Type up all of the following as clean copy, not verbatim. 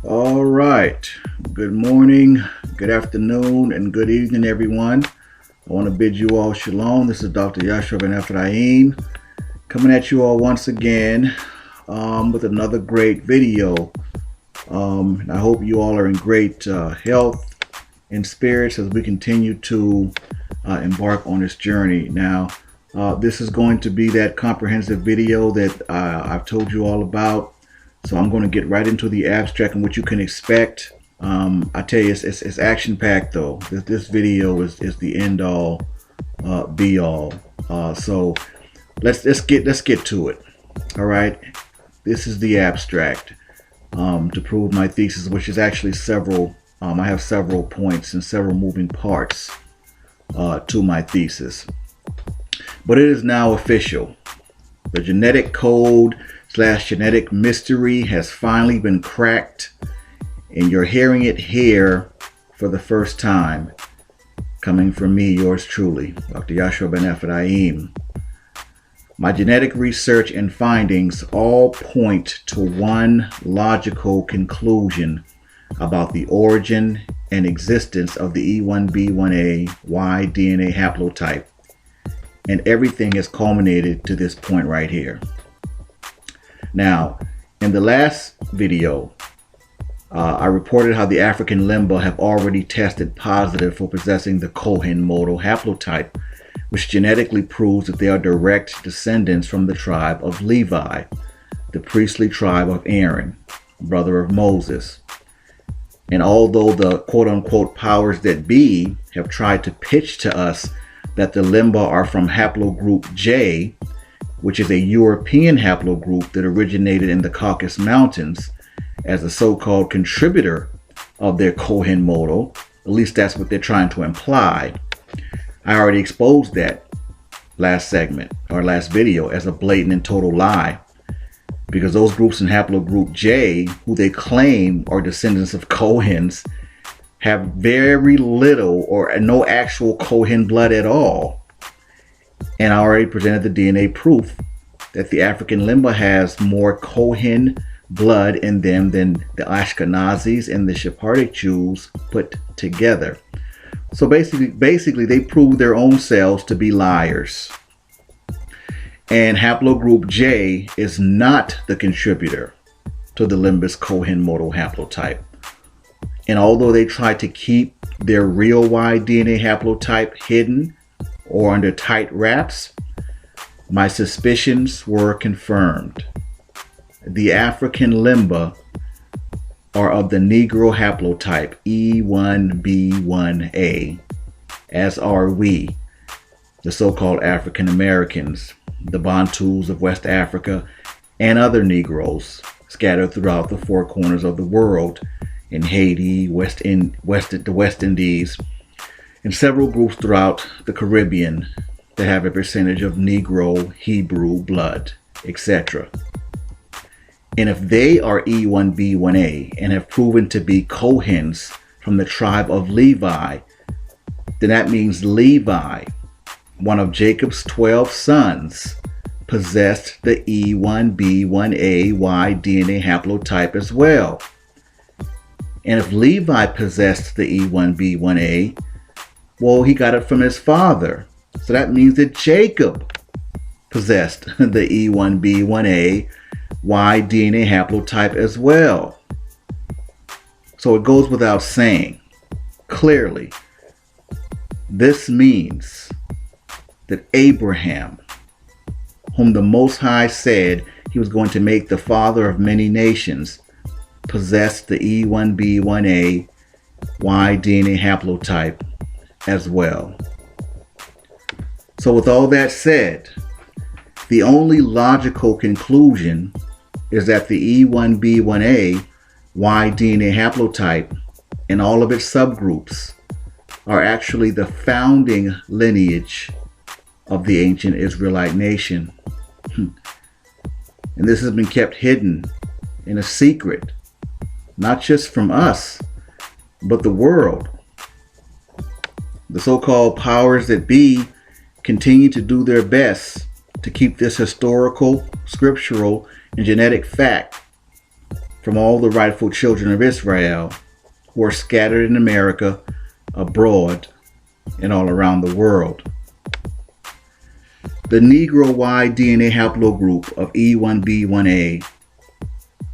All right. Good morning, good afternoon, and good evening, everyone. I want to bid you all shalom. This is Dr. Yehoshua ben Ephraim coming at you all once again with another great video. And I hope you all are in great health and spirits as we continue to embark on this journey. Now, this is going to be that comprehensive video that I've told you all about. So I'm going to get right into the abstract and what you can expect. I tell you, it's action-packed though. This video is the end-all, be-all. So let's get to it. All right. This is the abstract to prove my thesis, which is actually several. I have several points and several moving parts to my thesis. But it is now official. The genetic code / genetic mystery has finally been cracked, and you're hearing it here for the first time, coming from me, yours truly, Dr. Yehoshua ben Ephraim. My genetic research and findings all point to one logical conclusion about the origin and existence of the E1B1A Y DNA haplotype, and everything has culminated to this point right here. Now, in the last video, I reported how the African Limba have already tested positive for possessing the Cohen modal haplotype, which genetically proves that they are direct descendants from the tribe of Levi, the priestly tribe of Aaron, brother of Moses. And although the quote-unquote powers that be have tried to pitch to us that the Limba are from haplogroup J, which is a European haplogroup that originated in the Caucasus Mountains as a so-called contributor of their Cohen modal, at least that's what they're trying to imply. I already exposed that last segment or last video as a blatant and total lie, because those groups in haplogroup J, who they claim are descendants of Cohens, have very little or no actual Cohen blood at all. And I already presented the DNA proof that the African Limba has more Cohen blood in them than the Ashkenazis and the Sephardic Jews put together. So basically they prove their own selves to be liars. And haplogroup J is not the contributor to the Limba's Cohen modal haplotype. And although they try to keep their real Y DNA haplotype hidden or under tight wraps, my suspicions were confirmed. The African Limba are of the Negro haplotype E1B1A, as are we, the so-called African Americans, the Bantus of West Africa, and other Negroes scattered throughout the four corners of the world, in Haiti, the West Indies, and several groups throughout the Caribbean that have a percentage of Negro, Hebrew blood, etc. And if they are E1B1A and have proven to be Cohens from the tribe of Levi, then that means Levi, one of Jacob's 12 sons, possessed the E1B1A Y DNA haplotype as well. And if Levi possessed the E1B1A, well, he got it from his father. So that means that Jacob possessed the E1B1A Y DNA haplotype as well. So it goes without saying, clearly, this means that Abraham, whom the Most High said he was going to make the father of many nations, possessed the E1B1A Y DNA haplotype as well. So with all that said, the only logical conclusion is that the E1B1A Y DNA haplotype and all of its subgroups are actually the founding lineage of the ancient Israelite nation. And this has been kept hidden in a secret, not just from us, but the world. The so-called powers that be continue to do their best to keep this historical, scriptural, and genetic fact from all the rightful children of Israel who are scattered in America, abroad, and all around the world. The Negro-wide DNA haplogroup of E1B1A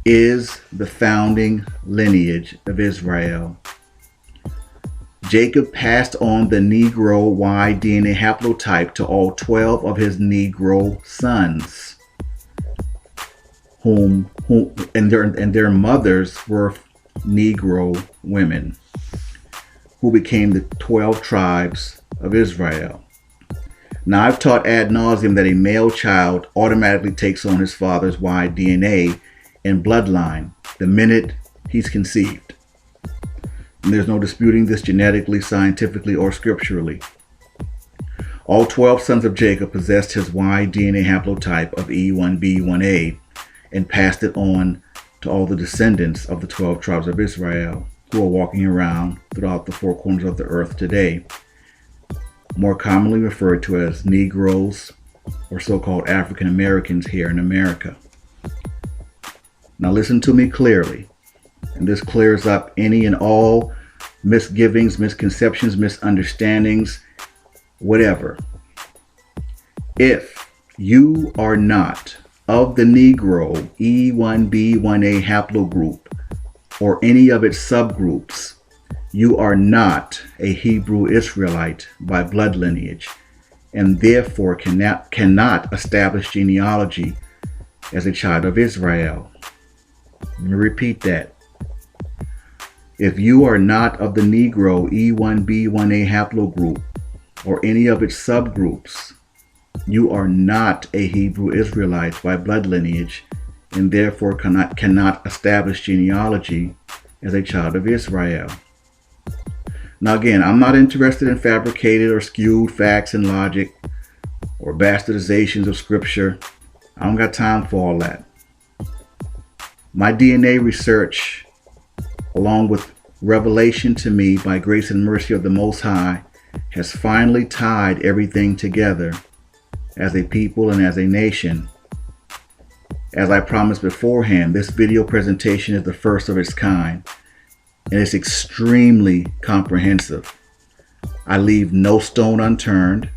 is the founding lineage of Israel. Jacob passed on the Negro-wide DNA haplotype to all 12 of his Negro sons, whom their mothers were Negro women, who became the 12 tribes of Israel. Now, I've taught ad nauseum that a male child automatically takes on his father's Y DNA and bloodline the minute he's conceived. And there's no disputing this genetically, scientifically, or scripturally. All 12 sons of Jacob possessed his Y DNA haplotype of E1B1A and passed it on to all the descendants of the 12 tribes of Israel who are walking around throughout the four corners of the earth today, more commonly referred to as Negroes or so-called African Americans here in America. Now listen to me clearly, and this clears up any and all misgivings, misconceptions, misunderstandings, whatever. If you are not of the Negro E1B1A haplogroup or any of its subgroups, you are not a Hebrew Israelite by blood lineage, and therefore cannot establish genealogy as a child of Israel. Let me repeat that. If you are not of the Negro E1B1A haplogroup or any of its subgroups, you are not a Hebrew Israelite by blood lineage, and therefore cannot establish genealogy as a child of Israel. Now again, I'm not interested in fabricated or skewed facts and logic or bastardizations of scripture. I don't got time for all that. My DNA research, along with revelation to me by grace and mercy of the Most High, has finally tied everything together as a people and as a nation. As I promised beforehand, this video presentation is the first of its kind, and it's extremely comprehensive. I leave no stone unturned.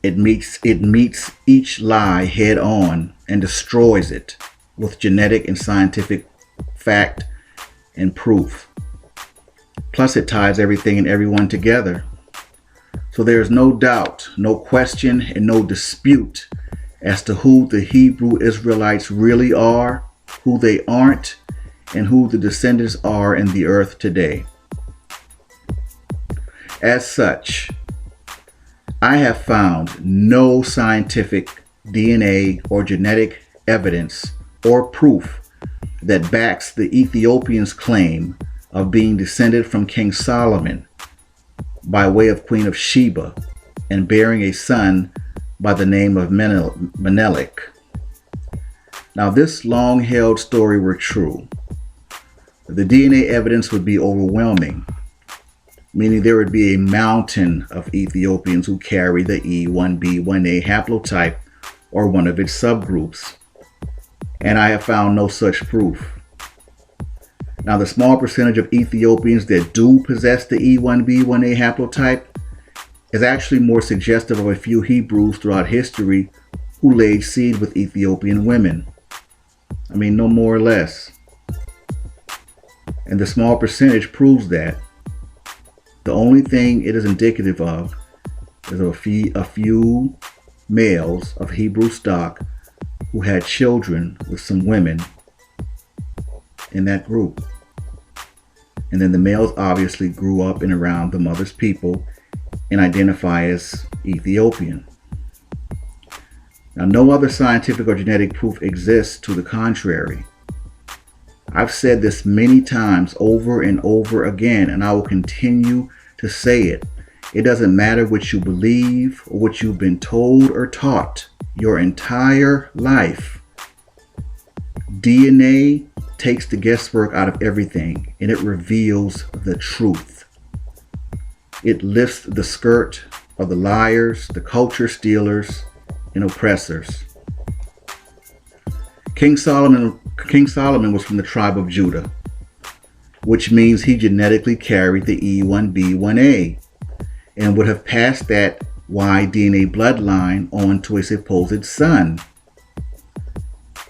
It meets each lie head on and destroys it with genetic and scientific fact and proof. Plus, it ties everything and everyone together. So there is no doubt, no question, and no dispute as to who the Hebrew Israelites really are, who they aren't, and who the descendants are in the earth today. As such, I have found no scientific DNA or genetic evidence or proof that backs the Ethiopians' claim of being descended from King Solomon by way of Queen of Sheba and bearing a son by the name of Menelik. Now, this long-held story were true, the DNA evidence would be overwhelming, meaning there would be a mountain of Ethiopians who carry the E1B1A haplotype or one of its subgroups, and I have found no such proof. Now, the small percentage of Ethiopians that do possess the E1B1A haplotype is actually more suggestive of a few Hebrews throughout history who laid seed with Ethiopian women. I mean, no more or less. And the small percentage proves that. The only thing it is indicative of is a few males of Hebrew stock who had children with some women in that group. And then the males obviously grew up and around the mother's people and identify as Ethiopian. Now, no other scientific or genetic proof exists to the contrary. I've said this many times over and over again, and I will continue to say it. It doesn't matter what you believe or what you've been told or taught your entire life. DNA takes the guesswork out of everything, and it reveals the truth. It lifts the skirt of the liars, the culture stealers, and oppressors. King Solomon King Solomon was from the tribe of Judah, which means he genetically carried the E1B1A and would have passed that Y DNA bloodline on to a supposed son.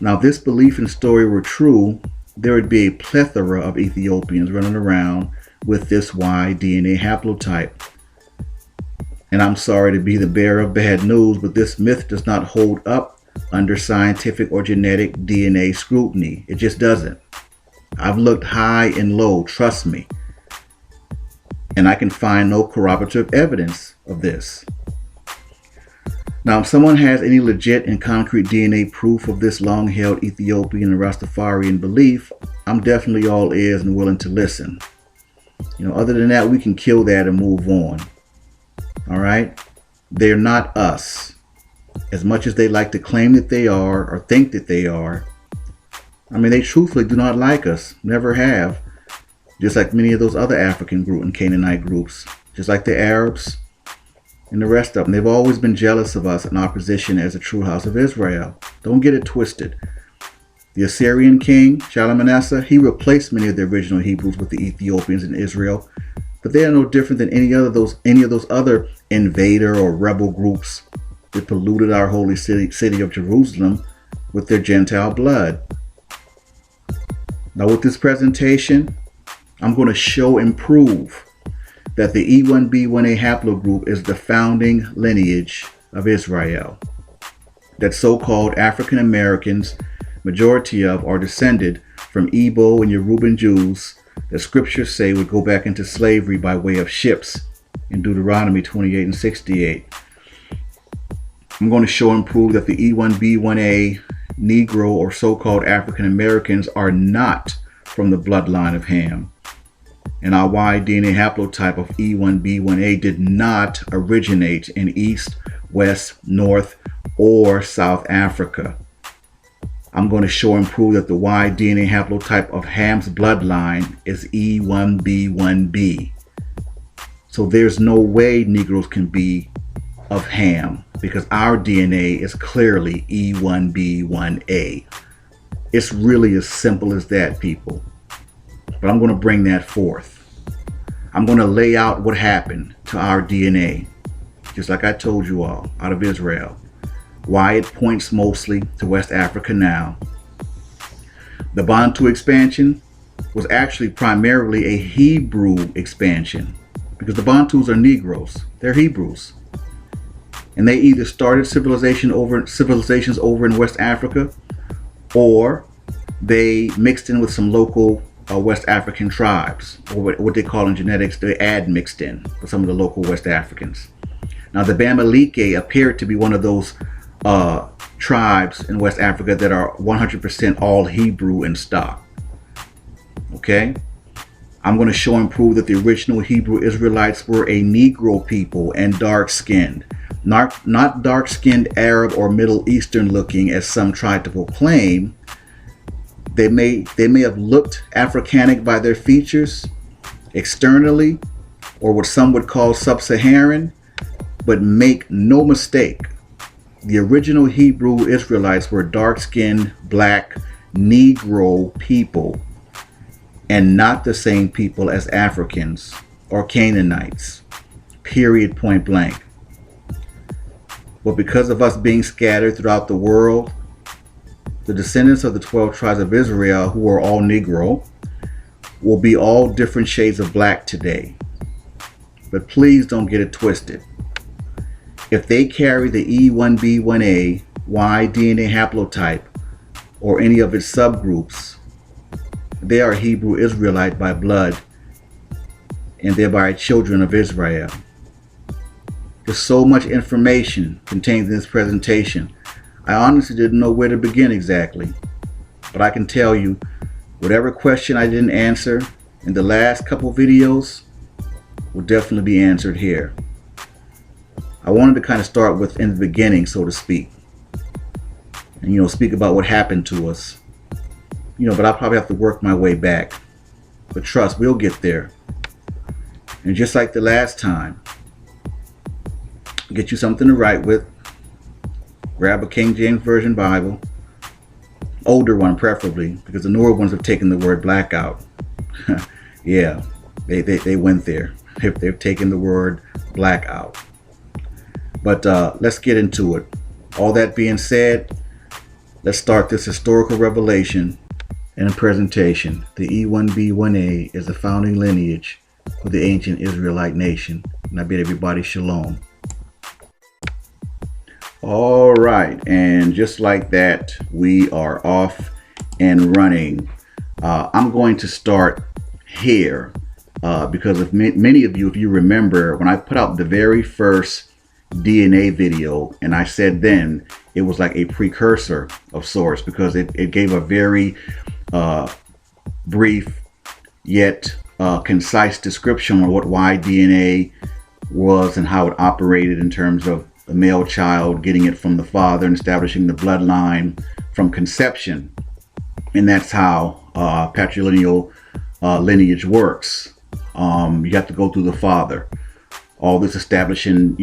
Now, if this belief and story were true, there would be a plethora of Ethiopians running around with this Y DNA haplotype. And I'm sorry to be the bearer of bad news, but this myth does not hold up under scientific or genetic DNA scrutiny. It just doesn't. I've looked high and low, trust me, and I can find no corroborative evidence of this. Now, if someone has any legit and concrete DNA proof of this long-held Ethiopian and Rastafarian belief, I'm definitely all ears and willing to listen. Other than that, we can kill that and move on. All right? They're not us. As much as they like to claim that they are or think that they are, they truthfully do not like us. Never have. Just like many of those other African group and Canaanite groups. Just like the Arabs and the rest of them. They've always been jealous of us and our position as a true house of Israel. Don't get it twisted. The Assyrian king, Shalmaneser, he replaced many of the original Hebrews with the Ethiopians in Israel. But they are no different than any of those other invader or rebel groups that polluted our holy city of Jerusalem with their Gentile blood. Now, with this presentation, I'm going to show and prove that the E1B1A haplogroup is the founding lineage of Israel. That so-called African Americans, majority of, are descended from Igbo and Yoruba Jews that scriptures say would go back into slavery by way of ships in Deuteronomy 28 and 68. I'm going to show and prove that the E1B1A Negro or so-called African Americans are not from the bloodline of Ham. And our Y DNA haplotype of E1B1A did not originate in East, West, North, or South Africa. I'm going to show and prove that the Y DNA haplotype of Ham's bloodline is E1B1B. So there's no way Negroes can be of Ham because our DNA is clearly E1B1A. It's really as simple as that, people. But I'm going to bring that forth. I'm going to lay out what happened to our DNA, just like I told you all, out of Israel. Why it points mostly to West Africa now. The Bantu expansion was actually primarily a Hebrew expansion because the Bantus are Negroes. They're Hebrews. And they either started civilizations over in West Africa, or they mixed in with some local West African tribes, or what they call in genetics, they mixed in with some of the local West Africans. Now, the Bamileke appeared to be one of those tribes in West Africa that are 100% all Hebrew in stock. Okay? I'm going to show and prove that the original Hebrew Israelites were a Negro people and dark-skinned. Not dark-skinned Arab or Middle Eastern looking as some tried to proclaim. They may have looked Africanic by their features externally, or what some would call sub-Saharan, but make no mistake, the original Hebrew Israelites were dark-skinned, black, Negro people, and not the same people as Africans or Canaanites, period, point blank. But because of us being scattered throughout the world, the descendants of the 12 tribes of Israel, who are all Negro, will be all different shades of black today. But please don't get it twisted. If they carry the E1B1A Y DNA haplotype or any of its subgroups, they are Hebrew Israelite by blood and thereby children of Israel. There's so much information contained in this presentation. I honestly didn't know where to begin exactly, but I can tell you whatever question I didn't answer in the last couple videos will definitely be answered here. I wanted to kind of start with in the beginning, so to speak, and speak about what happened to us, but I'll probably have to work my way back. But trust, we'll get there. And just like the last time, get you something to write with. Grab a King James Version Bible, older one preferably, because the newer ones have taken the word black out. Yeah, they went there. They've taken the word black out. But let's get into it. All that being said, let's start this historical revelation and presentation. The E1B1A is the founding lineage of the ancient Israelite nation. And I bid everybody shalom. All right, and just like that, we are off and running. I'm going to start here because of many of you, if you remember, when I put out the very first DNA video, and I said then it was like a precursor of sorts, because it gave a very brief yet concise description on what Y-DNA was and how it operated in terms of the male child getting it from the father and establishing the bloodline from conception. And that's how patrilineal lineage works. You have to go through the father. All this establishing,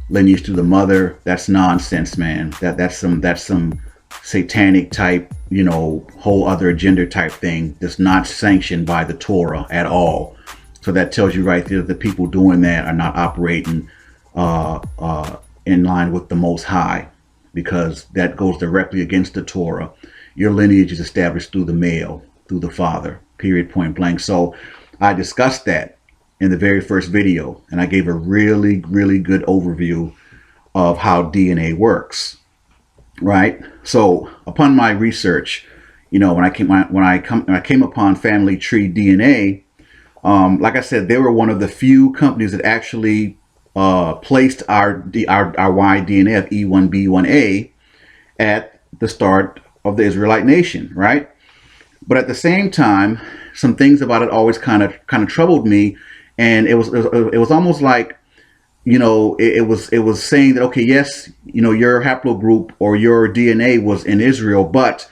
lineage through the mother, that's nonsense, man. That's some satanic type, whole other agenda type thing that's not sanctioned by the Torah at all. So that tells you right there that the people doing that are not operating in line with the Most High, because that goes directly against the Torah. Your lineage is established through the male, through the father, period, point blank. So I discussed that in the very first video, and I gave a really, really good overview of how DNA works, right? So upon my research, when I came upon Family Tree DNA, like I said, they were one of the few companies that actually placed our Y-DNA of E1B1A at the start of the Israelite nation, right? But at the same time, some things about it always kind of troubled me, and it was almost like, it was saying that, okay, yes, your haplogroup or your DNA was in Israel, but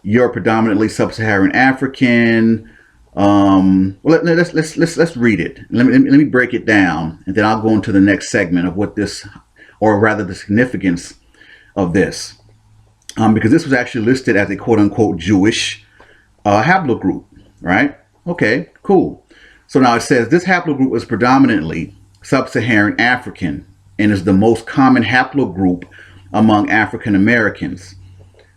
you're predominantly sub-Saharan African. Well, let's read it. Let me break it down, and then I'll go into the next segment of what this, or rather the significance of this, because this was actually listed as a quote-unquote Jewish haplogroup, right? Okay, cool. So now it says this haplogroup is predominantly sub-Saharan African and is the most common haplogroup among African Americans.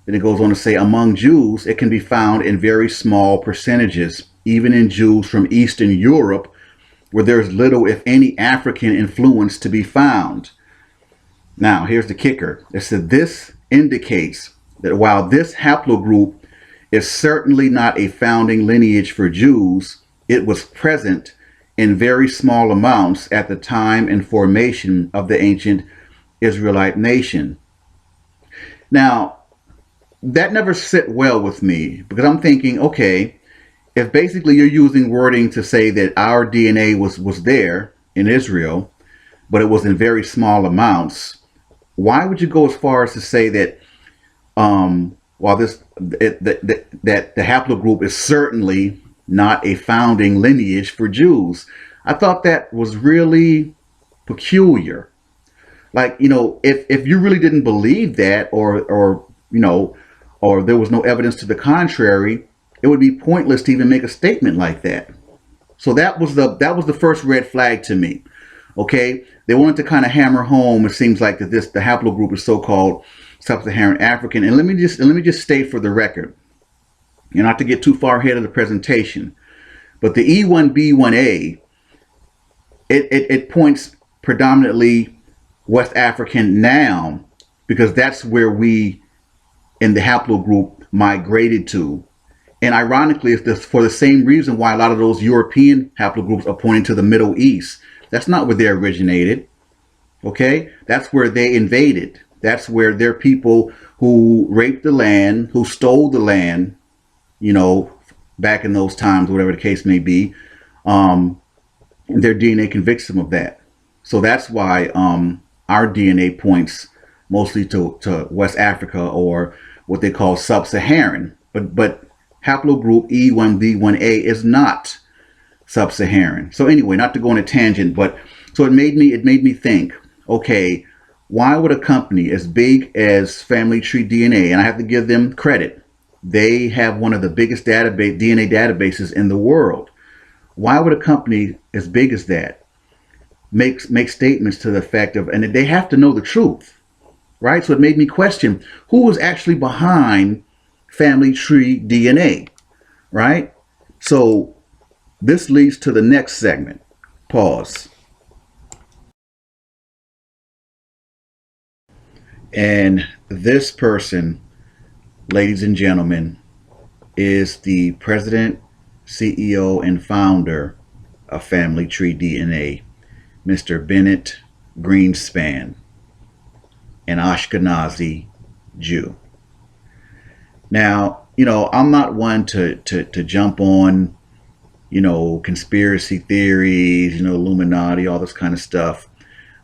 Then it goes on to say, among Jews, it can be found in very small percentages, even in Jews from Eastern Europe, where there's little, if any, African influence to be found. Now, here's the kicker. It said this indicates that while this haplogroup is certainly not a founding lineage for Jews, it was present in very small amounts at the time and formation of the ancient Israelite nation. Now, that never sit well with me, because I'm thinking, okay, if basically you're using wording to say that our DNA was there in Israel, but it was in very small amounts, why would you go as far as to say that while that the haplogroup is certainly not a founding lineage for Jews? I thought that was really peculiar. Like, if you really didn't believe that, or there was no evidence to the contrary, it would be pointless to even make a statement like that. So that was the first red flag to me. Okay, they wanted to kind of hammer home, it seems like, that the haplogroup is so-called sub-Saharan African. And let me just state for the record, not to get too far ahead of the presentation, but the E1B1A, it points predominantly West African now, because that's where we in the haplogroup migrated to. And ironically, it's for the same reason why a lot of those European haplogroups are pointing to the Middle East. That's not where they originated. Okay, that's where they invaded. That's where they're people who raped the land, who stole the land, back in those times, whatever the case may be. Their DNA convicts them of that. So that's why our DNA points mostly to West Africa, or what they call sub-Saharan. But haplogroup E1B1A is not sub-Saharan. So anyway, not to go on a tangent, but so it made me think, okay, Why would a company as big as Family Tree DNA, and I have to give them credit, they have one of the biggest DNA databases in the world. Why would a company as big as that make statements to the effect of, and they have to know the truth, right? So it made me question who was actually behind Family Tree DNA, right? So this leads to the next segment. Pause. And this person, ladies and gentlemen, is the president, CEO, and founder of Family Tree DNA, Mr. Bennett Greenspan, an Ashkenazi Jew. Now, I'm not one to jump on, conspiracy theories, Illuminati, all this kind of stuff.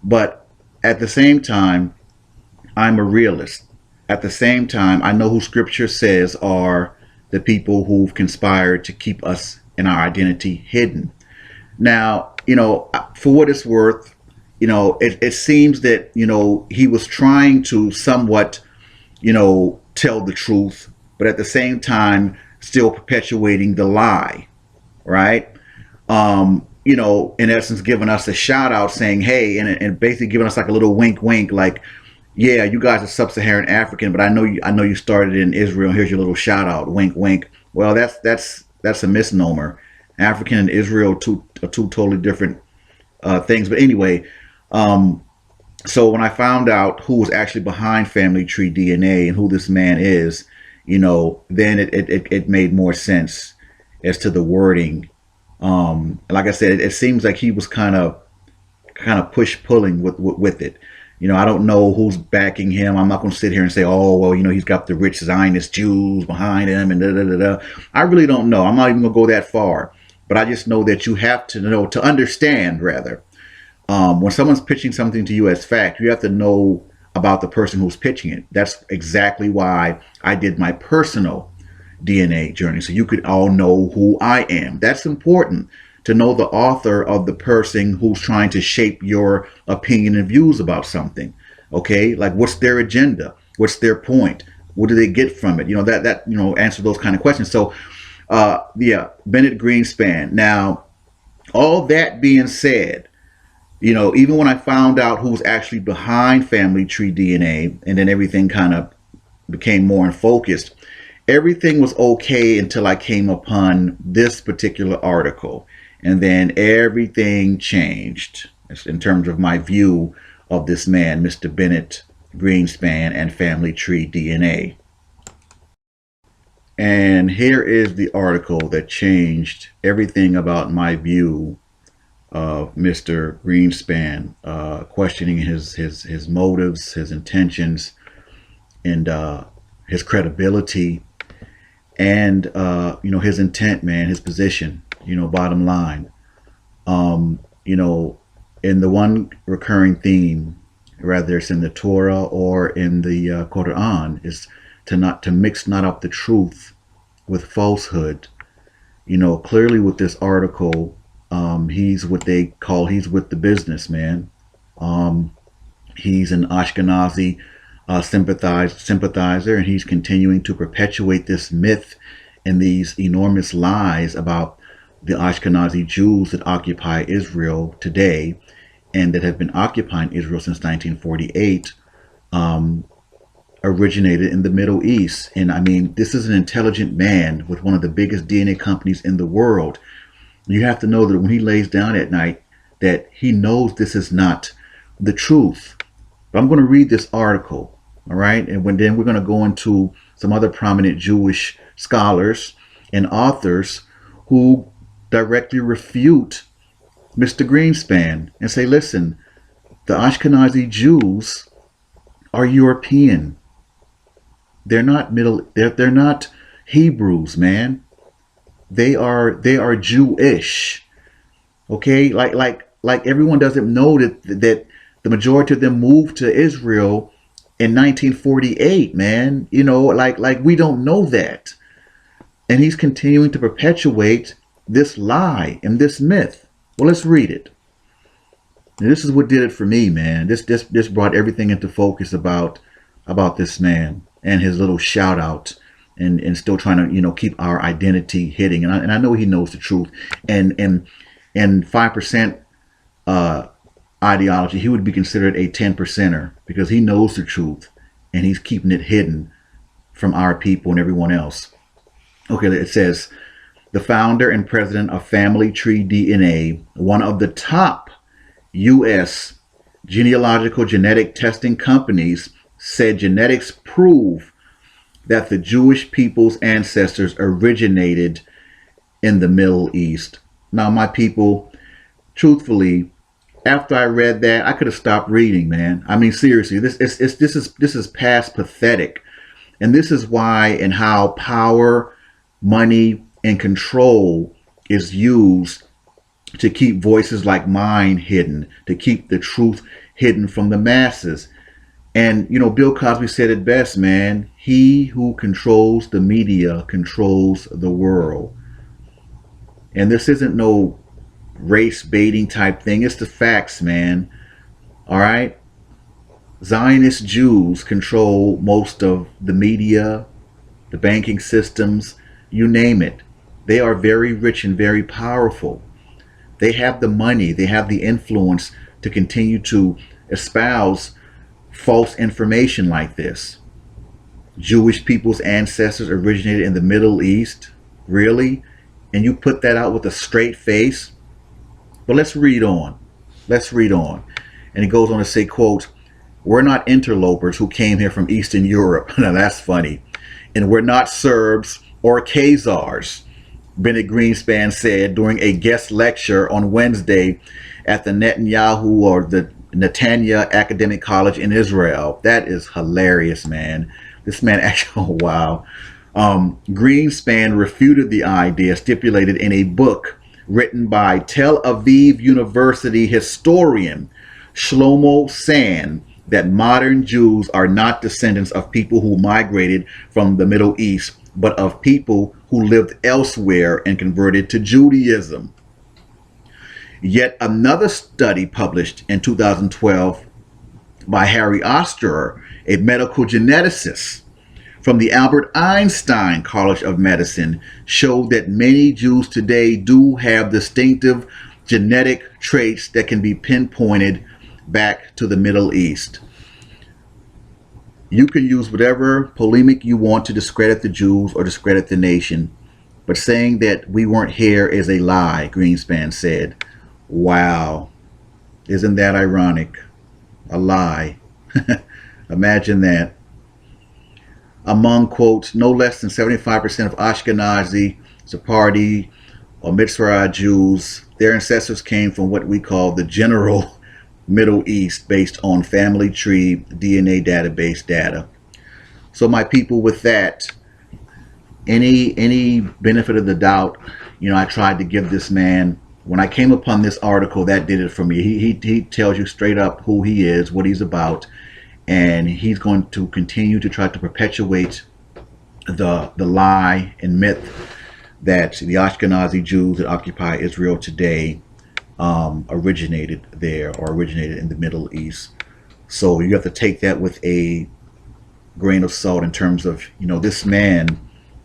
But at the same time, I'm a realist. At the same time, I know who scripture says are the people who've conspired to keep us and our identity hidden. Now, for what it's worth, it seems that, he was trying to somewhat, tell the truth, but at the same time, still perpetuating the lie, right? In essence, giving us a shout out saying, hey, and basically giving us like a little wink, wink, like, yeah, you guys are sub-Saharan African, but I know you started in Israel. Here's your little shout out, wink, wink. Well, that's a misnomer. African and Israel are two totally different things. But anyway, so when I found out who was actually behind Family Tree DNA and who this man is, then it made more sense as to the wording. Like I said, it seems like he was kind of push pulling with it. I don't know who's backing him. I'm not going to sit here and say, oh, well, he's got the rich Zionist Jews behind him and da da da da. I really don't know. I'm not even going to go that far. But I just know that you have to know, to understand, rather, when someone's pitching something to you as fact, you have to know about the person who's pitching it. That's exactly why I did my personal DNA journey, so you could all know who I am. That's important, to know the author of the person who's trying to shape your opinion and views about something. Okay, like what's their agenda? What's their point? What do they get from it? Answer those kind of questions. So, yeah, Bennett Greenspan. Now, all that being said, even when I found out who was actually behind Family Tree DNA, and then everything kind of became more in focus, everything was okay until I came upon this particular article. And then everything changed in terms of my view of this man, Mr. Bennett Greenspan and Family Tree DNA. And here is the article that changed everything about my view of Mr. Greenspan, questioning his motives, his intentions, and his credibility, and his intent, man, his position. Bottom line, in the one recurring theme, whether it's in the Torah or in the Quran, is to mix not up the truth with falsehood. Clearly with this article, he's with the business, man. He's an Ashkenazi sympathizer, and he's continuing to perpetuate this myth and these enormous lies about the Ashkenazi Jews that occupy Israel today, and that have been occupying Israel since 1948, originated in the Middle East. And I mean, this is an intelligent man with one of the biggest DNA companies in the world. You have to know that when he lays down at night, that he knows this is not the truth. But I'm going to read this article, all right? And then we're going to go into some other prominent Jewish scholars and authors who directly refute Mr. Greenspan and say, listen, the Ashkenazi Jews are European. They're not they're not Hebrews, man. They are Jewish. Okay? Like everyone doesn't know that the majority of them moved to Israel in 1948, man. Like we don't know that. And he's continuing to perpetuate this lie and this myth. Well, let's read it. And this is what did it for me, man. This brought everything into focus about this man and his little shout out, and still trying to, keep our identity hitting. And I know he knows the truth. And 5% ideology, he would be considered a 10%er because he knows the truth and he's keeping it hidden from our people and everyone else. Okay, it says the founder and president of Family Tree DNA, one of the top U.S. genealogical genetic testing companies, said genetics prove that the Jewish people's ancestors originated in the Middle East. Now, my people, truthfully, after I read that, I could have stopped reading, man. I mean, seriously, this is past pathetic. And this is why and how power, money, and control is used to keep voices like mine hidden, to keep the truth hidden from the masses. And, Bill Cosby said it best, man. He who controls the media controls the world. And this isn't no race baiting type thing. It's the facts, man. All right. Zionist Jews control most of the media, the banking systems, you name it. They are very rich and very powerful. They have the money, they have the influence to continue to espouse false information like this. Jewish people's ancestors originated in the Middle East. Really? And you put that out with a straight face? But let's read on. Let's read on. And it goes on to say, quote, "We're not interlopers who came here from Eastern Europe." Now that's funny. "And we're not Serbs or Khazars," Bennett Greenspan said during a guest lecture on Wednesday at the Netanya Academic College in Israel. That is hilarious, man. This man actually, oh wow. Greenspan refuted the idea stipulated in a book written by Tel Aviv University historian Shlomo Sand that modern Jews are not descendants of people who migrated from the Middle East, but of people who lived elsewhere and converted to Judaism. Yet another study published in 2012 by Harry Osterer, a medical geneticist from the Albert Einstein College of Medicine, showed that many Jews today do have distinctive genetic traits that can be pinpointed back to the Middle East. You can use whatever polemic you want to discredit the Jews or discredit the nation, but saying that we weren't here is a lie, Greenspan said. Wow. Isn't that ironic? A lie. Imagine that. Among, quote, no less than 75% of Ashkenazi, Sephardi, or Mitzrayim Jews, their ancestors came from what we call the general Middle East, based on family tree DNA database data. So my people, with that, any benefit of the doubt, I tried to give this man. When I came upon this article, that did it for me. He tells you straight up who he is, what he's about, and he's going to continue to try to perpetuate the lie and myth that the Ashkenazi Jews that occupy Israel today originated there or originated in the Middle East. So you have to take that with a grain of salt in terms of, this man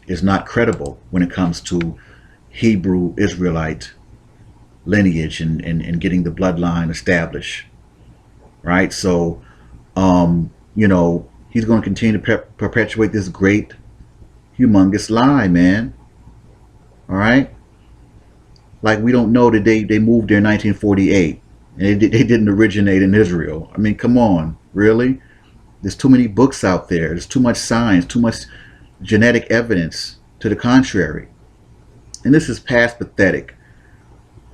is not credible when it comes to Hebrew Israelite lineage and getting the bloodline established, right? So, he's going to continue to perpetuate this great, humongous lie, man. All right? Like, we don't know that they moved there in 1948 and they didn't originate in Israel. I mean, come on, really? There's too many books out there. There's too much science, too much genetic evidence to the contrary. And this is past pathetic.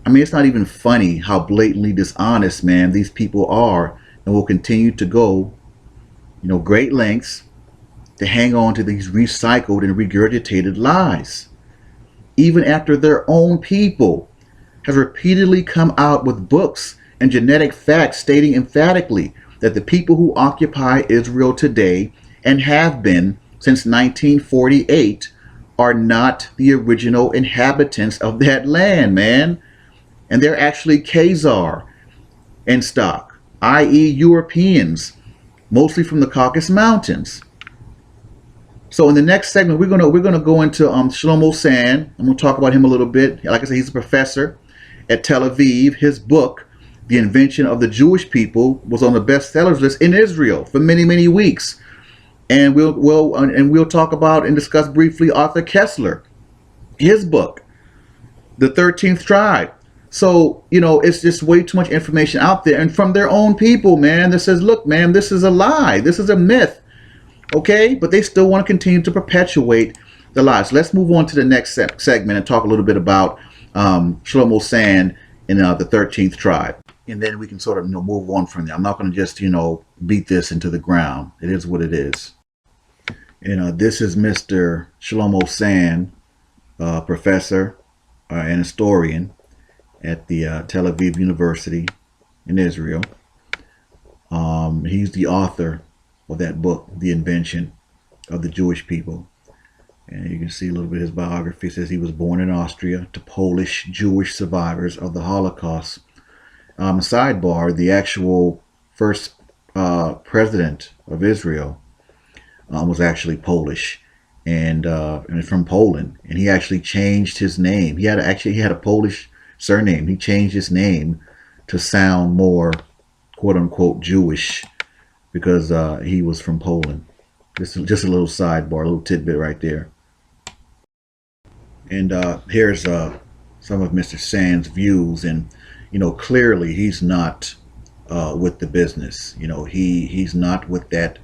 I mean, it's not even funny how blatantly dishonest, man, these people are, and will continue to go, great lengths to hang on to these recycled and regurgitated lies. Even after their own people have repeatedly come out with books and genetic facts stating emphatically that the people who occupy Israel today and have been since 1948 are not the original inhabitants of that land, man. And they're actually Khazar. in stock, i.e. Europeans, mostly from the Caucasus Mountains. So in the next segment, we're gonna go into Shlomo Sand. I'm gonna talk about him a little bit. Like I said, he's a professor at Tel Aviv. His book, The Invention of the Jewish People, was on the bestsellers list in Israel for many weeks. And we'll talk about and discuss briefly Arthur Kessler, his book, The 13th Tribe. So, you know, it's just way too much information out there, and from their own people, man, that says, look, man, this is a lie. This is a myth. Okay? But they still want to continue to perpetuate the lies. So let's move on to the next segment and talk a little bit about Shlomo Sand in the 13th Tribe. And then we can sort of, you know, move on from there. I'm not going to just, you know, beat this into the ground. It is what it is. And this is Mr. Shlomo Sand, professor and historian at the Tel Aviv University in Israel. He's the author of that book, The Invention of the Jewish People. And you can see a little bit of his biography. It says he was born in Austria to Polish Jewish survivors of the Holocaust. Sidebar, the actual first president of Israel was actually Polish and from Poland. And he actually changed his name. He had a Polish surname. He changed his name to sound more quote unquote Jewish because he was from Poland. Just a little sidebar, a little tidbit right there. And here's some of Mr. Sand's views, and you know, clearly he's not with the business. You know, he's not with that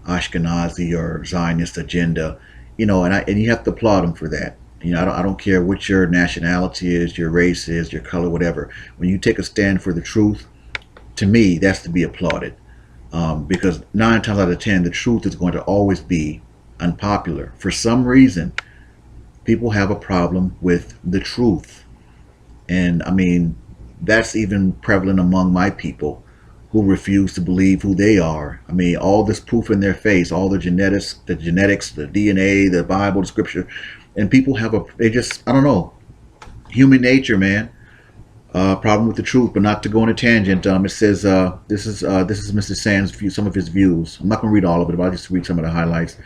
Ashkenazi or Zionist agenda. You know, and you have to applaud him for that. You know, I don't care what your nationality is, your race is, your color, whatever. When you take a stand for the truth, to me, that's to be applauded. Because 9 times out of 10, the truth is going to always be unpopular. For some reason, people have a problem with the truth. And I mean, that's even prevalent among my people who refuse to believe who they are. I mean, all this proof in their face, all the genetics, the DNA, the Bible, the scripture, and people have they just, I don't know, human nature, man. Problem with the truth. But not to go on a tangent. It says this is Mr. Sand's view, some of his views. I'm not going to read all of it, but I'll just read some of the highlights.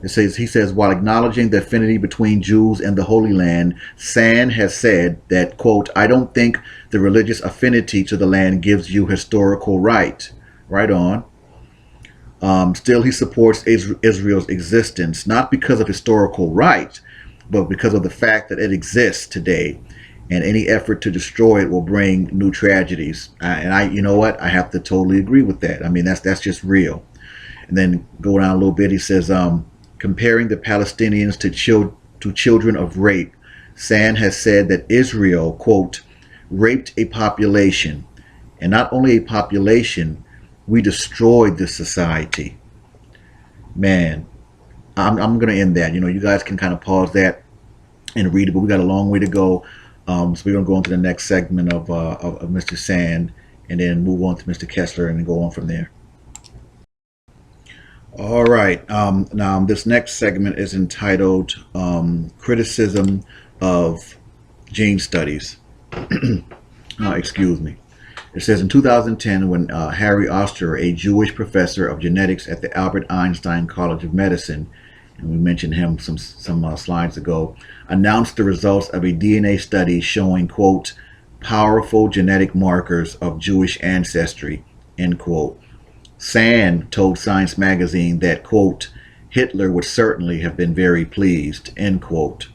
He says, while acknowledging the affinity between Jews and the Holy Land, Sand has said that, quote, I don't think the religious affinity to the land gives you historical right. Right on. Still, he supports Israel's existence, not because of historical right, but because of the fact that it exists today. And any effort to destroy it will bring new tragedies. You know what? I have to totally agree with that. I mean, that's just real. And then go down a little bit. He says, comparing the Palestinians to children of rape, Sand has said that Israel, quote, raped a population. And not only a population, we destroyed this society. Man, I'm going to end that. You know, you guys can kind of pause that and read it, but we got a long way to go. So we're going to go on to the next segment of Mr. Sand, and then move on to Mr. Kessler and go on from there. All right. Now, this next segment is entitled Criticism of Gene Studies. Excuse me. It says in 2010, when Harry Oster, a Jewish professor of genetics at the Albert Einstein College of Medicine, and we mentioned him some slides ago, announced the results of a DNA study showing, quote, powerful genetic markers of Jewish ancestry, end quote. Sand told Science magazine that, quote, Hitler would certainly have been very pleased, end quote.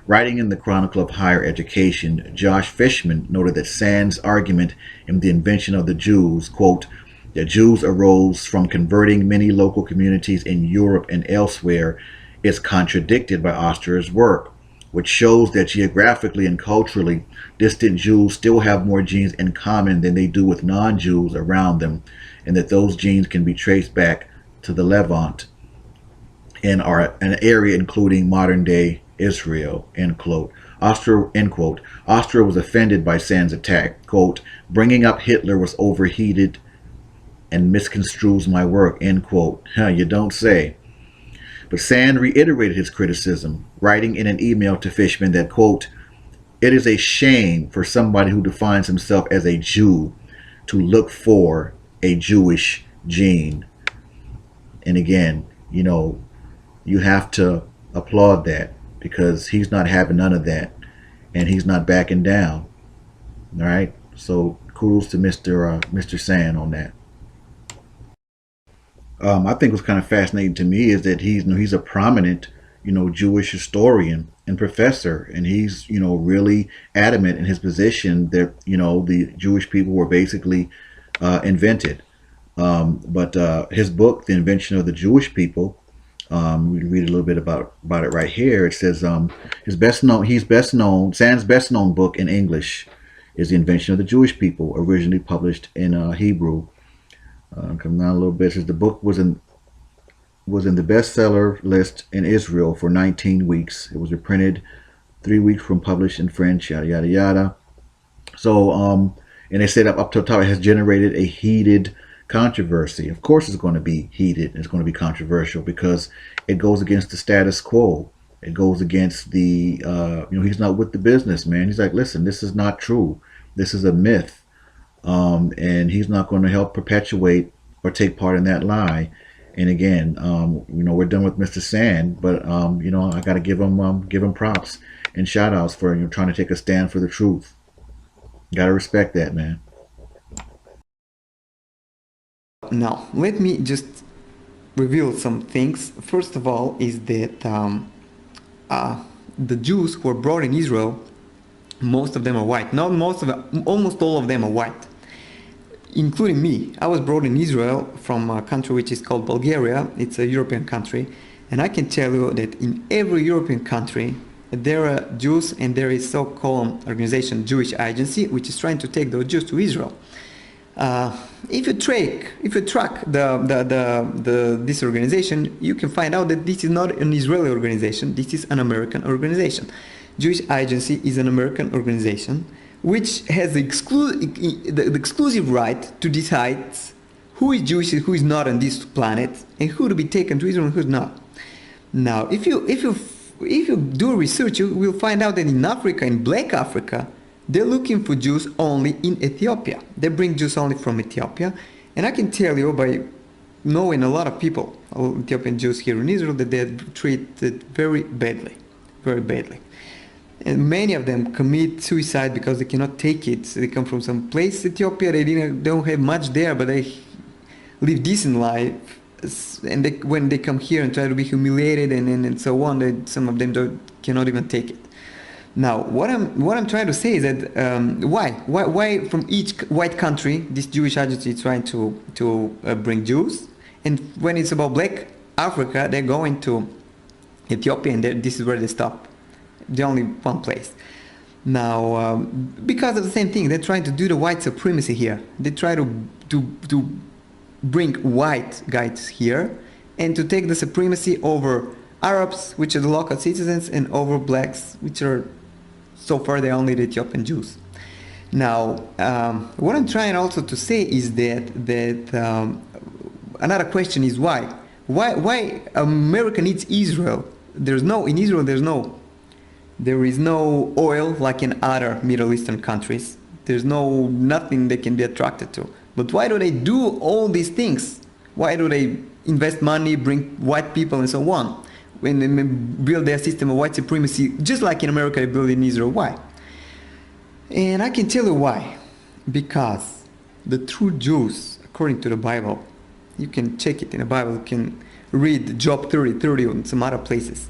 Writing in the Chronicle of Higher Education, Josh Fishman noted that Sand's argument in The Invention of the Jews, quote, the Jews arose from converting many local communities in Europe and elsewhere, is contradicted by Oster's work, which shows that geographically and culturally distant Jews still have more genes in common than they do with non-Jews around them, and that those genes can be traced back to the Levant and are an area including modern-day Israel, end quote. Oster was offended by Sand's attack. Quote, bringing up Hitler was overheated and misconstrues my work, end quote. You don't say. But Sand reiterated his criticism, writing in an email to Fishman that, quote, it is a shame for somebody who defines himself as a Jew to look for a Jewish gene. And again, you have to applaud that, because he's not having none of that, and he's not backing down. All right. So kudos to Mr. Sand on that. I think what's kind of fascinating to me is that he's a prominent Jewish historian and professor, and he's really adamant in his position that the Jewish people were basically invented. But his book, The Invention of the Jewish People, we read a little bit about it right here. It says Sand's best known book in English is The Invention of the Jewish People, originally published in Hebrew. Come down a little bit. It says the book was in the bestseller list in Israel for 19 weeks. It was reprinted 3 weeks from published in French. Yada yada yada. So and they said up to the top, it has generated a heated controversy. Of course, it's going to be heated. It's going to be controversial because it goes against the status quo. It goes against the he's not with the business, man. He's like, listen, this is not true. This is a myth. And he's not going to help perpetuate or take part in that lie. And again, we're done with Mr. Sand, but I got to give him props and shout outs for trying to take a stand for the truth. Got to respect that, man. Now, let me just reveal some things. First of all, is that the Jews who were brought in Israel, most of them are white. Not most of them, almost all of them are white, including me. I was brought in Israel from a country which is called Bulgaria. It's a European country, and I can tell you that in every European country there are Jews, and there is so-called organization, Jewish Agency, which is trying to take those Jews to Israel. If you track this organization, you can find out that this is not an Israeli organization. This is an American organization. Jewish Agency is an American organization which has the exclusive right to decide who is Jewish and who is not on this planet, and who to be taken to Israel and who's not. Now, if you do research, you will find out that in Africa, in Black Africa, they're looking for Jews only in Ethiopia. They bring Jews only from Ethiopia. And I can tell you by knowing a lot of people, Ethiopian Jews here in Israel, that they're treated very badly, very badly. And many of them commit suicide because they cannot take it. So they come from some place, Ethiopia, they don't have much there, but they live decent life. And when they come here and try to be humiliated and so on, some of them cannot even take it. Now, what I'm trying to say is that why from each white country this Jewish agency is trying to bring Jews, and when it's about Black Africa, they're going to Ethiopia, and this is where they stop. The only one place. Now, because of the same thing, they're trying to do the white supremacy here. They try to bring white guys here and to take the supremacy over Arabs, which are the local citizens, and over blacks, which are so far they're only the Ethiopian Jews. Now, what I'm trying also to say is that another question is why? Why America needs Israel? There is no oil like in other Middle Eastern countries. There's nothing they can be attracted to. But why do they do all these things? Why do they invest money, bring white people and so on? When they build their system of white supremacy, just like in America they build in Israel. Why? And I can tell you why. Because the true Jews, according to the Bible, you can check it in the Bible, you can read Job 30:30 and some other places.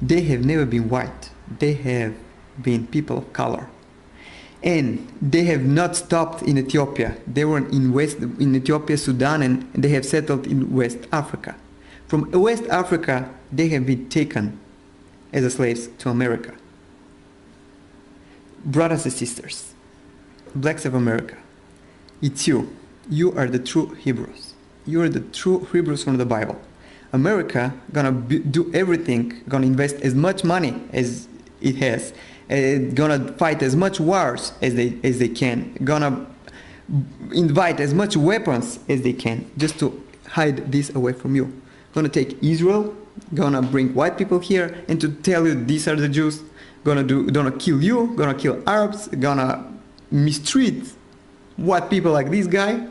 They have never been white. They have been people of color. And they have not stopped in Ethiopia. They were in Ethiopia, Sudan, and they have settled in West Africa. From West Africa, they have been taken as slaves to America. Brothers and sisters, blacks of America, it's you. You are the true Hebrews. You are the true Hebrews from the Bible. America gonna do everything, gonna invest as much money as it has, gonna fight as much wars as they can, gonna invite as much weapons as they can, just to hide this away from you. Gonna take Israel, gonna bring white people here and to tell you these are the Jews, gonna kill you, gonna kill Arabs, gonna mistreat white people like this guy,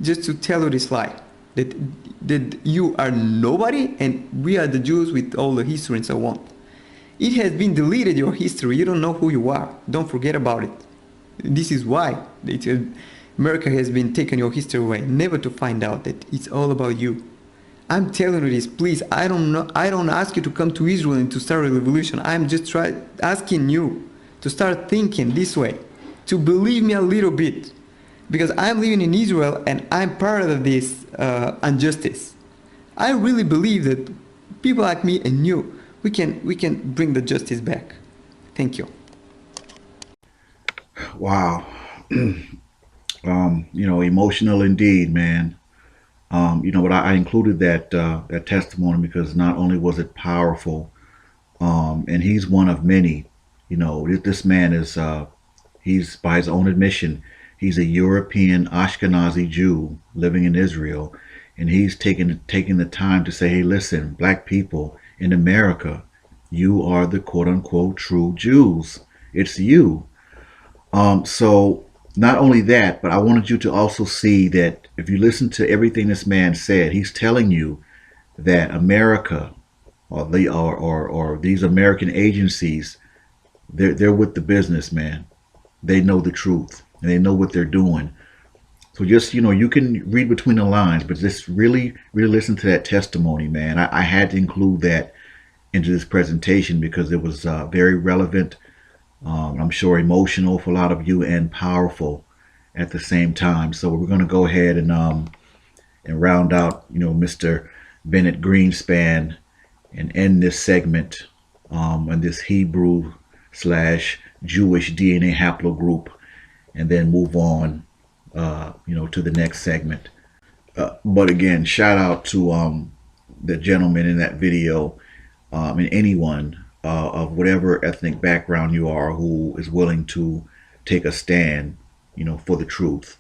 just to tell you this lie that you are nobody and we are the Jews with all the history and so on. It has been deleted, your history. You don't know who you are. Don't forget about it. This is why America has been taking your history away, never to find out that it's all about you. I'm telling you this, please. I don't ask you to come to Israel and to start a revolution. I'm just asking you to start thinking this way, to believe me a little bit, because I'm living in Israel and I'm part of this injustice. I really believe that people like me and you, we can bring the justice back. Thank you. Wow. Emotional indeed, man. But I included that testimony because not only was it powerful, and he's one of many. This man is he's, by his own admission, he's a European Ashkenazi Jew living in Israel, and he's taking the time to say, hey, listen, black people in America, you are the quote unquote true Jews. It's you. So not only that, but I wanted you to also see that if you listen to everything this man said, he's telling you that America or these American agencies, they're with the business, man. They know the truth and they know what they're doing. So just, you can read between the lines, but just really listen to that testimony, man. I had to include that into this presentation because it was very relevant. I'm sure emotional for a lot of you and powerful at the same time. So we're going to go ahead and round out, Mr. Bennett Greenspan and end this segment on this Hebrew / Jewish DNA haplogroup, and then move on, to the next segment. But again, shout out to the gentleman in that video, and anyone of whatever ethnic background you are who is willing to take a stand, for the truth.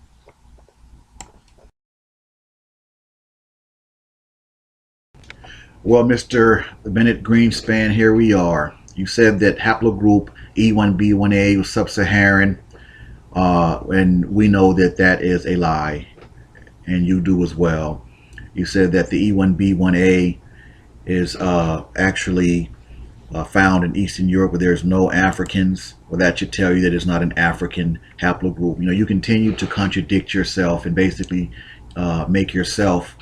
Well, Mr. Bennett Greenspan, here we are. You said that haplogroup E1B1A was sub-Saharan, and we know that that is a lie, and you do as well. You said that the E1B1A is actually found in Eastern Europe where there's no Africans. Well, that should tell you that it's not an African haplogroup. You continue to contradict yourself and basically make yourself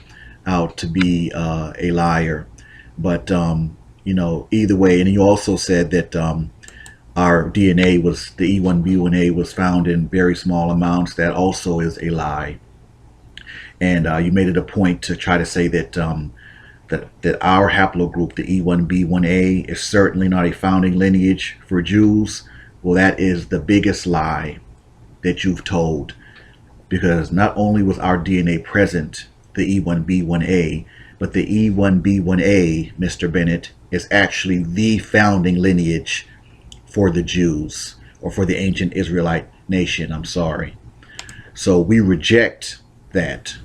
out to be a liar. But either way, and you also said that our DNA was, the E1B1A was found in very small amounts. That also is a lie. And you made it a point to try to say that that our haplogroup, the E1B1A, is certainly not a founding lineage for Jews. Well, that is the biggest lie that you've told, because not only was our DNA present, the E1B1A, but the E1B1A, Mr. Bennett, is actually the founding lineage for the Jews, or for the ancient Israelite nation. I'm sorry. So we reject that,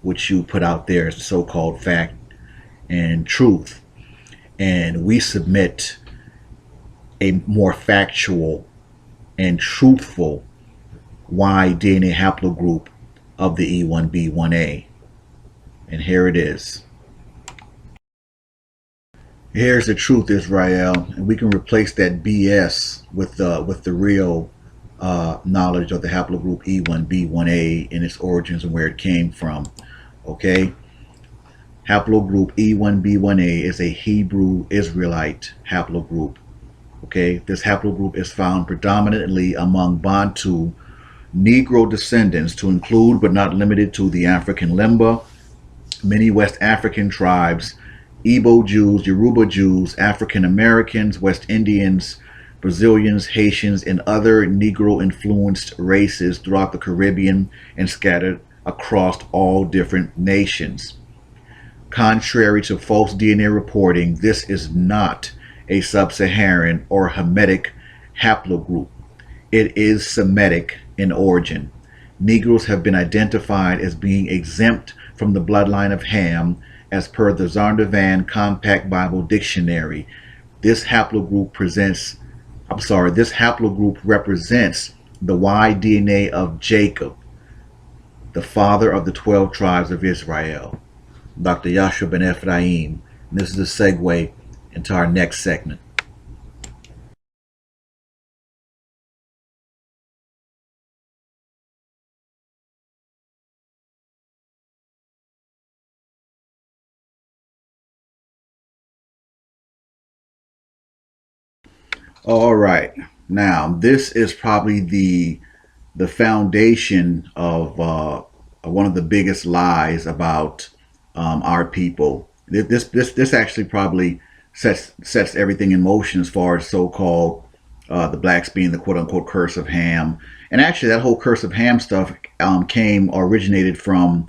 which you put out there as so-called fact and truth, and we submit a more factual and truthful Y DNA haplogroup of the E1B1A, and here it is. Here's the truth, Israel, and we can replace that BS with the real knowledge of the haplogroup E1B1A and its origins and where it came from. Okay. Haplogroup E1B1A is a Hebrew Israelite haplogroup. Okay, this haplogroup is found predominantly among Bantu Negro descendants, to include but not limited to the African Limba, many West African tribes, Igbo Jews, Yoruba Jews, African Americans, West Indians, Brazilians, Haitians, and other Negro-influenced races throughout the Caribbean and scattered across all different nations. Contrary to false DNA reporting, this is not a sub-Saharan or Hamitic haplogroup. It is Semitic in origin. Negroes have been identified as being exempt from the bloodline of Ham as per the Zondervan Compact Bible Dictionary. This haplogroup this haplogroup represents the Y DNA of Jacob, the father of the 12 tribes of Israel, Dr. Yehoshua ben Ephraim. And this is a segue into our next segment. All right. Now, this is probably the foundation of one of the biggest lies about our people. This actually probably sets everything in motion as far as so-called the blacks being the quote-unquote curse of Ham. And actually, that whole curse of Ham stuff originated from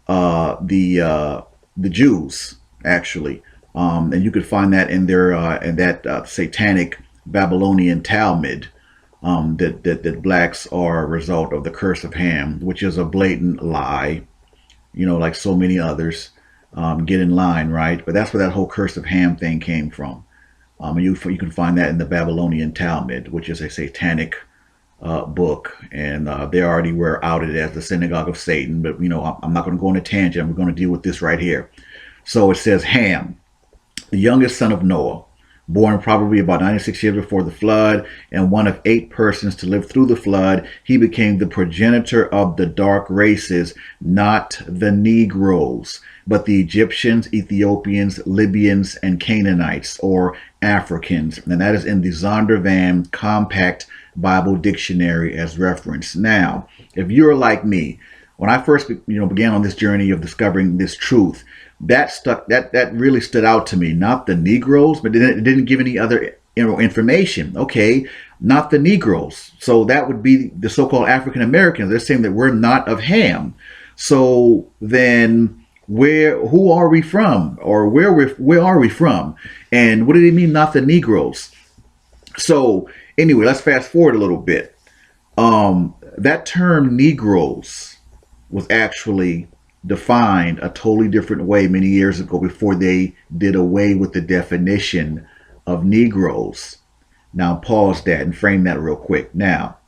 the Jews, actually. And you could find that in their in that satanic Babylonian Talmud, that blacks are a result of the curse of Ham, which is a blatant lie, like so many others. Get in line, right? But that's where that whole curse of Ham thing came from. And you can find that in the Babylonian Talmud, which is a satanic book, and they already were outed as the synagogue of Satan. But I'm not going to go on a tangent. We're going to deal with this right here. So it says Ham, the youngest son of Noah, born probably about 96 years before the flood, and one of 8 persons to live through the flood. He became the progenitor of the dark races, not the Negroes, but the Egyptians, Ethiopians, Libyans, and Canaanites, or Africans. And that is in the Zondervan Compact Bible Dictionary as reference. Now, if you're like me, when I first began on this journey of discovering this truth, that really stood out to me. Not the Negroes, but it didn't give any other information. Okay, not the Negroes. So that would be the so-called African Americans. They're saying that we're not of Ham. So then who are we from, or where are we from, and what did it mean, not the Negroes? So anyway, let's fast forward a little bit. That term Negroes was actually defined a totally different way many years ago, before they did away with the definition of Negroes. Now pause that and frame that real quick. Now,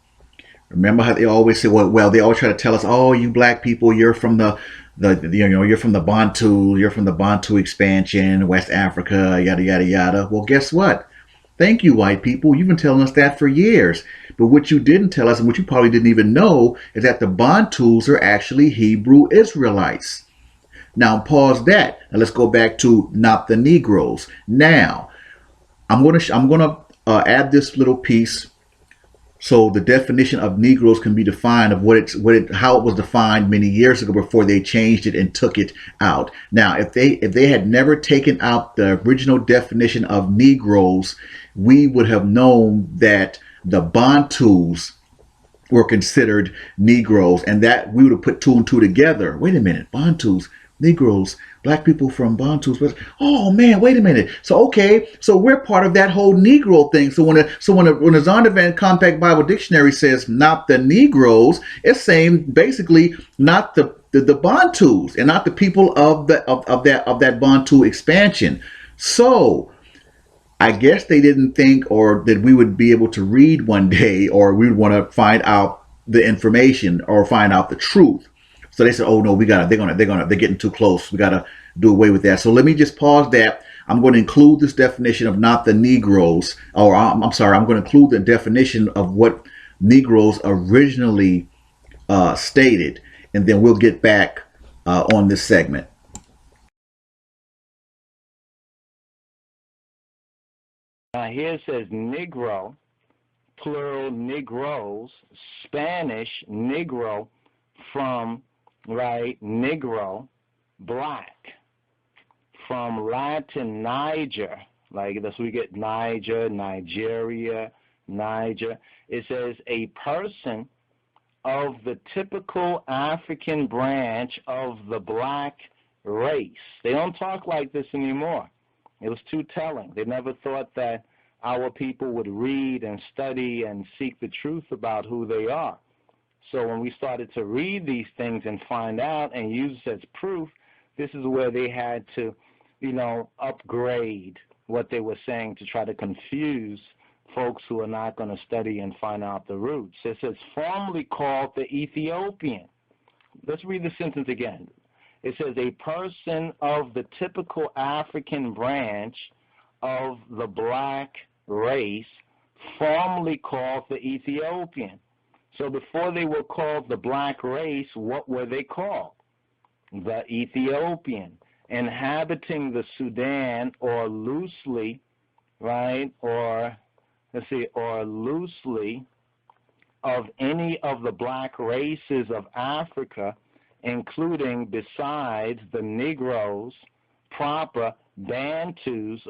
remember how they always say, well, they always try to tell us, oh, you black people, you're from you're from the Bantu expansion, West Africa, yada yada yada. Well, guess what? Thank you, white people. You've been telling us that for years. But what you didn't tell us, and what you probably didn't even know, is that the Bantus are actually Hebrew Israelites. Now pause that, and let's go back to not the Negroes. Now, I'm gonna add this little piece, so the definition of Negroes can be defined, of how it was defined many years ago before they changed it and took it out. Now, if they had never taken out the original definition of Negroes, we would have known that the Bantus were considered Negroes, and that we would have put 2 and 2 together. Wait a minute, Bantus, Negroes, black people from Bantus. Oh man, wait a minute. So okay, so we're part of that whole Negro thing. So when the Zondervan Compact Bible Dictionary says not the Negroes, it's saying basically not the Bantus, and not the people of that Bantu expansion. So I guess they didn't think, or that we would be able to read one day, or we would want to find out the information or find out the truth. So they said, "Oh no, they're getting too close. We gotta do away with that." So let me just pause that. I'm going to include this definition of not the Negroes, or I'm sorry, I'm going to include the definition of what Negroes originally stated, and then we'll get back on this segment. Here it says Negro, plural Negroes, Spanish Negro, from, right, Negro, black, from Latin Niger, like that's where we get Niger, Nigeria, Niger. It says a person of the typical African branch of the black race. They don't talk like this anymore. It was too telling. They never thought that our people would read and study and seek the truth about who they are. So when we started to read these things and find out and use it as proof, this is where they had to, upgrade what they were saying to try to confuse folks who are not going to study and find out the roots. It says, formerly called the Ethiopian. Let's read the sentence again. It says, a person of the typical African branch of the black race, formerly called the Ethiopian. So before they were called the black race, what were they called? The Ethiopian, inhabiting the Sudan, or loosely, right, or loosely of any of the black races of Africa, including, besides the Negroes proper, Bantus,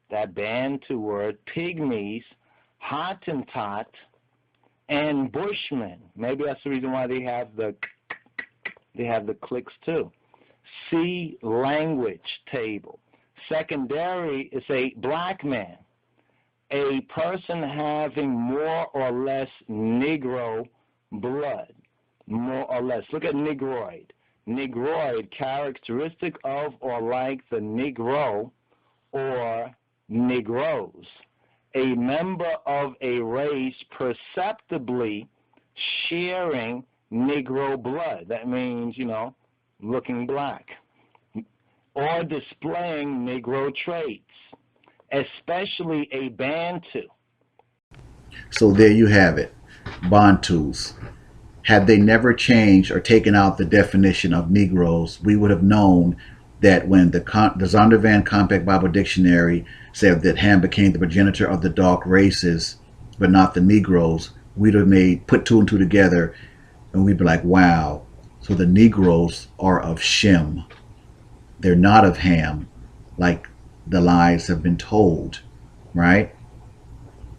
that Bantu word, Pygmies, Hottentot, and Bushmen. Maybe that's the reason why they have the clicks too. See language table. Secondary is a black man, a person having more or less Negro blood, more or less. Look at Negroid. Negroid, characteristic of or like the Negro or Negroes. A member of a race perceptibly sharing Negro blood. That means, looking black. Or displaying Negro traits, especially a Bantu. So there you have it, Bantus. Had they never changed or taken out the definition of Negroes, we would have known that when the Zondervan Compact Bible Dictionary said that Ham became the progenitor of the dark races, but not the Negroes, we'd have put two and two together, and we'd be like, wow, so the Negroes are of Shem. They're not of Ham, like the lies have been told, right?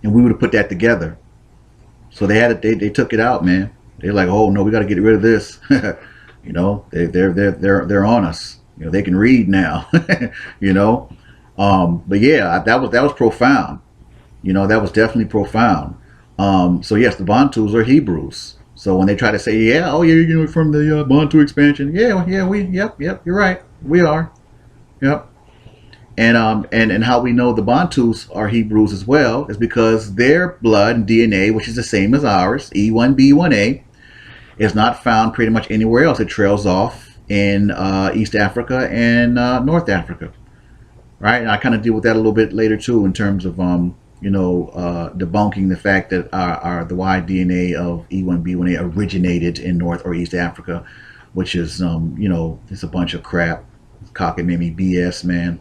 And we would have put that together. So they took it out, man. They're like, oh no, we got to get rid of this. They're on us. They can read now. But yeah, that was profound. That was definitely profound. So yes, the Bantus are Hebrews. So when they try to say, yeah, from the Bantu expansion, yep, you're right, we are, yep. And how we know the Bantus are Hebrews as well is because their blood and DNA, which is the same as ours, E1B1A, is not found pretty much anywhere else. It trails off in East Africa and North Africa, right? And I kind of deal with that a little bit later too, in terms of debunking the fact that the Y DNA of E1B1A originated in North or East Africa, which is it's a bunch of crap, cockamamie BS, man.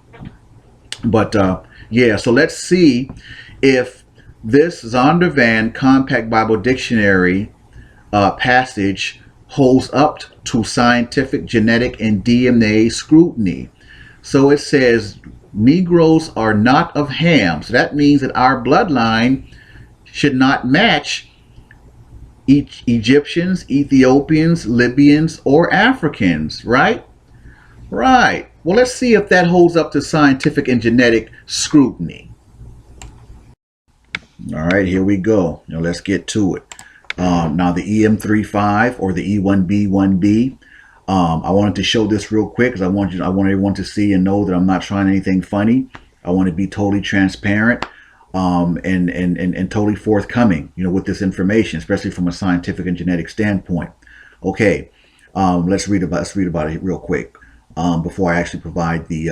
But yeah, so let's see if this Zondervan Compact Bible Dictionary passage holds up to scientific, genetic, and DNA scrutiny. So it says Negroes are not of Ham. So that means that our bloodline should not match Egyptians, Ethiopians, Libyans, or Africans, right? Right. Well, let's see if that holds up to scientific and genetic scrutiny. All right, here we go. Now let's get to it. Now the EM35 or the E1B1B. I wanted to show this real quick because I want everyone to see and know that I'm not trying anything funny. I want to be totally transparent and totally forthcoming, with this information, especially from a scientific and genetic standpoint. Okay, let's read about it real quick before I actually provide the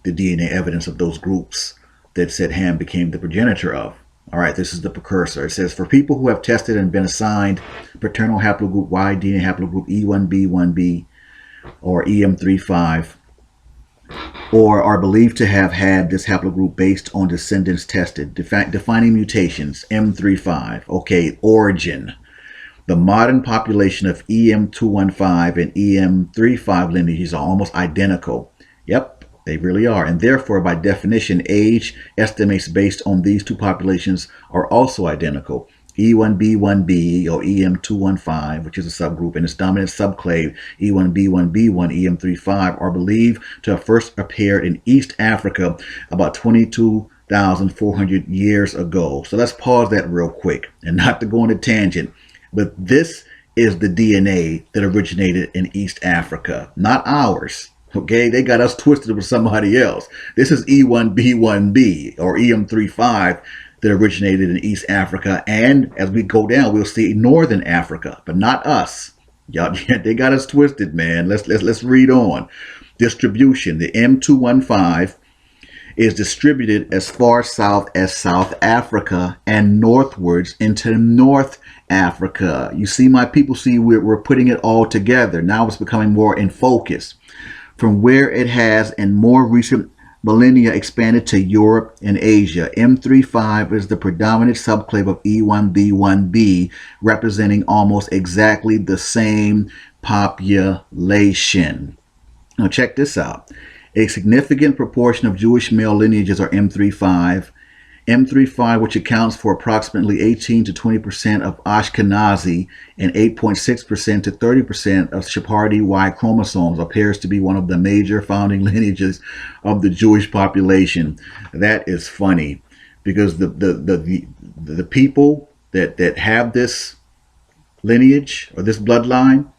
DNA evidence of those groups that said Ham became the progenitor of. All right, this is the precursor. It says, for people who have tested and been assigned paternal haplogroup Y DNA haplogroup E1B1B or EM35, or are believed to have had this haplogroup based on descendants tested, defining mutations, M35. Okay, origin. The modern population of EM215 and EM35 lineages are almost identical. Yep. They really are, and therefore, by definition, age estimates based on these two populations are also identical. E1B1B or EM215, which is a subgroup, and its dominant subclave, E1B1B1, EM35, are believed to have first appeared in East Africa about 22,400 years ago. So let's pause that real quick, and not to go on a tangent, but this is the DNA that originated in East Africa, not ours. Okay, they got us twisted with somebody else. This is E1B1B or EM35 that originated in East Africa, and as we go down, we'll see Northern Africa, but not us. Y'all, they got us twisted, man. Let's read on. Distribution: the M215 is distributed as far south as South Africa and northwards into North Africa. You see, my people, see, we're putting it all together. Now it's becoming more in focus. From where it has in more recent millennia expanded to Europe and Asia. M35 is the predominant subclave of E1B1B, representing almost exactly the same population. Now check this out. A significant proportion of Jewish male lineages are M35. M35, which accounts for approximately 18 to 20% of Ashkenazi and 8.6% to 30% of Sephardi Y chromosomes, appears to be one of the major founding lineages of the Jewish population. That is funny, because the people that have this lineage or this bloodline,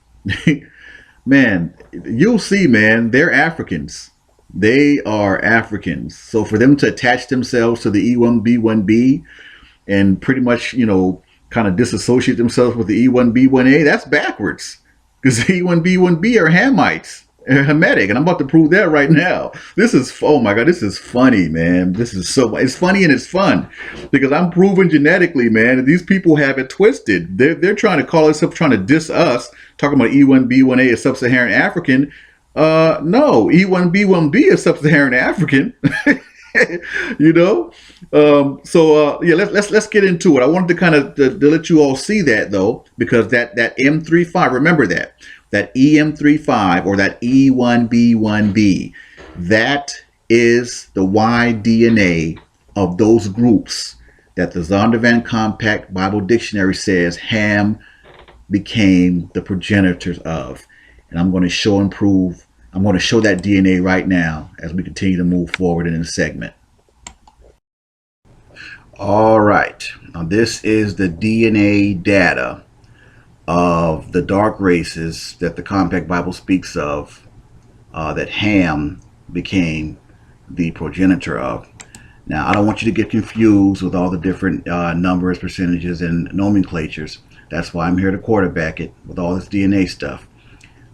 man, you'll see, man, they're Africans. They are Africans. So for them to attach themselves to the E1B1B and pretty much, kind of disassociate themselves with the E1B1A, that's backwards. Because the E1B1B are Hamites, Hamitic, and I'm about to prove that right now. This is, oh my God, this is funny, man. This is it's funny and it's fun, because I'm proving genetically, man, that these people have it twisted. They're trying to call us up, trying to diss us, talking about E1B1A as sub-Saharan African. No, E1B1B is sub-Saharan African. Yeah, let's get into it. I wanted to kind of to let you all see that, though, because that M35, remember that EM35 or that E1B1B, that is the Y DNA of those groups that the Zondervan Compact Bible Dictionary says Ham became the progenitors of. And I'm going to show and prove. I'm going to show that DNA right now as we continue to move forward in the segment. All right. Now this is the DNA data of the dark races that the Compact Bible speaks of, that Ham became the progenitor of. Now, I don't want you to get confused with all the different numbers, percentages, and nomenclatures. That's why I'm here to quarterback it with all this DNA stuff.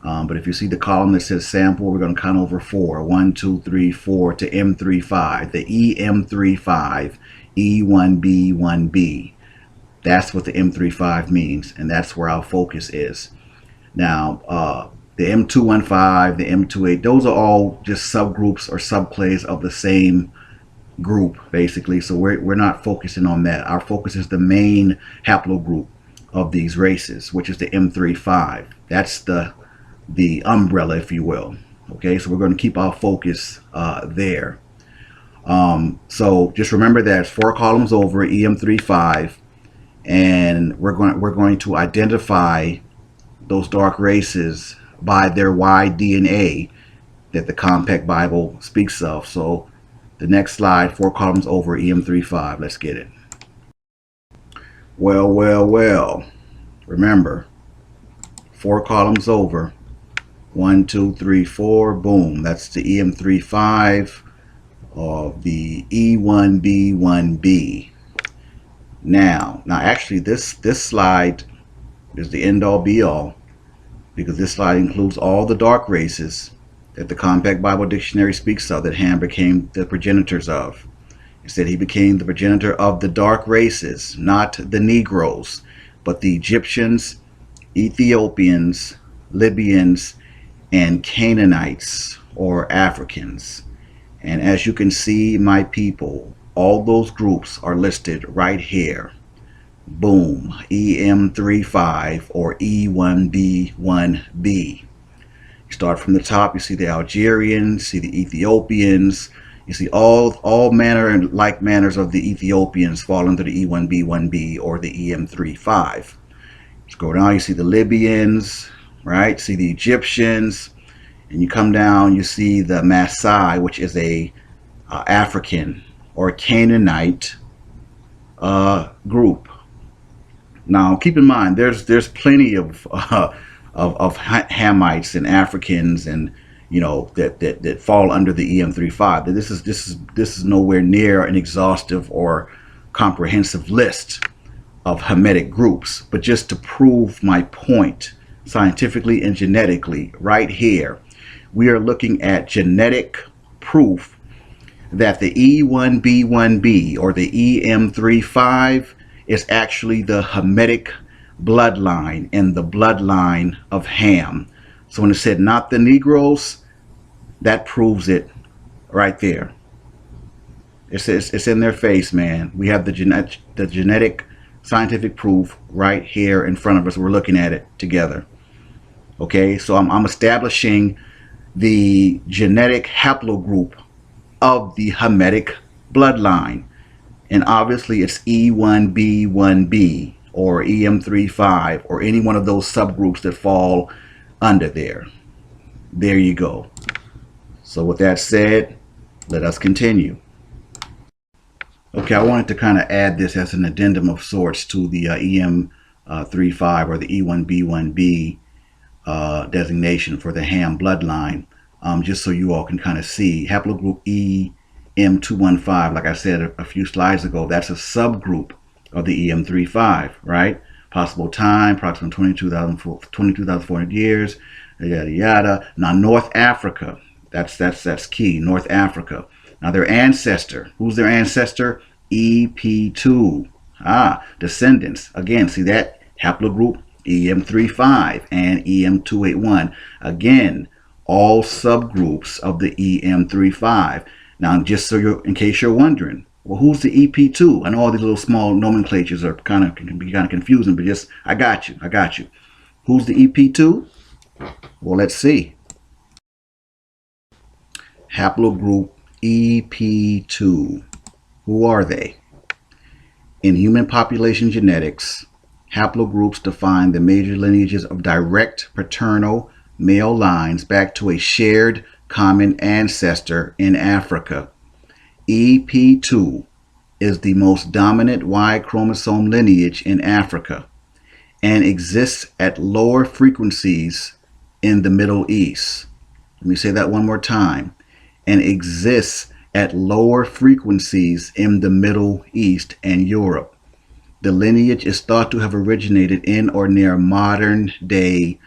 But if you see the column that says sample, we're going to count over 4. 1, 2, 3, 4 to M35. The EM35, E1B1B. That's what the M35 means, and that's where our focus is. Now, the M215, the M28, those are all just subgroups or subclades of the same group, basically. So we're not focusing on that. Our focus is the main haplogroup of these races, which is the M35. That's the umbrella, if you will. Okay, so we're going to keep our focus there. So just remember that it's 4 columns over EM35, and we're going to identify those dark races by their Y DNA that the Compact Bible speaks of. So the next slide, 4 columns over EM35. Let's get it. Well. Remember, 4 columns over. 1, 2, 3, 4. Boom. That's the EM35 of the E1B1B. Now actually this slide is the end all be all, because this slide includes all the dark races that the Compact Bible Dictionary speaks of that Ham became the progenitors of. It said he became the progenitor of the dark races, not the Negroes, but the Egyptians, Ethiopians, Libyans, and Canaanites, or Africans. And as you can see, my people, all those groups are listed right here. Boom, EM35 or E1B1B. You start from the top, you see the Algerians, see the Ethiopians, you see all manner and like manners of the Ethiopians fall under the E1B1B or the EM35. Scroll down, you see the Libyans, right? See the Egyptians, and you come down, you see the Maasai, which is a African or Canaanite group. Now, keep in mind, there's plenty of Hamites and Africans, and that fall under the EM35. This is nowhere near an exhaustive or comprehensive list of Hamitic groups. But just to prove my point, scientifically and genetically, right here, we are looking at genetic proof that the E1B1B or the EM35 is actually the Hamitic bloodline and the bloodline of Ham. So when it said not the Negroes, that proves it right there. It's in their face, man. We have the genetic scientific proof right here in front of us. We're looking at it together. Okay, so I'm establishing the genetic haplogroup of the Hamitic bloodline. And obviously it's E1B1B or EM35 or any one of those subgroups that fall under there. There you go. So with that said, let us continue. Okay, I wanted to kind of add this as an addendum of sorts to the EM35 or the E1B1B designation for the Ham bloodline, just so you all can kind of see. Haplogroup EM215, like I said a few slides ago, that's a subgroup of the EM35, right? Possible time, approximately 22,400 years, yada yada. Now North Africa, that's key. North Africa. Now their ancestor, who's their ancestor? EP2. Descendants. Again, see that haplogroup EM35 and EM281. Again, all subgroups of the EM35. Now, just so in case you're wondering, well, who's the EP2? I know all these little small nomenclatures are can be kind of confusing, but just I got you. Who's the EP2? Well, let's see. Haplogroup EP2. Who are they? In human population genetics, haplogroups define the major lineages of direct paternal male lines back to a shared common ancestor in Africa. EP2 is the most dominant Y chromosome lineage in Africa and exists at lower frequencies in the Middle East. Let me say that one more time. And exists at lower frequencies in the Middle East and Europe. The lineage is thought to have originated in or near modern-day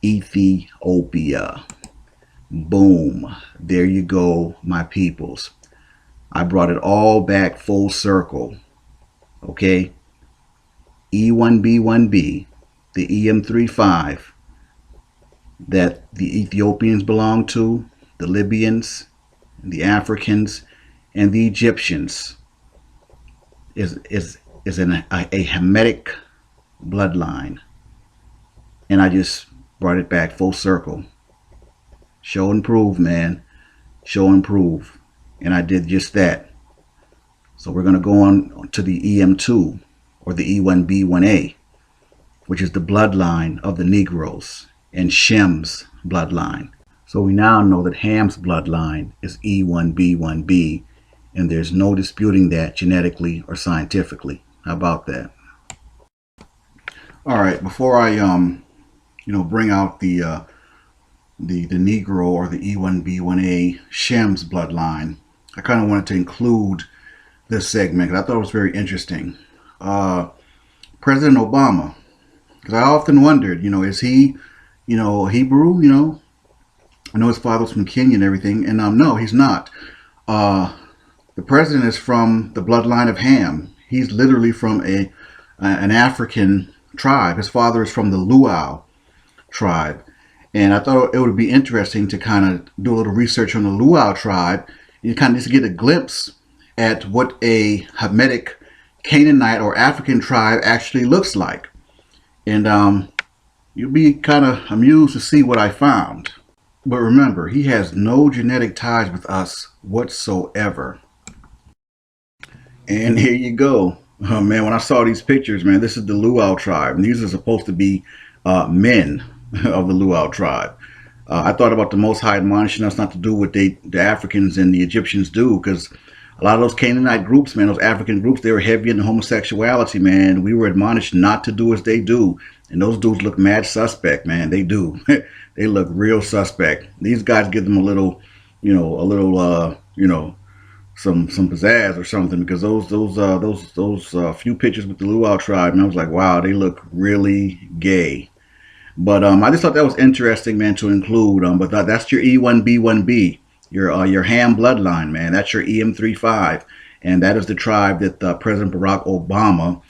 Ethiopia. Boom. There you go, my peoples. I brought it all back full circle. Okay? E1B1B, the EM35 that the Ethiopians belong to, the Libyans, the Africans, and the Egyptians is a Hamitic bloodline. And I just brought it back full circle. Show and prove, man. Show and prove. And I did just that. So we're going to go on to the EM2 or the E1B1A, which is the bloodline of the Negroes and Shem's bloodline. So we now know that Ham's bloodline is E1B1B, and there's no disputing that genetically or scientifically. How about that? All right, before I bring out the Negro or the E1B1A Shem's bloodline, I kind of wanted to include this segment because I thought it was very interesting. President Obama, because I often wondered, is he, Hebrew, I know his father was from Kenya and everything, and no, he's not. The president is from the bloodline of Ham. He's literally from an African tribe. His father is from the Luau tribe. And I thought it would be interesting to kind of do a little research on the Luau tribe. You kind of just get a glimpse at what a Hamitic Canaanite or African tribe actually looks like. And you'll be kind of amused to see what I found. But remember, he has no genetic ties with us whatsoever. And here you go. Oh, man, when I saw these pictures, man, this is the Luau tribe. And these are supposed to be men of the Luau tribe. I thought about the Most High admonishing us not to do what the Africans and the Egyptians do, because A lot of those Canaanite groups, man, those African groups, they were heavy into homosexuality, man. We were admonished not to do as they do. And those dudes look mad suspect, man. They do. They look real suspect. These guys give them a little, some pizzazz or something, because those few pictures with the Luau tribe, and I was like, wow, they look really gay. But I just thought that was interesting, man, to include. But that's your E1B1B, your Ham bloodline, man. That's your EM35, and that is the tribe that President Barack Obama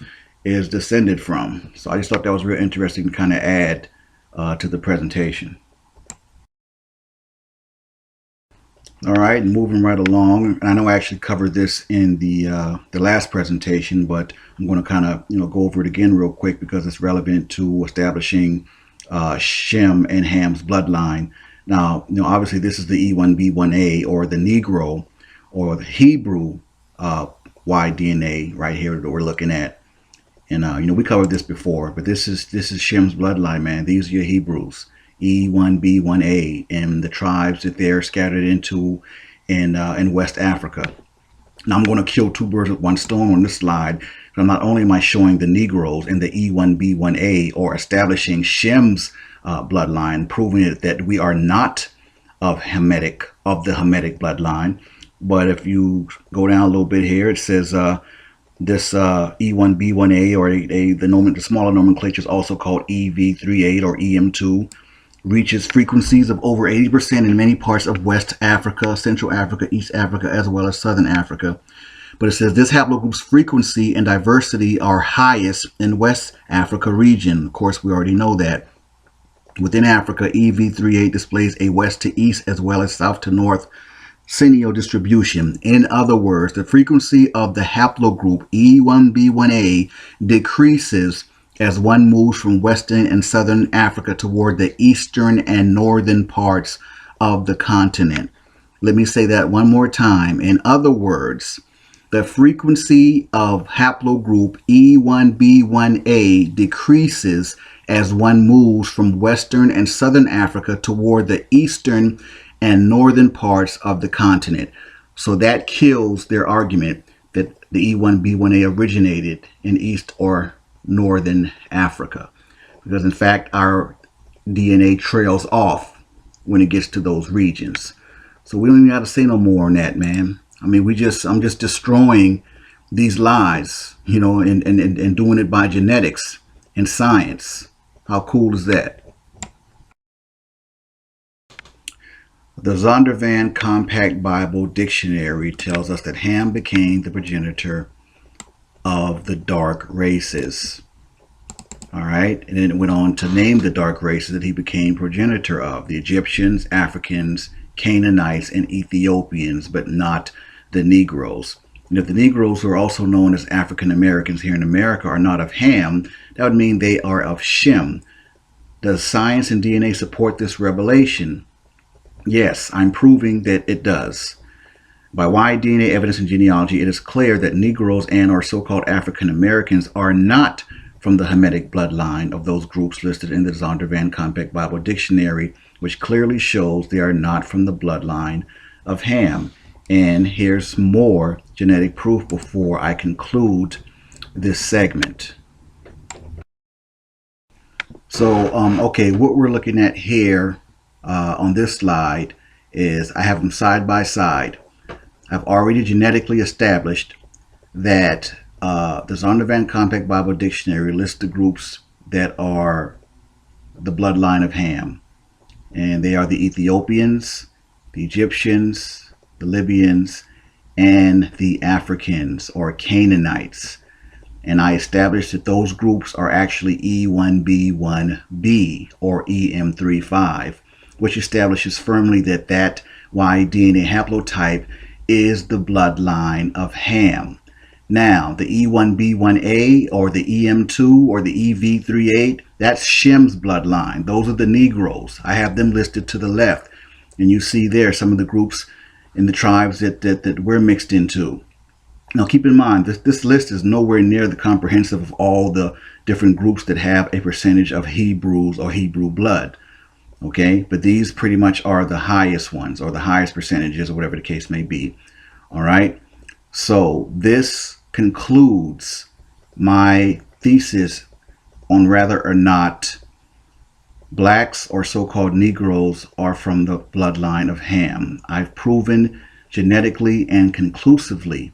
is descended from. So I just thought that was real interesting to kind of add to the presentation. All right, moving right along. And I know I actually covered this in the last presentation, but I'm going to kind of go over it again real quick because it's relevant to establishing Shem and Ham's bloodline. Now, obviously this is the E1B1A, or the Negro or the Hebrew Y-DNA right here that we're looking at. And we covered this before, but this is Shem's bloodline, man. These are your Hebrews, E1B1A, and the tribes that they're scattered into in West Africa. Now I'm going to kill two birds with one stone on this slide. Not only am I showing the Negroes in the E1B1A, or establishing Shem's bloodline, proving that we are not of the Hamitic bloodline, but if you go down a little bit here, it says this E1B1A, or the smaller nomenclature is also called EV38 or EM2, reaches frequencies of over 80% in many parts of West Africa, Central Africa, East Africa, as well as Southern Africa. But it says this haplogroup's frequency and diversity are highest in West Africa region. Of course, we already know that. Within Africa, EV38 displays a west to east as well as south to north Senio distribution. In other words, the frequency of the haplogroup E1B1A decreases as one moves from Western and Southern Africa toward the eastern and northern parts of the continent. Let me say that one more time. In other words, the frequency of haplogroup E1B1A decreases as one moves from Western and Southern Africa toward the eastern and northern parts of the continent. So that kills their argument that the E1B1A originated in East or Northern Africa, because in fact our DNA trails off when it gets to those regions. So we don't even have to say no more on that, man. I mean, I'm just destroying these lies, and doing it by genetics and science. How cool is that? The Zondervan Compact Bible Dictionary tells us that Ham became the progenitor of the dark races. All right, and then it went on to name the dark races that he became progenitor of: the Egyptians, Africans, Canaanites, and Ethiopians, but not the Negroes. And if the Negroes, who are also known as African Americans here in America, are not of Ham, that would mean they are of Shem. Does science and DNA support this revelation? Yes, I'm proving that it does. By Y-DNA evidence and genealogy, it is clear that Negroes and or so-called African Americans are not from the Hamitic bloodline of those groups listed in the Zondervan Compact Bible Dictionary, which clearly shows they are not from the bloodline of Ham. And here's more genetic proof before I conclude this segment. So, okay, what we're looking at here on this slide is I have them side by side. I've already genetically established that the Zondervan Compact Bible Dictionary lists the groups that are the bloodline of Ham. And they are the Ethiopians, the Egyptians, the Libyans, and the Africans or Canaanites. And I established that those groups are actually E1B1B or EM35, which establishes firmly that that Y-DNA haplotype is the bloodline of Ham. Now, the E1B1A or the EM2 or the EV38, that's Shem's bloodline. Those are the Negroes. I have them listed to the left. And you see there some of the groups in the tribes that we're mixed into. Now, keep in mind, this list is nowhere near the comprehensive of all the different groups that have a percentage of Hebrews or Hebrew blood. Okay, but these pretty much are the highest ones, or the highest percentages, or whatever the case may be. All right. So this concludes my thesis on whether or not blacks or so-called Negroes are from the bloodline of Ham. I've proven genetically and conclusively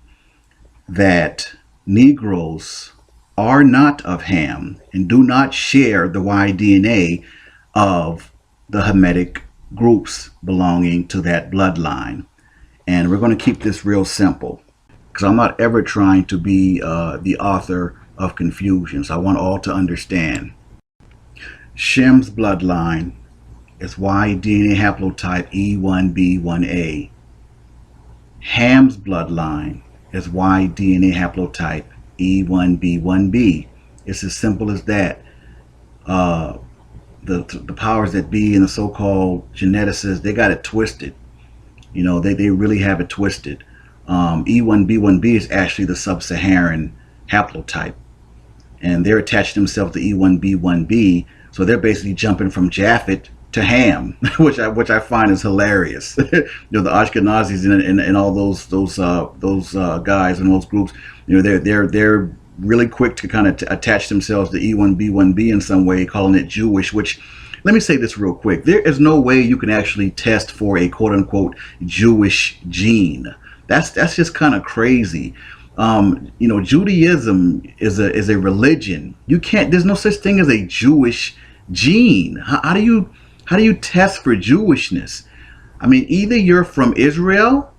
that Negroes are not of Ham and do not share the Y DNA of the Hamitic groups belonging to that bloodline. And we're going to keep this real simple because I'm not ever trying to be the author of confusion. So I want all to understand. Shem's bloodline is Y DNA haplotype E1B1A. Ham's bloodline is Y DNA haplotype E1B1B. It's as simple as that. The powers that be and the so-called geneticists, they got it twisted. You know, they really have it twisted. E1B1B is actually the sub-Saharan haplotype, and they're attaching themselves to E1B1B, so they're basically jumping from Japhet to Ham, which I find is hilarious. You know, the Ashkenazis and all those guys and those groups, you know, they're really quick to kind of attach themselves to E1B1B in some way, calling it Jewish, which, let me say this real quick. There is no way you can actually test for a quote-unquote Jewish gene. That's just kind of crazy. You know, Judaism is a religion. You can't. There's no such thing as a Jewish gene. How do you test for Jewishness? I mean, either you're from Israel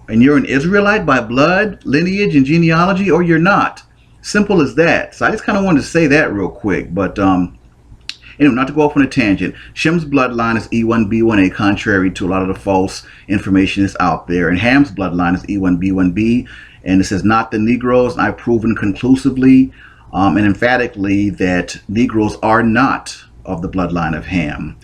and you're an Israelite by blood, lineage, and genealogy, or you're not. Simple as that. So I just kind of wanted to say that real quick, but anyway, not to go off on a tangent, Shem's bloodline is E1B1A, contrary to a lot of the false information that's out there. And Ham's bloodline is E1B1B, and it says not the Negroes. And I've proven conclusively and emphatically that Negroes are not of the bloodline of Ham.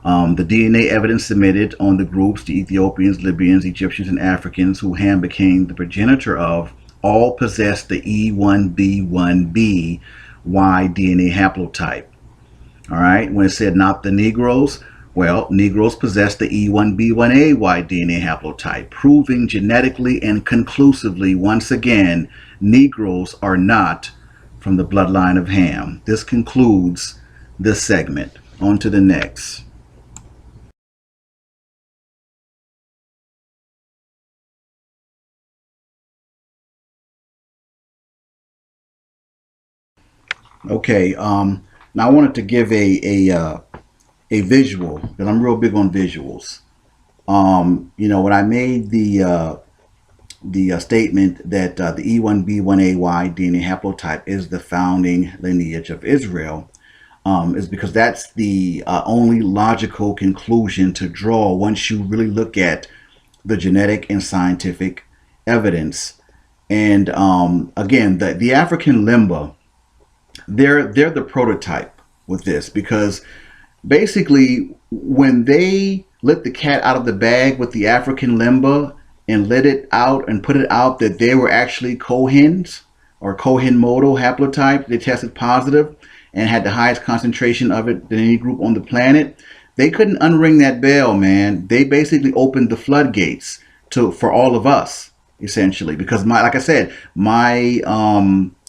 The DNA evidence submitted on the groups, the Ethiopians, Libyans, Egyptians, and Africans, who Ham became the progenitor of, all possess the E1B1B Y DNA haplotype. All right, when it said not the Negroes, well, Negroes possess the E1B1A Y DNA haplotype, proving genetically and conclusively, once again, Negroes are not from the bloodline of Ham. This concludes this segment. On to the next. Okay, now I wanted to give a visual, because I'm real big on visuals. You know, when I made the statement that the E1B1AY DNA haplotype is the founding lineage of Israel, is because that's the only logical conclusion to draw once you really look at the genetic and scientific evidence. And again, the African limba, they're the prototype with this, because basically when they let the cat out of the bag with the African limba and let it out and put it out that they were actually Cohens or Cohen modal haplotype, they tested positive and had the highest concentration of it than any group on the planet, they couldn't unring that bell, man. They basically opened the floodgates for all of us, essentially, because like I said, my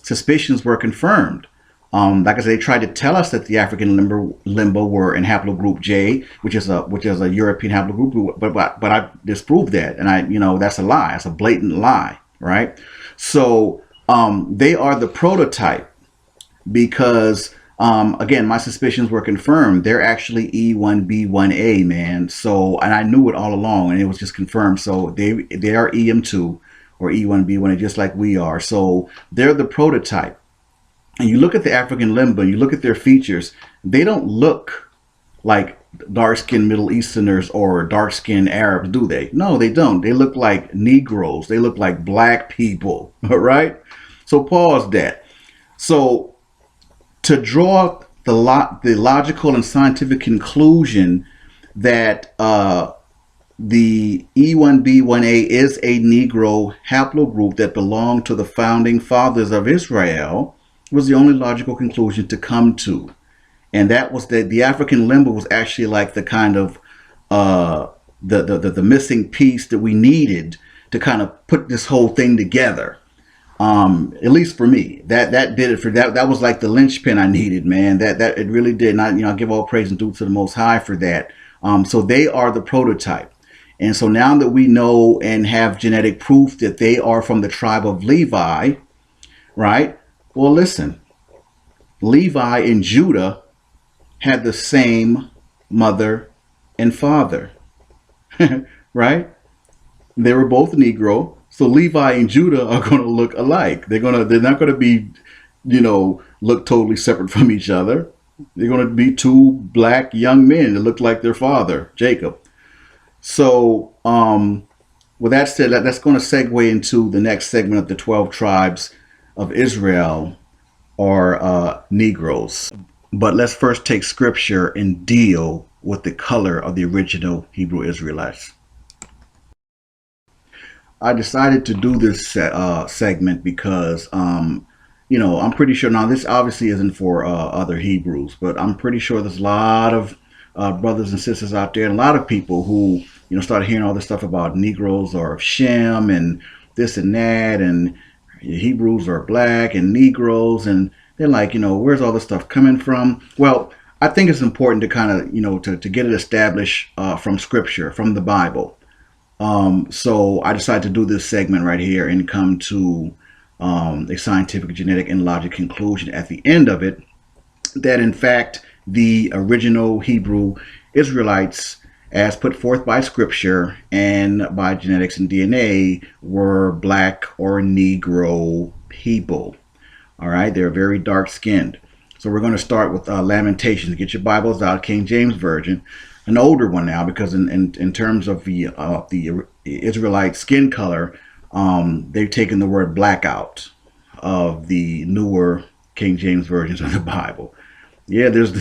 suspicions were confirmed. Like I said, they tried to tell us that the African limbo were in haplogroup J, which is a European haplogroup, but I disproved that, and you know, that's a lie. That's a blatant lie, right? So they are the prototype because again, my suspicions were confirmed. They're actually E1B1A, man. So, and I knew it all along, and it was just confirmed. So they are EM2 or E1B1A, just like we are. So they're the prototype. And you look at the African limba, you look at their features, they don't look like dark-skinned Middle Easterners or dark-skinned Arabs, do they? No, they don't. They look like Negroes. They look like black people, all right? So pause that. So to draw the logical and scientific conclusion that the E1B1A is a Negro haplogroup that belonged to the founding fathers of Israel was the only logical conclusion to come to. And that was that the African limba was actually like the kind of the missing piece that we needed to kind of put this whole thing together. At least for me, that did it for that. That was like the linchpin I needed, man. That it really did. And I give all praise and due to the Most High for that. So they are the prototype. And so now that we know and have genetic proof that they are from the tribe of Levi, right? Well, listen, Levi and Judah had the same mother and father, right? They were both Negro. So Levi and Judah are going to look alike. They're not going to be, look totally separate from each other. They're going to be two black young men that look like their father, Jacob. So, with that said, that's going to segue into the next segment of the 12 tribes of Israel, or Negroes. But let's first take scripture and deal with the color of the original Hebrew Israelites. I decided to do this segment because, I'm pretty sure now this obviously isn't for other Hebrews, but I'm pretty sure there's a lot of brothers and sisters out there and a lot of people who, started hearing all this stuff about Negroes or Shem and this and that, and Hebrews are black and Negroes, and they're like, where's all this stuff coming from? Well, I think it's important to kind of, to get it established from scripture, from the Bible. So I decided to do this segment right here and come to a scientific, genetic, and logic conclusion at the end of it that, in fact, the original Hebrew Israelites, as put forth by scripture and by genetics and DNA, were black or Negro people. All right, they're very dark skinned. So we're going to start with Lamentations. Get your Bibles out, King James Version. An older one now, because in terms of the Israelite skin color, they've taken the word black out of the newer King James versions of the Bible. Yeah, there's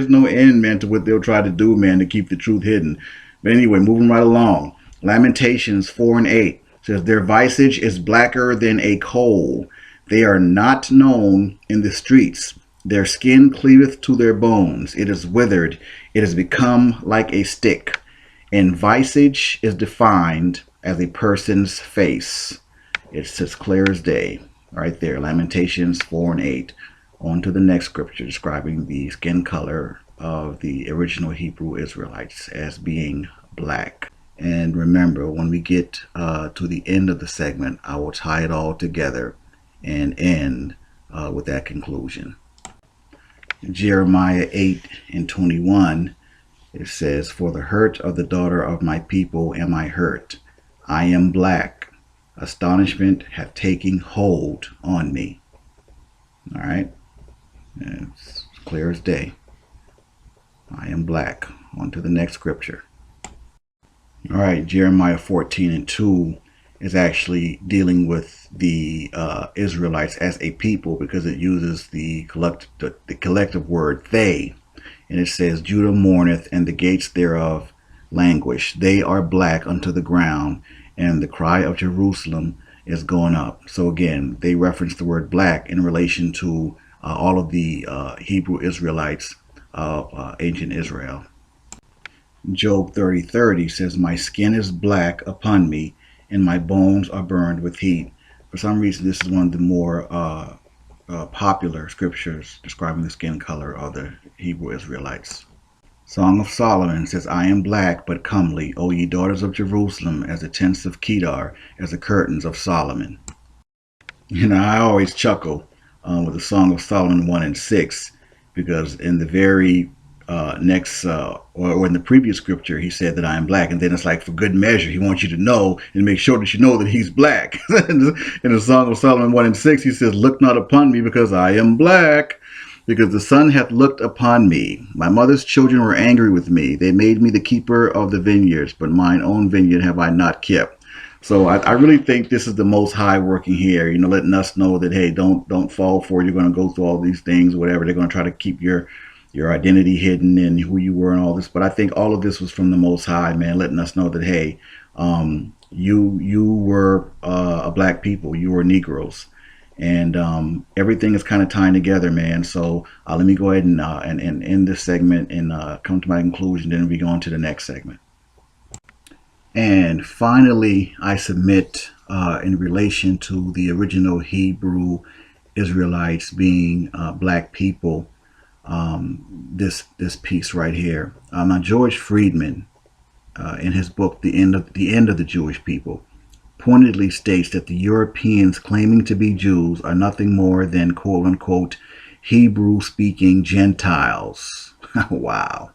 no end, man, to what they'll try to do, man, to keep the truth hidden. But anyway, moving right along. Lamentations 4:8 says, their visage is blacker than a coal. They are not known in the streets. Their skin cleaveth to their bones. It is withered. It has become like a stick. And visage is defined as a person's face. It's as clear as day. Right there, Lamentations 4:8. On to the next scripture describing the skin color of the original Hebrew Israelites as being black. And remember, when we get to the end of the segment, I will tie it all together and end with that conclusion. Jeremiah 8:21, it says, for the hurt of the daughter of my people am I hurt. I am black. Astonishment hath taken hold on me. All right. It's clear as day. I am black. On to the next scripture. All right. Jeremiah 14:2 is actually dealing with the Israelites as a people, because it uses the collective word they. And it says, Judah mourneth, and the gates thereof languish. They are black unto the ground, and the cry of Jerusalem is going up. So again, they reference the word black in relation to all of the Hebrew Israelites of ancient Israel. Job 30:30 says, my skin is black upon me, and my bones are burned with heat. For some reason, this is one of the more popular scriptures describing the skin color of the Hebrew Israelites. Song of Solomon says, I am black but comely, O ye daughters of Jerusalem, as the tents of Kedar, as the curtains of Solomon. I always chuckle with the Song of Solomon 1:6, because in the very next, or in the previous scripture, he said that I am black, and then it's like, for good measure, he wants you to know and make sure that you know that he's black. In the Song of Solomon 1:6, he says, look not upon me, because I am black, because the sun hath looked upon me. My mother's children were angry with me. They made me the keeper of the vineyards, but mine own vineyard have I not kept. So I really think this is the Most High working here, letting us know that, hey, don't fall for it. You're going to go through all these things, whatever. They're going to try to keep your identity hidden and who you were and all this. But I think all of this was from the Most High, man, letting us know that, hey, you were a black people. You were Negroes. And everything is kind of tying together, man. So let me go ahead and end this segment and come to my conclusion. Then we go on to the next segment. And finally, I submit in relation to the original Hebrew Israelites being black people, this piece right here. Now George Friedman, in his book The End of the Jewish People, pointedly states that the Europeans claiming to be Jews are nothing more than quote unquote Hebrew speaking Gentiles. Wow.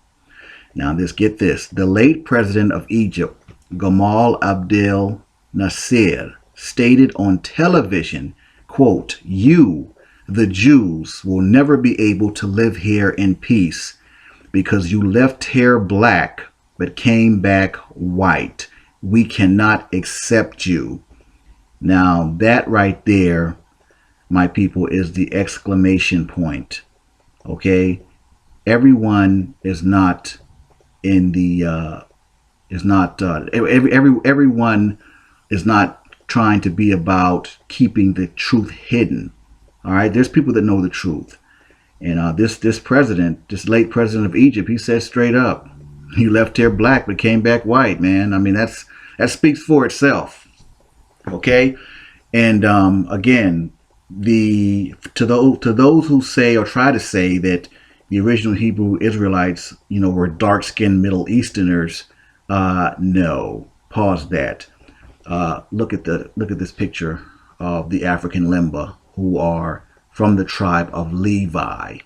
Now get this. The late president of Egypt, Gamal Abdel Nasser, stated on television, quote, "You, the Jews, will never be able to live here in peace because you left here black but came back white. We cannot accept you." Now that right there, my people, is the exclamation point. Okay? Everyone is not in the everyone is not trying to be about keeping the truth hidden. All right, there's people that know the truth, and this late president of Egypt, he says straight up, "You left here black but came back white, man." I mean, that speaks for itself. Okay, and again, to those who say or try to say that the original Hebrew Israelites, were dark-skinned Middle Easterners, no. Pause that. Look at this picture of the African Limba, who are from the tribe of Levi.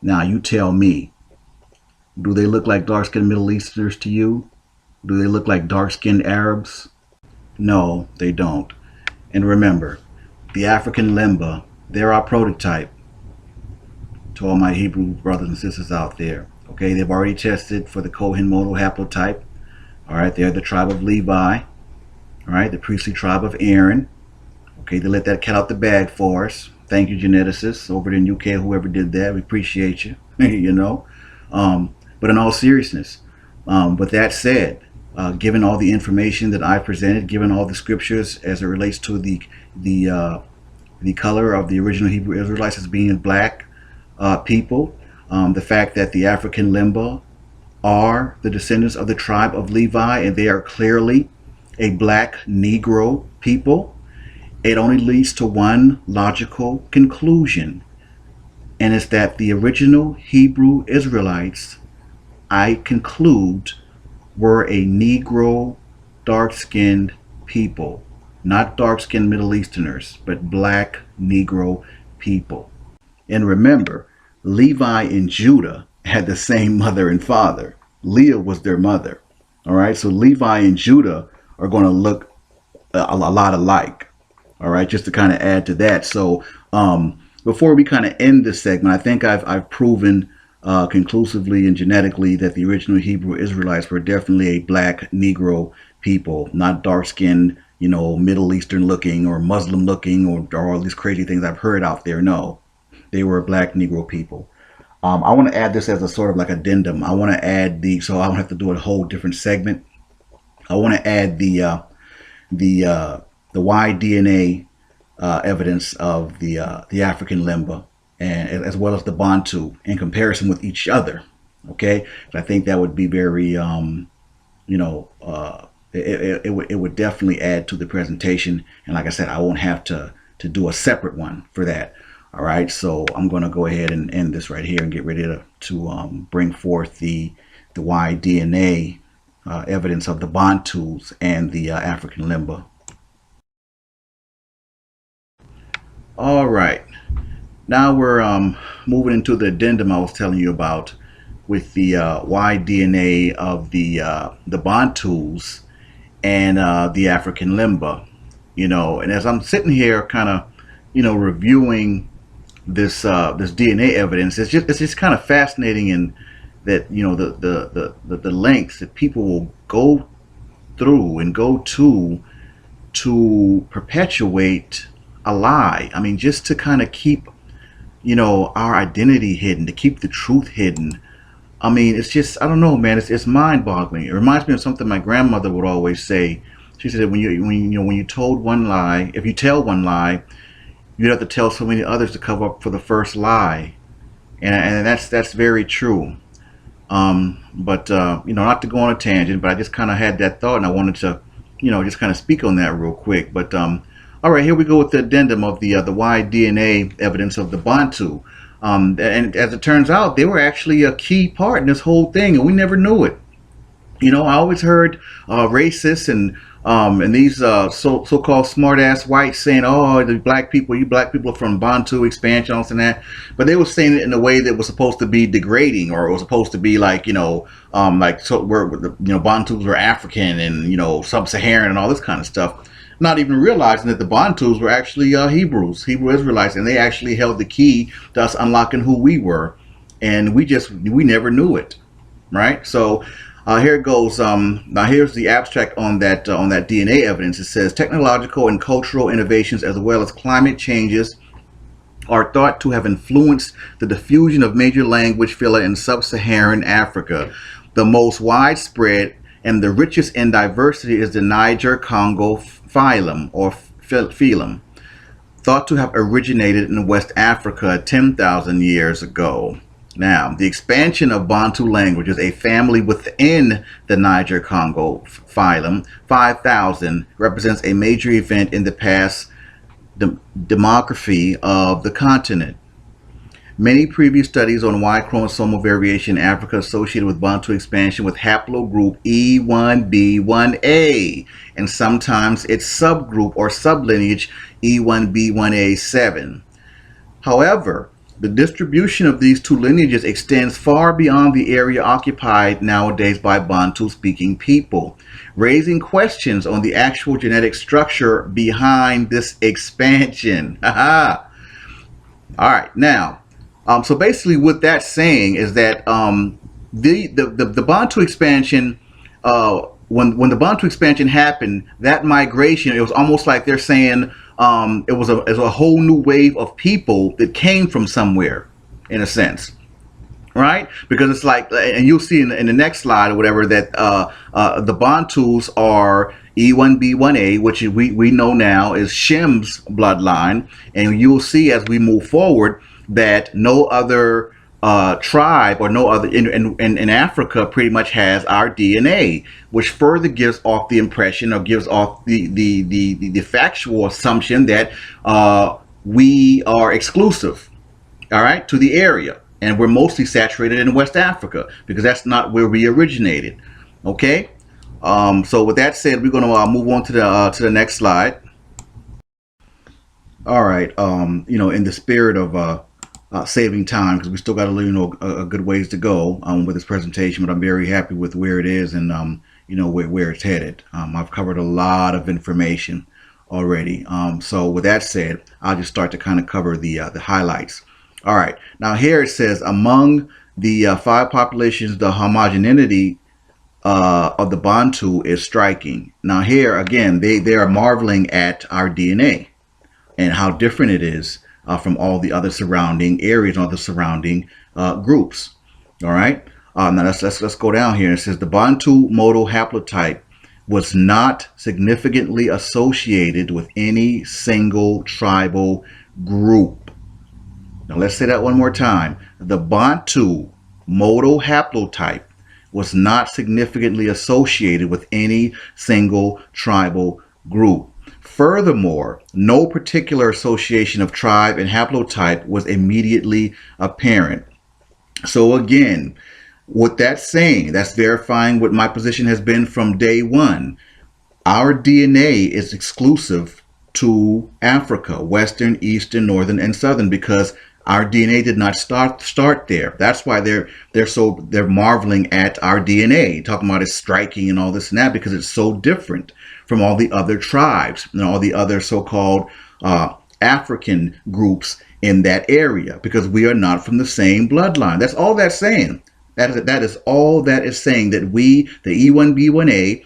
Now you tell me, do they look like dark-skinned Middle Easterners to you? Do they look like dark-skinned Arabs? No, they don't. And remember, the African Limba, they're our prototype. To all my Hebrew brothers and sisters out there. Okay, they've already tested for the Kohen modal haplotype. All right, they're the tribe of Levi. All right, the priestly tribe of Aaron. Okay, they let that cat out the bag for us. Thank you, geneticists over there in UK, whoever did that. We appreciate you. But in all seriousness, with that said, given all the information that I presented, given all the scriptures as it relates to the color of the original Hebrew Israelites as being black people, the fact that the African Limba are the descendants of the tribe of Levi and they are clearly a black Negro people, it only leads to one logical conclusion, and it's that the original Hebrew Israelites, I conclude, were a Negro dark-skinned people, not dark-skinned Middle Easterners, but black Negro people. And remember, Levi and Judah had the same mother and father. Leah was their mother. All right, so Levi and Judah are going to look a lot alike. All right, just to kind of add to that. So before we kind of end this segment, I think I've proven conclusively and genetically that the original Hebrew Israelites were definitely a black Negro people, not dark-skinned, Middle Eastern looking or Muslim looking or all these crazy things I've heard out there. No, they were a black Negro people. I want to add this as a sort of like addendum. I want to add so I don't have to do a whole different segment. I want to add the Y-DNA evidence of the African Limba, and as well as the Bantu in comparison with each other. Okay, I think that would be very, it would definitely add to the presentation. And like I said, I won't have to do a separate one for that. All right, so I'm going to go ahead and end this right here and get ready to bring forth the Y-DNA evidence of the Bantus and the African Limba. All right, now we're moving into the addendum I was telling you about with the Y-DNA of the Bantus and the African Limba. And as I'm sitting here kind of reviewing this DNA evidence, it's just kind of fascinating, in that the lengths that people will go through and go to perpetuate a lie. I mean, just to kind of keep our identity hidden, to keep the truth hidden. I mean, it's just, I don't know, man. It's mind-boggling. It reminds me of something my grandmother would always say. She said, when you told one lie, if you tell one lie, you'd have to tell so many others to cover up for the first lie. And that's very true. But not to go on a tangent, but I just kind of had that thought, and I wanted to, just kind of speak on that real quick. But all right, here we go with the addendum of the wide DNA evidence of the Bantu. And as it turns out, they were actually a key part in this whole thing, and we never knew it. I always heard racists and these so-called smart-ass whites saying, "Oh, the black people, you black people are from Bantu expansion, and that," but they were saying it in a way that was supposed to be degrading, or it was supposed to be like, like so where Bantus were African and sub-Saharan and all this kind of stuff. Not even realizing that the Bantus were actually Hebrew Israelites, and they actually held the key to us unlocking who we were, and we never knew it. Right? So here it goes. Now here's the abstract on that DNA evidence. It says technological and cultural innovations as well as climate changes are thought to have influenced the diffusion of major language phyla in sub-Saharan Africa. The most widespread and the richest in diversity is the Niger-Congo phylum or phylum, thought to have originated in West Africa 10,000 years ago. Now, the expansion of Bantu languages, a family within the Niger-Congo phylum, 5,000, represents a major event in the past demography of the continent. Many previous studies on Y chromosomal variation in Africa associated with Bantu expansion with haplogroup E1B1A, and sometimes its subgroup or sublineage E1B1A7. However, the distribution of these two lineages extends far beyond the area occupied nowadays by Bantu-speaking people, raising questions on the actual genetic structure behind this expansion. All right, now, so basically what that's saying is that the Bantu expansion, when the Bantu expansion happened, that migration, it was almost like they're saying it was a whole new wave of people that came from somewhere, in a sense, right? Because it's like, and you'll see in the next slide or whatever that the Bantus are E1B1A, which we know now is Shem's bloodline, and you'll see as we move forward that no other tribe or no other in Africa pretty much has our DNA, which further gives off the impression or gives off the factual assumption that we are exclusive, all right, to the area, and we're mostly saturated in West Africa because that's not where we originated. Okay, so with that said, we're going to move on to the next slide. All right, in the spirit of saving time, because we still got a good ways to go with this presentation, but I'm very happy with where it is and where it's headed. I've covered a lot of information already. So with that said, I'll just start to kind of cover the highlights. All right, now here it says among the 5 populations, the homogeneity of the Bantu is striking. Now here again, they are marveling at our DNA and how different it is from all the other surrounding areas, all the surrounding groups. All right. Now let's go down here. It says the Bantu modal haplotype was not significantly associated with any single tribal group. Now let's say that one more time. The Bantu modal haplotype was not significantly associated with any single tribal group. Furthermore, no particular association of tribe and haplotype was immediately apparent. So again, what that's saying, that's verifying what my position has been from day one. Our DNA is exclusive to Africa, Western, Eastern, Northern, and Southern, because our DNA did not start there. That's why they're marveling at our DNA, talking about it striking and all this and that, because it's so different from all the other tribes and all the other so-called African groups in that area, because we are not from the same bloodline. That's all that's saying. That is all that is saying, that we, the E1B1A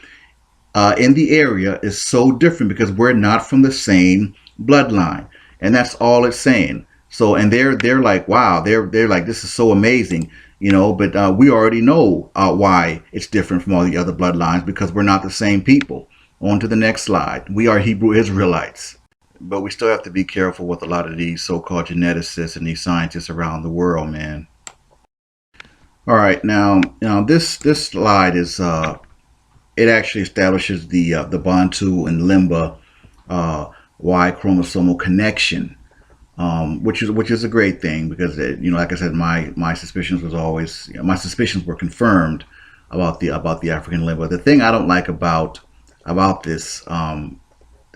in the area, is so different because we're not from the same bloodline, and that's all it's saying. So, and they're like, wow, they're like, this is so amazing, but we already know why it's different from all the other bloodlines, because we're not the same people. On to the next slide. We are Hebrew Israelites, but we still have to be careful with a lot of these so-called geneticists and these scientists around the world, man. All right, now this slide is it actually establishes the Bantu and Limba Y chromosomal connection, which is a great thing because like I said, my suspicions was always my suspicions were confirmed about the African Limba. The thing I don't like about this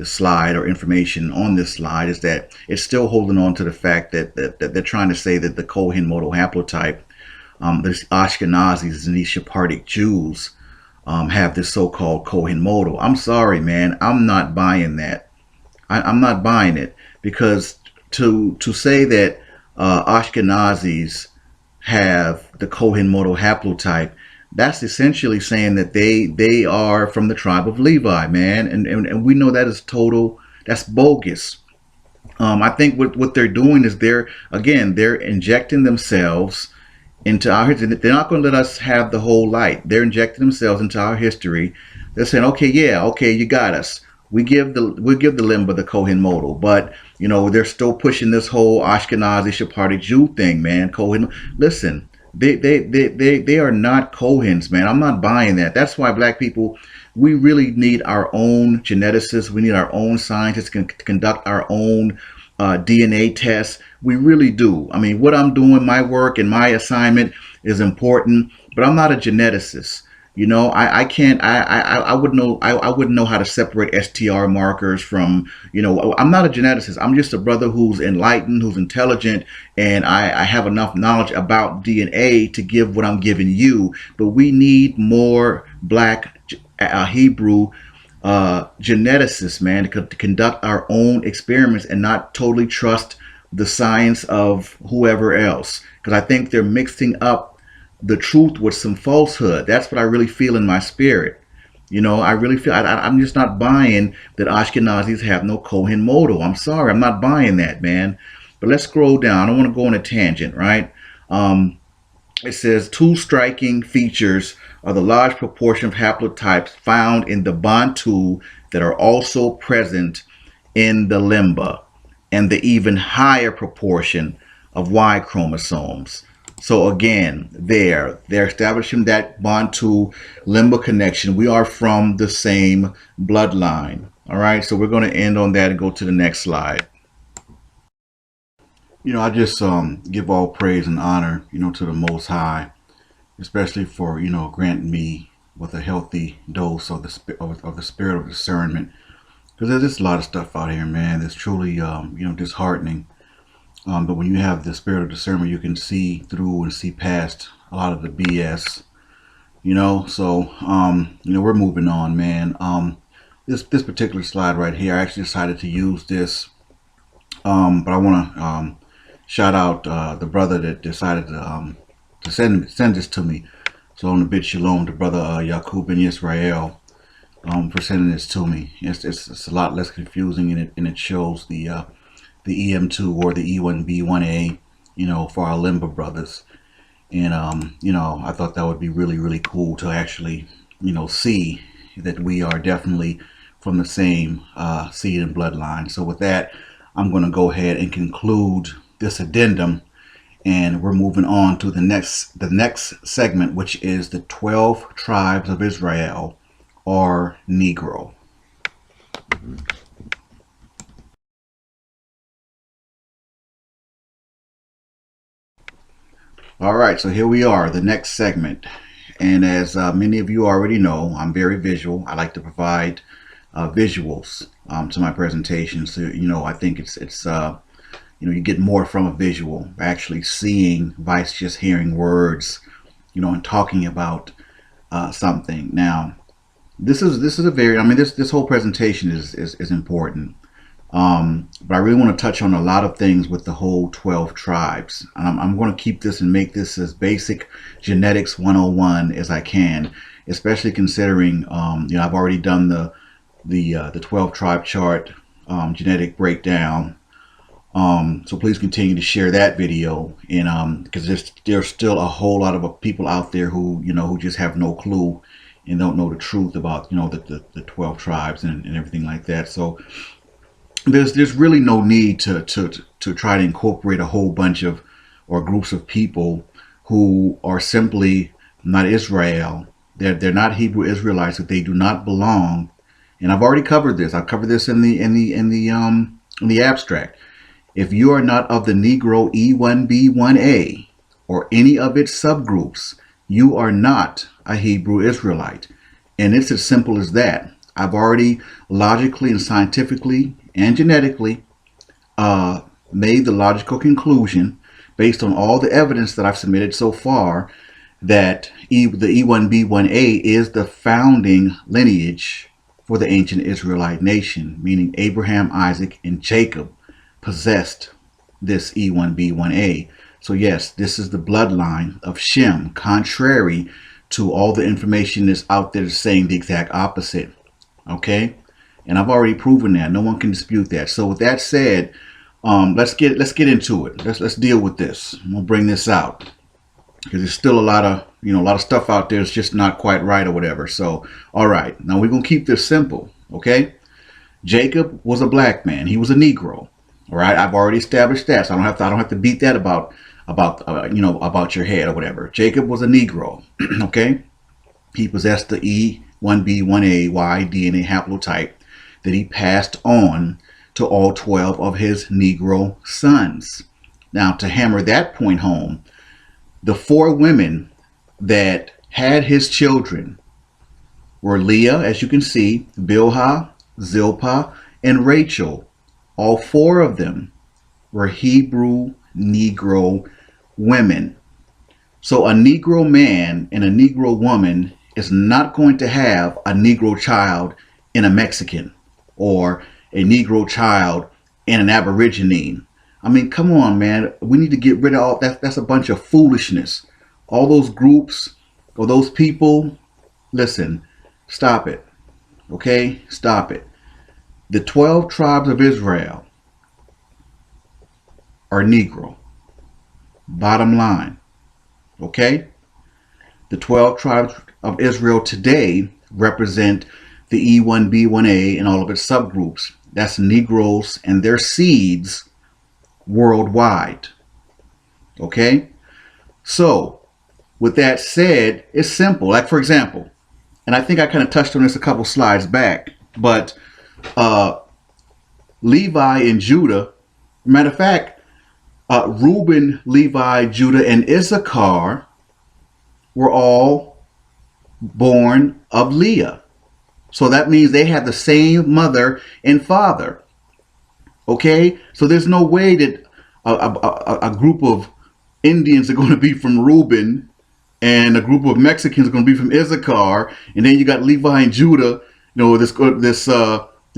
slide or information on this slide is that it's still holding on to the fact that they're trying to say that the Cohen modal haplotype, there's Ashkenazis and these Sephardic Jews have this so-called Cohen modal. I'm sorry, man. I'm not buying that. I'm not buying it because to say that Ashkenazis have the Cohen modal haplotype, that's essentially saying that they are from the tribe of Levi, man, and we know that is total. That's bogus. I think what they're doing is they're injecting themselves into our history. They're not going to let us have the whole light. They're injecting themselves into our history. They're saying, okay, yeah, okay, you got us. We give the Limba the Kohen modal, but they're still pushing this whole Ashkenazi Sephardic Jew thing, man. Kohen, listen, they are not Kohens, man. I'm not buying that. That's why black people, we really need our own geneticists. We need our own scientists to conduct our own DNA tests. We really do. I mean, what I'm doing, my work and my assignment is important, but I'm not a geneticist. I can't. I wouldn't know how to separate STR markers from. I'm not a geneticist. I'm just a brother who's enlightened, who's intelligent, and I have enough knowledge about DNA to give what I'm giving you. But we need more black Hebrew geneticists, man, to conduct our own experiments and not totally trust the science of whoever else. Because I think they're mixing up the truth with some falsehood. That's what I really feel in my spirit. I really feel I'm just not buying that Ashkenazis have no Kohen modal. I'm sorry, I'm not buying that, man. But let's scroll down. I don't want to go on a tangent, right? It says two striking features are the large proportion of haplotypes found in the Bantu that are also present in the Limba, and the even higher proportion of Y chromosomes. So again, they're establishing that Bantu Limba connection. We are from the same bloodline. All right, so we're going to end on that and go to the next slide. I just give all praise and honor, to the Most High, especially for granting me with a healthy dose of the spirit of discernment, because there's just a lot of stuff out here, man. That's truly disheartening. But when you have the spirit of discernment, you can see through and see past a lot of the BS. So we're moving on, man. This particular slide right here, I actually decided to use this, but I want to shout out the brother that decided to send this to me. So on the bit shalom, the brother Yakub in Israel, for sending this to me. It's a lot less confusing, and it shows the EM2 or the E1B1A, for our Limba brothers. And I thought that would be really, really cool to actually, see that we are definitely from the same seed and bloodline. So with that, I'm going to go ahead and conclude this addendum, and we're moving on to the next segment, which is the 12 tribes of Israel, or Negro. All right, so here we are, the next segment. And as many of you already know, I'm very visual. I like to provide visuals to my presentation. So, I think it's you get more from a visual, actually seeing versus just hearing words, and talking about something. Now, this is a very, this whole presentation is important. But I really want to touch on a lot of things with the whole 12 tribes. And I'm going to keep this and make this as basic genetics 101 as I can, especially considering, I've already done the 12 tribe chart genetic breakdown. So please continue to share that video, and because there's still a whole lot of people out there who who just have no clue and don't know the truth about the 12 tribes and everything like that. So there's really no need to try to incorporate a whole bunch of or groups of people who are simply not Israel. They're not Hebrew Israelites. That they do not belong. And I've already covered this. I've covered this in the abstract. If you are not of the Negro E1B1A or any of its subgroups, you are not a Hebrew Israelite. And it's as simple as that. I've already logically and scientifically and genetically made the logical conclusion based on all the evidence that I've submitted so far that the E1B1A is the founding lineage for the ancient Israelite nation, meaning Abraham, Isaac, and Jacob possessed this E1B1A. So yes, this is the bloodline of Shem, contrary to all the information that's out there saying the exact opposite. Okay? And I've already proven that. No one can dispute that. So with that said, let's get into it. Let's deal with this. I'm gonna bring this out because there's still a lot of stuff out there that's just not quite right or whatever. So all right, now we're gonna keep this simple. Okay? Jacob was a black man. He was a Negro. All right, I've already established that, so I don't have to beat that about your head or whatever. Jacob was a Negro. Okay, he possessed the E1B1A Y DNA haplotype that he passed on to all 12 of his Negro sons. Now, to hammer that point home, the 4 women that had his children were Leah, as you can see, Bilhah, Zilpah, and Rachel. All 4 of them were Hebrew Negro women. So a Negro man and a Negro woman is not going to have a Negro child in a Mexican or a Negro child in an Aborigine. I mean, come on, man. We need to get rid of all that. That's a bunch of foolishness. All those groups or those people, listen, stop it. Okay? Stop it. The 12 tribes of Israel are Negro. Bottom line. Okay? The 12 tribes of Israel today represent the E1B1A and all of its subgroups. That's Negroes and their seeds worldwide. Okay? So, with that said, it's simple. Like, for example, and I think I kind of touched on this a couple slides back, but Levi and Judah, matter of fact, Reuben, Levi, Judah, and Issachar were all born of Leah. So that means they had the same mother and father. Okay? So there's no way that a group of Indians are going to be from Reuben and a group of Mexicans are going to be from Issachar, and then you got Levi and Judah, they're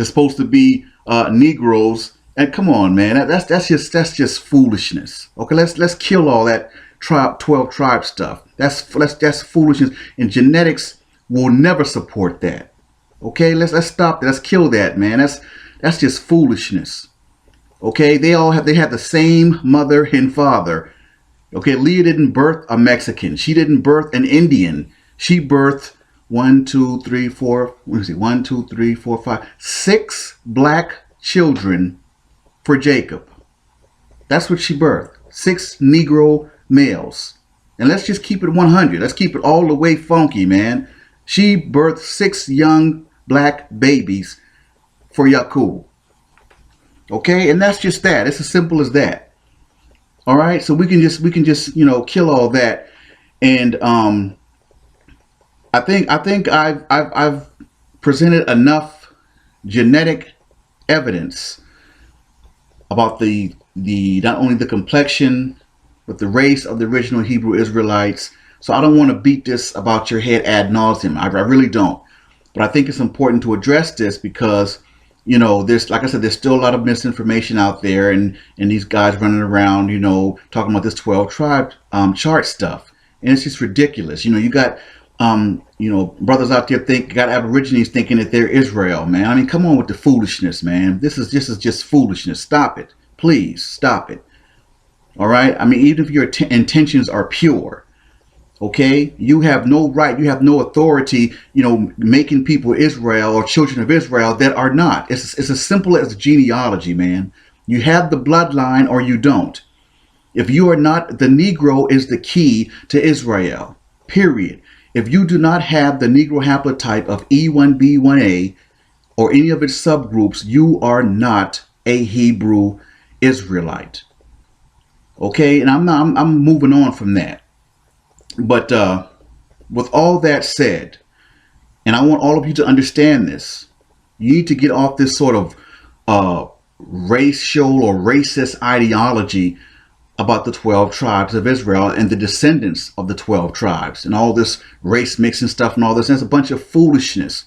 supposed to be Negroes. And come on, man, that's just foolishness. Okay, let's kill all that 12 tribe stuff. That's foolishness, and genetics will never support that. Okay, let's stop that. Let's kill that, man. That's just foolishness. Okay, they had the same mother and father. Okay, Leah didn't birth a Mexican. She didn't birth an Indian. She birthed 6 black children for Jacob. That's what she birthed. 6 Negro males. And let's just keep it 100. Let's keep it all the way funky, man. She birthed 6 young black babies for Yaqub. Okay, and that's just that. It's as simple as that. All right, so we can just kill all that, and I think I've presented enough genetic evidence about the not only the complexion but the race of the original Hebrew Israelites. So I don't want to beat this about your head ad nauseum. I really don't. But I think it's important to address this because there's, like I said, there's still a lot of misinformation out there, and these guys running around, talking about this 12 tribe chart stuff, and it's just ridiculous. You got brothers out there got Aborigines thinking that they're Israel, man. I mean, come on with the foolishness, man. This is just foolishness. Stop it, please, stop it. All right. I mean, even if your intentions are pure, okay, you have no right, you have no authority, making people Israel or children of Israel that are not. It's as simple as genealogy, man. You have the bloodline or you don't. If you are not, the Negro is the key to Israel, period. If you do not have the Negro haplotype of E1B1A or any of its subgroups, you are not a Hebrew Israelite. Okay, and I'm moving on from that. But with all that said, and I want all of you to understand this, you need to get off this sort of racial or racist ideology about the 12 tribes of Israel and the descendants of the 12 tribes and all this race mixing stuff and all this. That's a bunch of foolishness.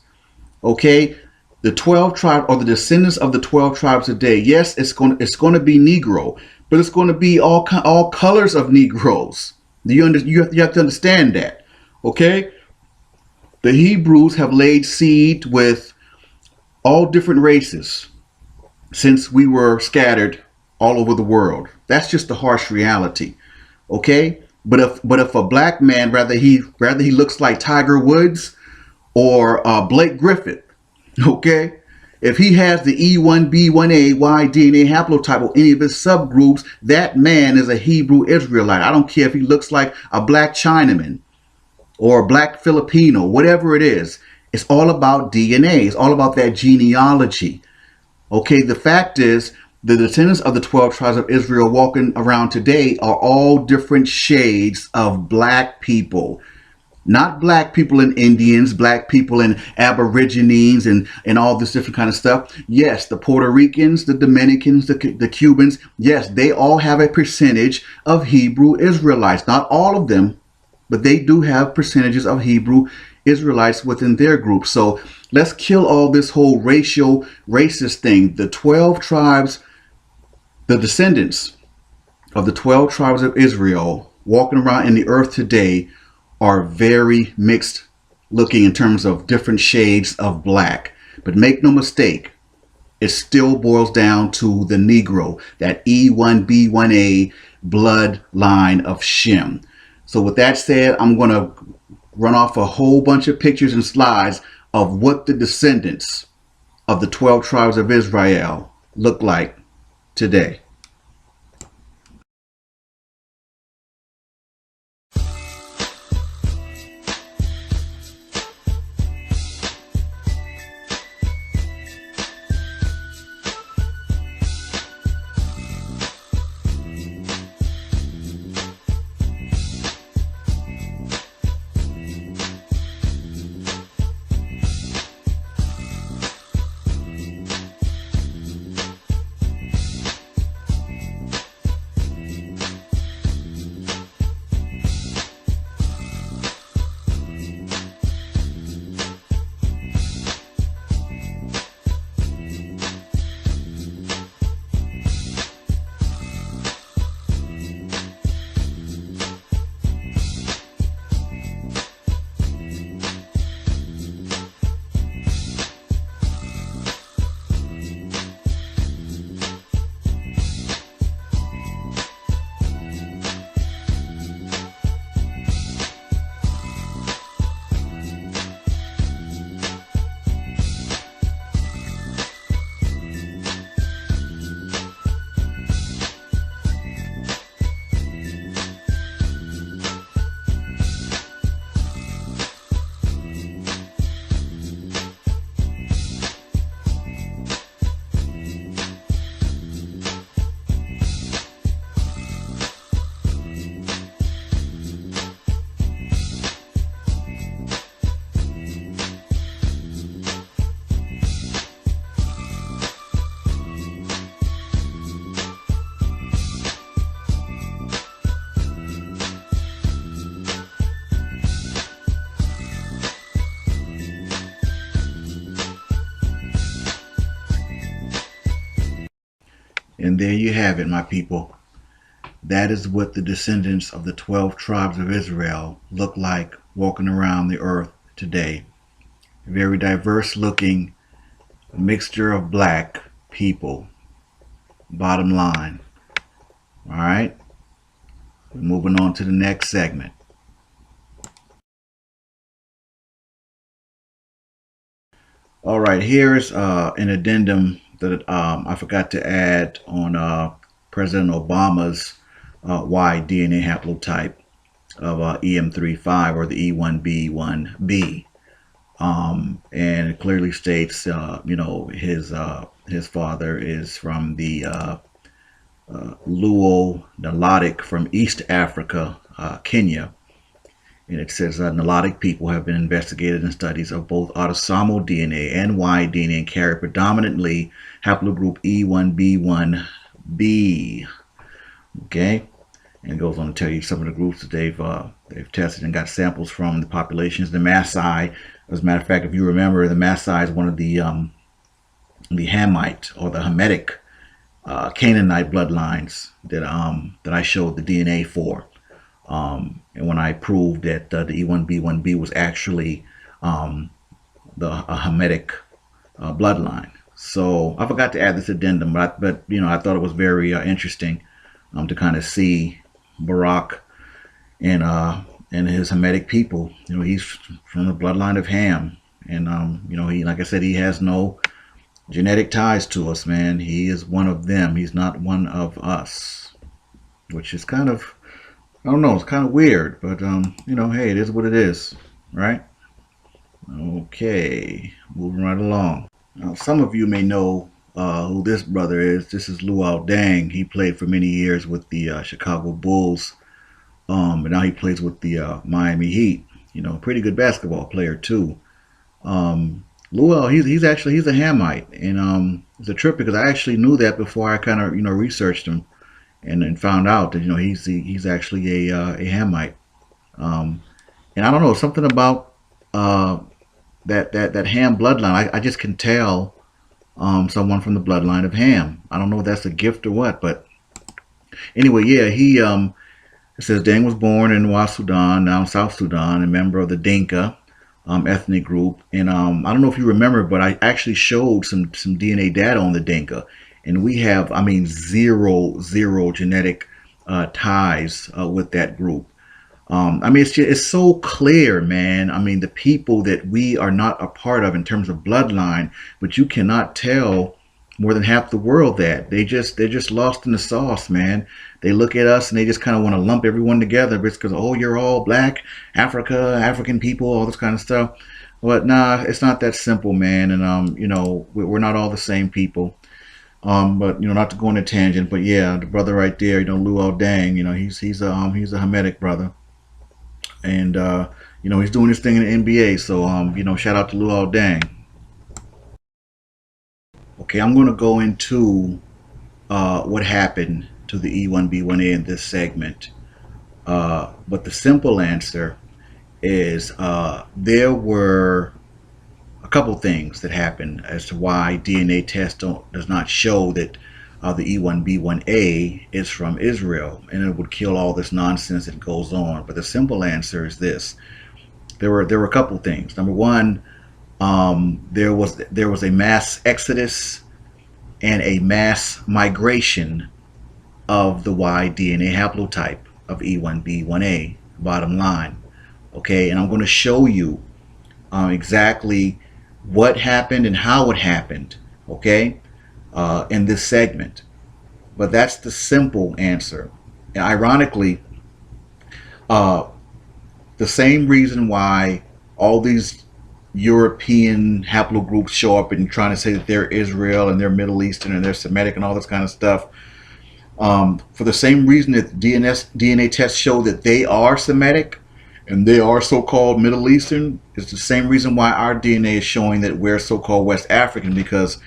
Okay, the 12 tribes or the descendants of the 12 tribes today. Yes, it's going to be Negro, but it's going to be all colors of Negroes. You have to understand that. Okay, the Hebrews have laid seed with all different races since we were scattered all over the world. That's just the harsh reality. Okay, but if a black man, rather he looks like Tiger Woods or Blake Griffin, okay, if he has the E1B1A Y DNA haplotype or any of his subgroups, that man is a Hebrew Israelite. I don't care if he looks like a black Chinaman or a black Filipino, whatever it is. It's all about DNA. It's all about that genealogy. Okay, the fact is, the descendants of the 12 tribes of Israel walking around today are all different shades of black people. Not black people and Indians, black people and Aborigines and all this different kind of stuff. Yes, the Puerto Ricans, the Dominicans, the Cubans, yes, they all have a percentage of Hebrew Israelites. Not all of them, but they do have percentages of Hebrew Israelites within their group. So let's kill all this whole racist thing. The 12 tribes, the descendants of the 12 tribes of Israel walking around in the earth today are very mixed looking in terms of different shades of black. But make no mistake, it still boils down to the Negro, that E1B1A bloodline of Shem. So with that said, I'm going to run off a whole bunch of pictures and slides of what the descendants of the 12 tribes of Israel look like today. And there you have it, my people. That is what the descendants of the 12 tribes of Israel look like walking around the earth today. Very diverse looking mixture of black people. Bottom line. All right. We're moving on to the next segment. All right. Here is an addendum that I forgot to add on President Obama's Y DNA haplotype of EM35 or the E1B1B. And it clearly states, his father is from the Luo Nilotic from East Africa, Kenya. And it says Nilotic people have been investigated in studies of both autosomal DNA and Y DNA and carry predominantly haplogroup E1B1B. Okay, and it goes on to tell you some of the groups that they've tested and got samples from the populations. The Maasai, as a matter of fact, if you remember, the Maasai is one of the Hamite or the Hamitic Canaanite bloodlines that I showed the DNA for. And when I proved that the E1B1B was actually the Hamitic bloodline. So I forgot to add this addendum, but I thought it was very interesting to kind of see Barak and his Hamitic people. He's from the bloodline of Ham, and he, like I said, he has no genetic ties to us, man. He is one of them. He's not one of us, which is kind of, I don't know, it's kind of weird, but hey, it is what it is, right? Okay, moving right along. Now, some of you may know who this brother is. This is Luol Deng. He played for many years with the Chicago Bulls, and now he plays with the Miami Heat. Pretty good basketball player too. Luol, he's a Hamite, and it's a trip because I actually knew that before I kind of researched him, and found out that he's actually a Hamite. And I don't know, something about that Ham bloodline. I just can tell someone from the bloodline of Ham. I don't know if that's a gift or what, but anyway, yeah, it says Deng was born in West Sudan, now South Sudan, a member of the Dinka ethnic group. And I don't know if you remember, but I actually showed some DNA data on the Dinka, and we have, zero genetic ties with that group. It's so clear, man. The people that we are not a part of in terms of bloodline, but you cannot tell more than half the world that they're just lost in the sauce, man. They look at us and they just kind of want to lump everyone together because, oh, you're all black, African people, all this kind of stuff. But nah, it's not that simple, man. And we're not all the same people. But not to go on a tangent, but yeah, the brother right there, Luol Deng, he's a Hamitic brother. And he's doing his thing in the NBA. So shout out to Luol Deng. Okay, I'm going to go into what happened to the E1B1A in this segment. But the simple answer is there were a couple things that happened as to why DNA test does not show that the E1B1A is from Israel, and it would kill all this nonsense that goes on. But the simple answer is this: there were a couple things. Number one, there was a mass exodus and a mass migration of the Y DNA haplotype of E1B1A. Bottom line, okay, and I'm going to show you exactly what happened and how it happened, okay, in this segment. But that's the simple answer. And ironically, the same reason why all these European haplogroups show up and trying to say that they're Israel and they're Middle Eastern and they're Semitic and all this kind of stuff, for the same reason that DNA tests show that they are Semitic and they are so-called Middle Eastern, it's the same reason why our DNA is showing that we're so-called West African, because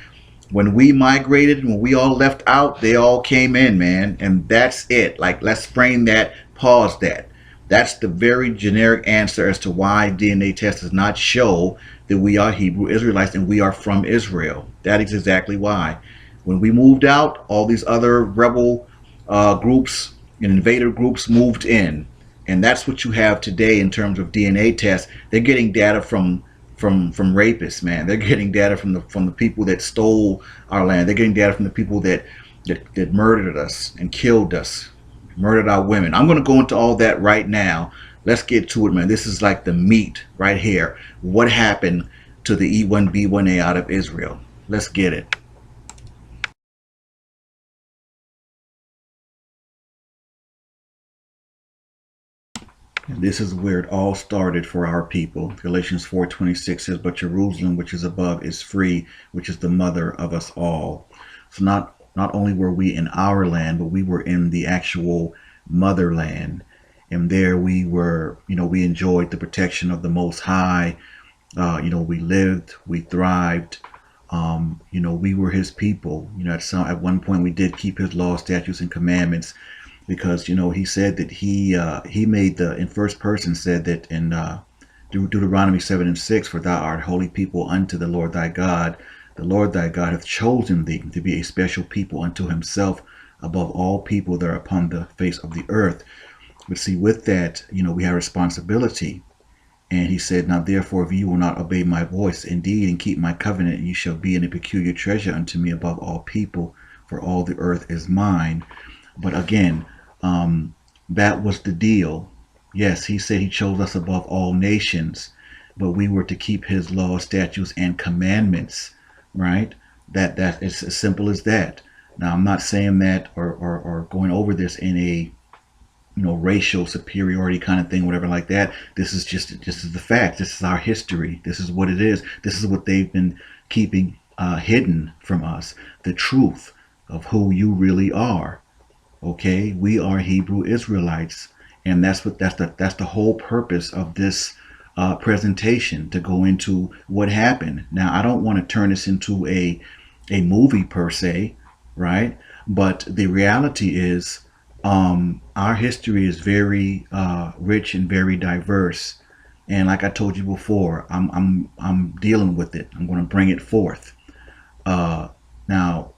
when we migrated, when we all left out, they all came in, man. And that's it. Like, let's frame that, pause that. That's the very generic answer as to why DNA test does not show that we are Hebrew Israelites and we are from Israel. That is exactly why. When we moved out, all these other rebel groups and invader groups moved in. And that's what you have today in terms of DNA tests. They're getting data from rapists, man. They're getting data from the people that stole our land. They're getting data from the people that murdered us and killed us, murdered our women. I'm going to go into all that right now. Let's get to it, man. This is like the meat right here. What happened to the E1B1A out of Israel? Let's get it. And this is where it all started for our people. Galatians 4:26 says, "But Jerusalem, which is above, is free, which is the mother of us all." So not only were we in our land, but we were in the actual motherland. And there we were, we enjoyed the protection of the Most High. We lived, we thrived. We were His people. At one point we did keep His laws, statutes, and commandments, because He said that He made in first person said that in Deuteronomy 7:6, "For thou art holy people unto the Lord thy God. The Lord thy God hath chosen thee to be a special people unto Himself above all people that are upon the face of the earth." But see, with that, we have responsibility. And He said, "Now therefore, if you will not obey my voice indeed and keep my covenant, you shall be in a peculiar treasure unto me above all people, for all the earth is mine." But again, that was the deal. Yes, He said He chose us above all nations, but we were to keep His laws, statutes, and commandments, right? That is as simple as that. Now, I'm not saying that or going over this in a racial superiority kind of thing, whatever like that. This is the fact. This is our history. This is what it is. This is what they've been keeping hidden from us. The truth of who you really are. Okay, we are Hebrew Israelites, and that's the whole purpose of this presentation, to go into what happened. Now, I don't want to turn this into a movie per se, right? But the reality is, our history is very rich and very diverse, and like I told you before, I'm dealing with it. I'm going to bring it forth. Now,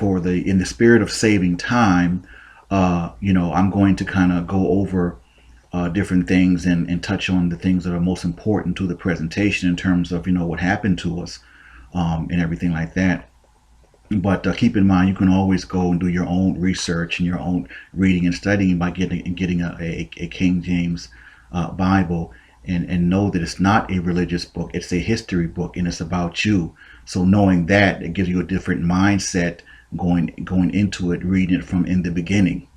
in the spirit of saving time, I'm going to kind of go over different things and touch on the things that are most important to the presentation in terms of what happened to us, and everything like that. But keep in mind, you can always go and do your own research and your own reading and studying by getting a King James Bible, and know that it's not a religious book. It's a history book, and it's about you. So knowing that, it gives you a different mindset going into it, reading it from in the beginning.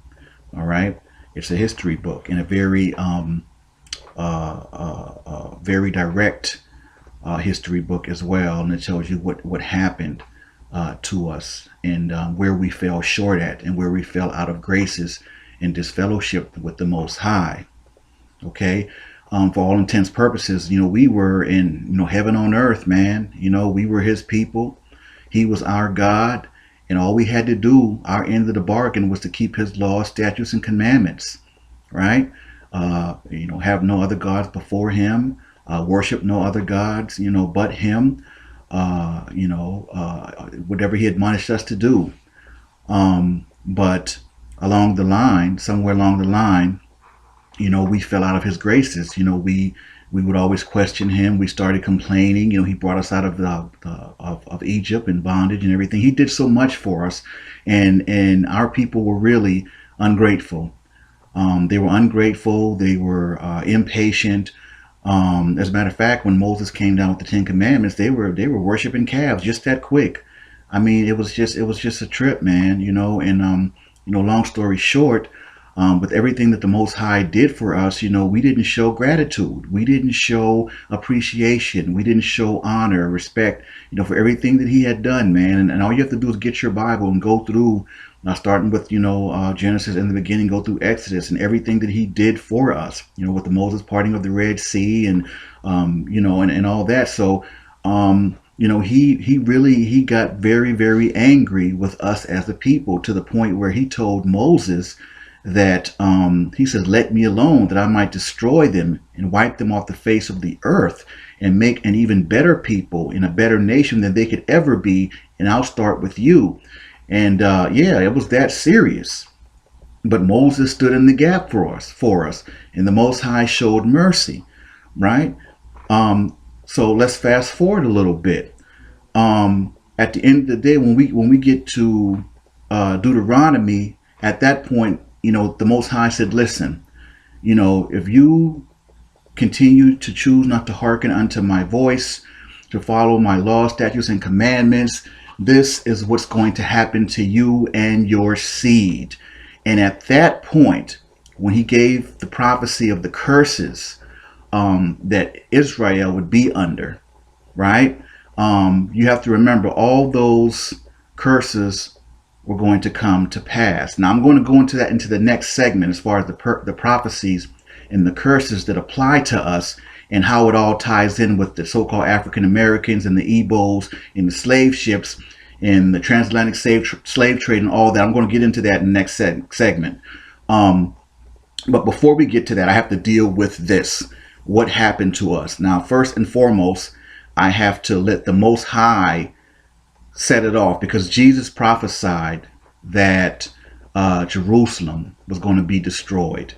All right, it's a history book, and a very very direct history book as well, and it tells you what happened to us, and where we fell short at, and where we fell out of graces and disfellowship with the Most High. Okay, for all intents purposes, we were in heaven on earth, man. We were His people. He was our God, and all we had to do, our end of the bargain, was to keep His laws, statutes, and commandments. Right? Have no other gods before Him. Worship no other gods, but Him. Whatever He admonished us to do. But somewhere along the line, we fell out of His graces. We would always question Him. We started complaining. He brought us out of Egypt and bondage and everything. He did so much for us, and our people were really ungrateful. They were ungrateful. They were impatient. As a matter of fact, when Moses came down with the Ten Commandments, they were worshiping calves just that quick. I mean, it was just a trip, man. And long story short, with everything that the Most High did for us, we didn't show gratitude. We didn't show appreciation. We didn't show honor, respect, for everything that He had done, man. And all you have to do is get your Bible and go through, starting with, Genesis in the beginning, go through Exodus and everything that He did for us, with the Moses parting of the Red Sea and, and all that. So, he got very, very angry with us as a people, to the point where He told Moses that He says, "Let me alone, that I might destroy them and wipe them off the face of the earth, and make an even better people and a better nation than they could ever be. And I'll start with you." And it was that serious. But Moses stood in the gap for us, and the Most High showed mercy, right? So let's fast forward a little bit. At the end of the day, when we get to Deuteronomy, at that point, the Most High said, "Listen, if you continue to choose not to hearken unto my voice, to follow my laws, statutes, and commandments, this is what's going to happen to you and your seed." And at that point, when he gave the prophecy of the curses that Israel would be under, right? You have to remember all those curses were going to come to pass. Now I'm going to go into that into the next segment as far as the prophecies and the curses that apply to us and how it all ties in with the so-called African Americans and the Igbos and the slave ships and the transatlantic slave trade and all that. I'm going to get into that in the next segment. But before we get to that, I have to deal with this. What happened to us? Now, first and foremost, I have to let the Most High set it off, because Jesus prophesied that Jerusalem was going to be destroyed.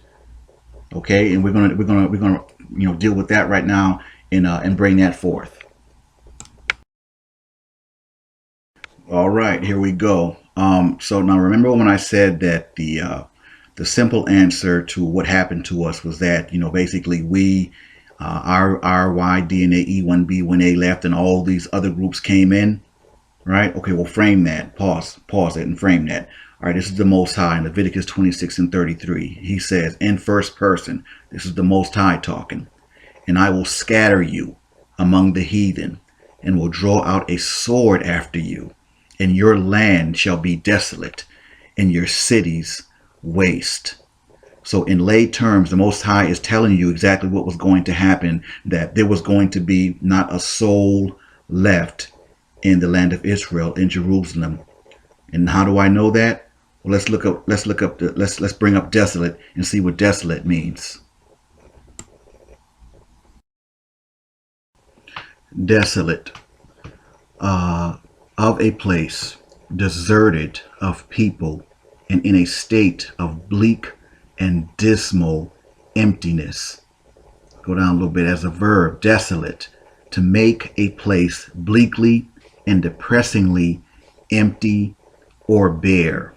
Okay, and we're gonna deal with that right now and bring that forth. All right, here we go. So now remember when I said that the simple answer to what happened to us was that, basically we, our Y DNA E1B1A left and all these other groups came in, right? Okay, we'll frame that. Pause it and frame that. All right, this is the Most High in Leviticus 26:33. He says in first person, this is the Most High talking, and I will scatter you among the heathen and will draw out a sword after you, and your land shall be desolate and your cities waste. So in lay terms, the Most High is telling you exactly what was going to happen, that there was going to be not a soul left in the land of Israel, in Jerusalem. And how do I know that? Well, let's bring up desolate and see what desolate means. Desolate, of a place deserted of people and in a state of bleak and dismal emptiness. Go down a little bit as a verb, desolate, to make a place bleakly and depressingly empty or bare.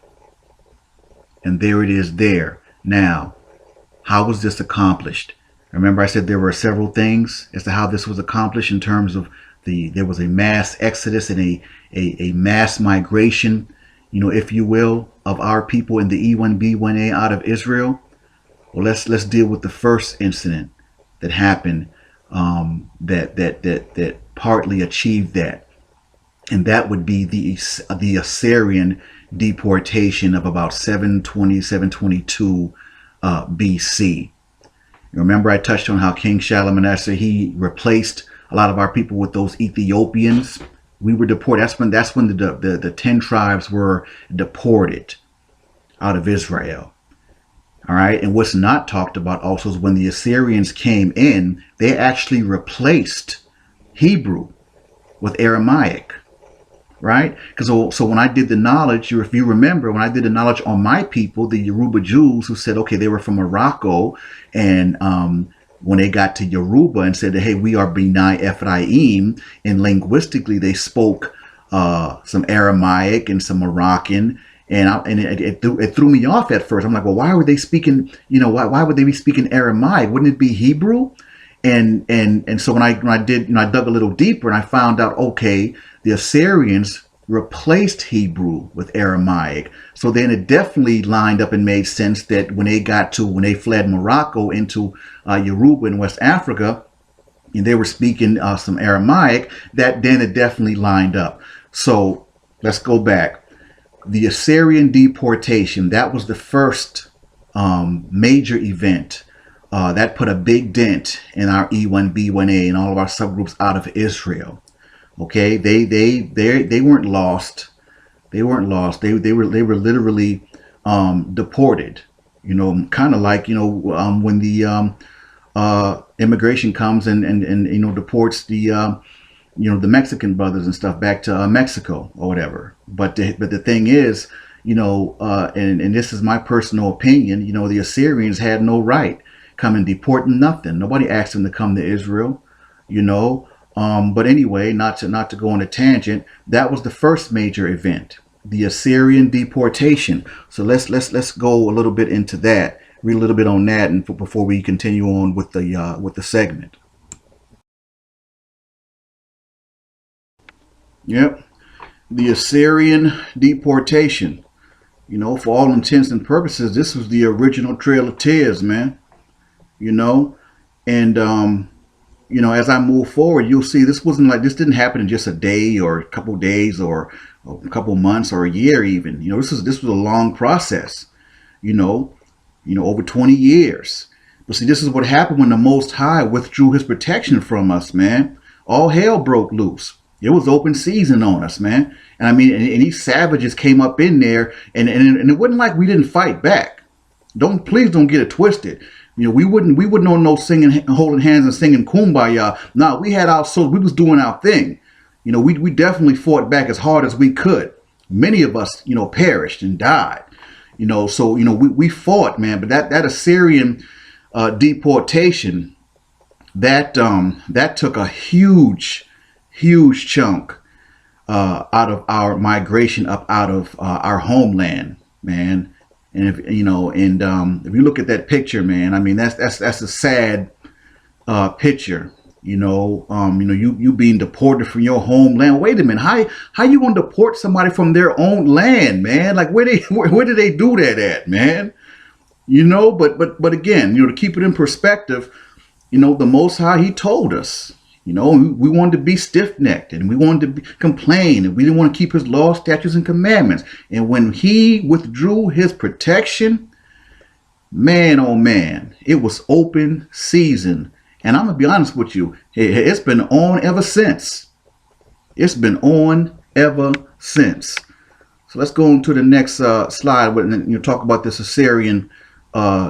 And there it is there. Now, how was this accomplished? Remember I said there were several things as to how this was accomplished in terms of there was a mass exodus and a mass migration, if you will, of our people in the E1B1A out of Israel. Well, let's deal with the first incident that happened that partly achieved that, and that would be the Assyrian deportation of about 720, 722 BC. Remember I touched on how King Shalmaneser, he replaced a lot of our people with those Ethiopians. We were deported. That's when the 10 tribes were deported out of Israel. All right. And what's not talked about also is when the Assyrians came in, they actually replaced Hebrew with Aramaic. Right? Because so when I did the knowledge, if you remember, when I did the knowledge on my people, the Yoruba Jews, who said, okay, they were from Morocco, and when they got to Yoruba and said, hey, we are B'nai Ephraim, and linguistically they spoke some Aramaic and some Moroccan, and it threw me off at first. I'm like, well, why were they speaking? Why would they be speaking Aramaic? Wouldn't it be Hebrew? And so when I did, I dug a little deeper and I found out, okay, the Assyrians replaced Hebrew with Aramaic. So then it definitely lined up and made sense that when they fled Morocco into Yoruba in West Africa, and they were speaking some Aramaic, that then it definitely lined up. So let's go back. The Assyrian deportation, that was the first major event. That put a big dent in our E1B1A and all of our subgroups out of Israel. Okay, they weren't lost. They weren't lost. They were literally deported. Kind of like when the immigration comes and deports the Mexican brothers and stuff back to Mexico or whatever. But the thing is, and this is my personal opinion, the Assyrians had no right come and deport nothing. Nobody asked them to come to Israel, But anyway, not to go on a tangent, that was the first major event, the Assyrian deportation. So let's go a little bit into that, read a little bit on that, and before we continue on with the segment. Yep, the Assyrian deportation. You know, for all intents and purposes, this was the original Trail of Tears, man. You know, and you know, as I move forward, you'll see this didn't happen in just a day or a couple days or a couple months or a year even. You know, this was a long process. You know, over 20 years. But see, this is what happened when the Most High withdrew His protection from us, man. All hell broke loose. It was open season on us, man. And I mean, and these savages came up in there, and it wasn't like we didn't fight back. Please don't get it twisted. You know, we wouldn't on no singing, holding hands and singing kumbaya. No, we had our souls. We was doing our thing. You know, we definitely fought back as hard as we could. Many of us, you know, perished and died. You know, so you know we fought, man. But that Assyrian deportation, that took a huge chunk out of our migration up out of our homeland, man. And if you know, and if you look at that picture, man, I mean that's a sad picture. You know, you being deported from your homeland. Wait a minute, how you gonna deport somebody from their own land, man? Like where did they do that at, man? You know, but again, you know, to keep it in perspective, you know, the Most High, He told us, you know, we wanted to be stiff-necked and we wanted to complain and we didn't want to keep His laws, statutes, and commandments. And when He withdrew His protection, man, oh man, it was open season. And I'm going to be honest with you, it's been on ever since. It's been on ever since. So let's go on to the next slide and you talk about this Assyrian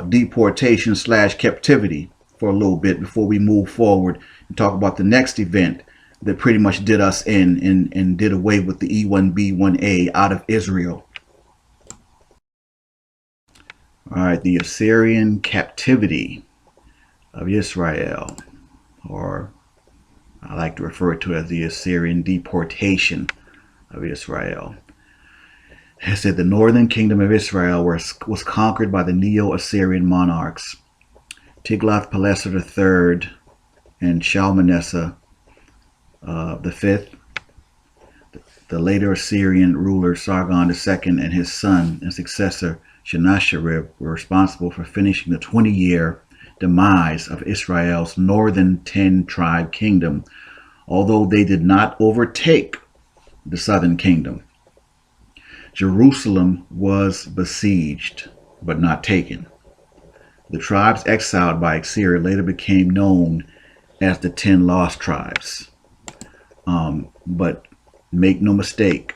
deportation / captivity for a little bit before we move forward and talk about the next event that pretty much did us in and did away with the E1B1A out of Israel. All right, the Assyrian captivity of Israel, or I like to refer to it as the Assyrian deportation of Israel. It said the northern kingdom of Israel was conquered by the Neo-Assyrian monarchs Tiglath-Pileser III and Shalmaneser V. The later Assyrian ruler Sargon II and his son and successor Sennacherib were responsible for finishing the 20-year demise of Israel's northern 10-tribe kingdom, although they did not overtake the southern kingdom. Jerusalem was besieged, but not taken. The tribes exiled by Assyria later became known as the 10 lost tribes. But make no mistake,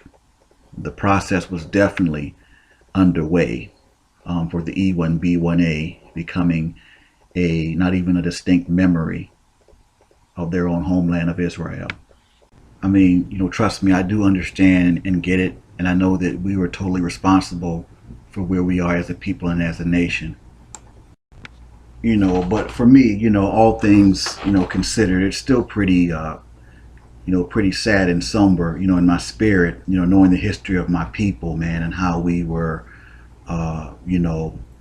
the process was definitely underway for the E1B1A becoming not even a distinct memory of their own homeland of Israel. I mean, you know, trust me, I do understand and get it. And I know that we were totally responsible for where we are as a people and as a nation. You know, but for me, you know, all things, you know, considered, it's still pretty, pretty sad and somber, you know, in my spirit, you know, knowing the history of my people, man, and how we were,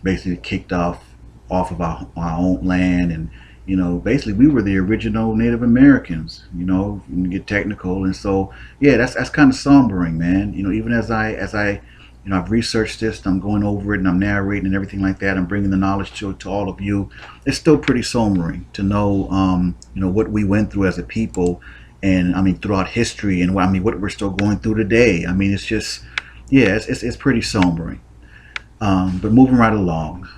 basically kicked off of our own land. And, you know, basically we were the original Native Americans, you know, you get technical. And so, yeah, that's kind of sombering, man. You know, even as I, you know, I've researched this, I'm going over it and I'm narrating and everything like that. I'm bringing the knowledge to all of you. It's still pretty sombering to know, what we went through as a people. And I mean, throughout history and what we're still going through today. I mean, it's just, yeah, it's pretty sombering. But moving right along.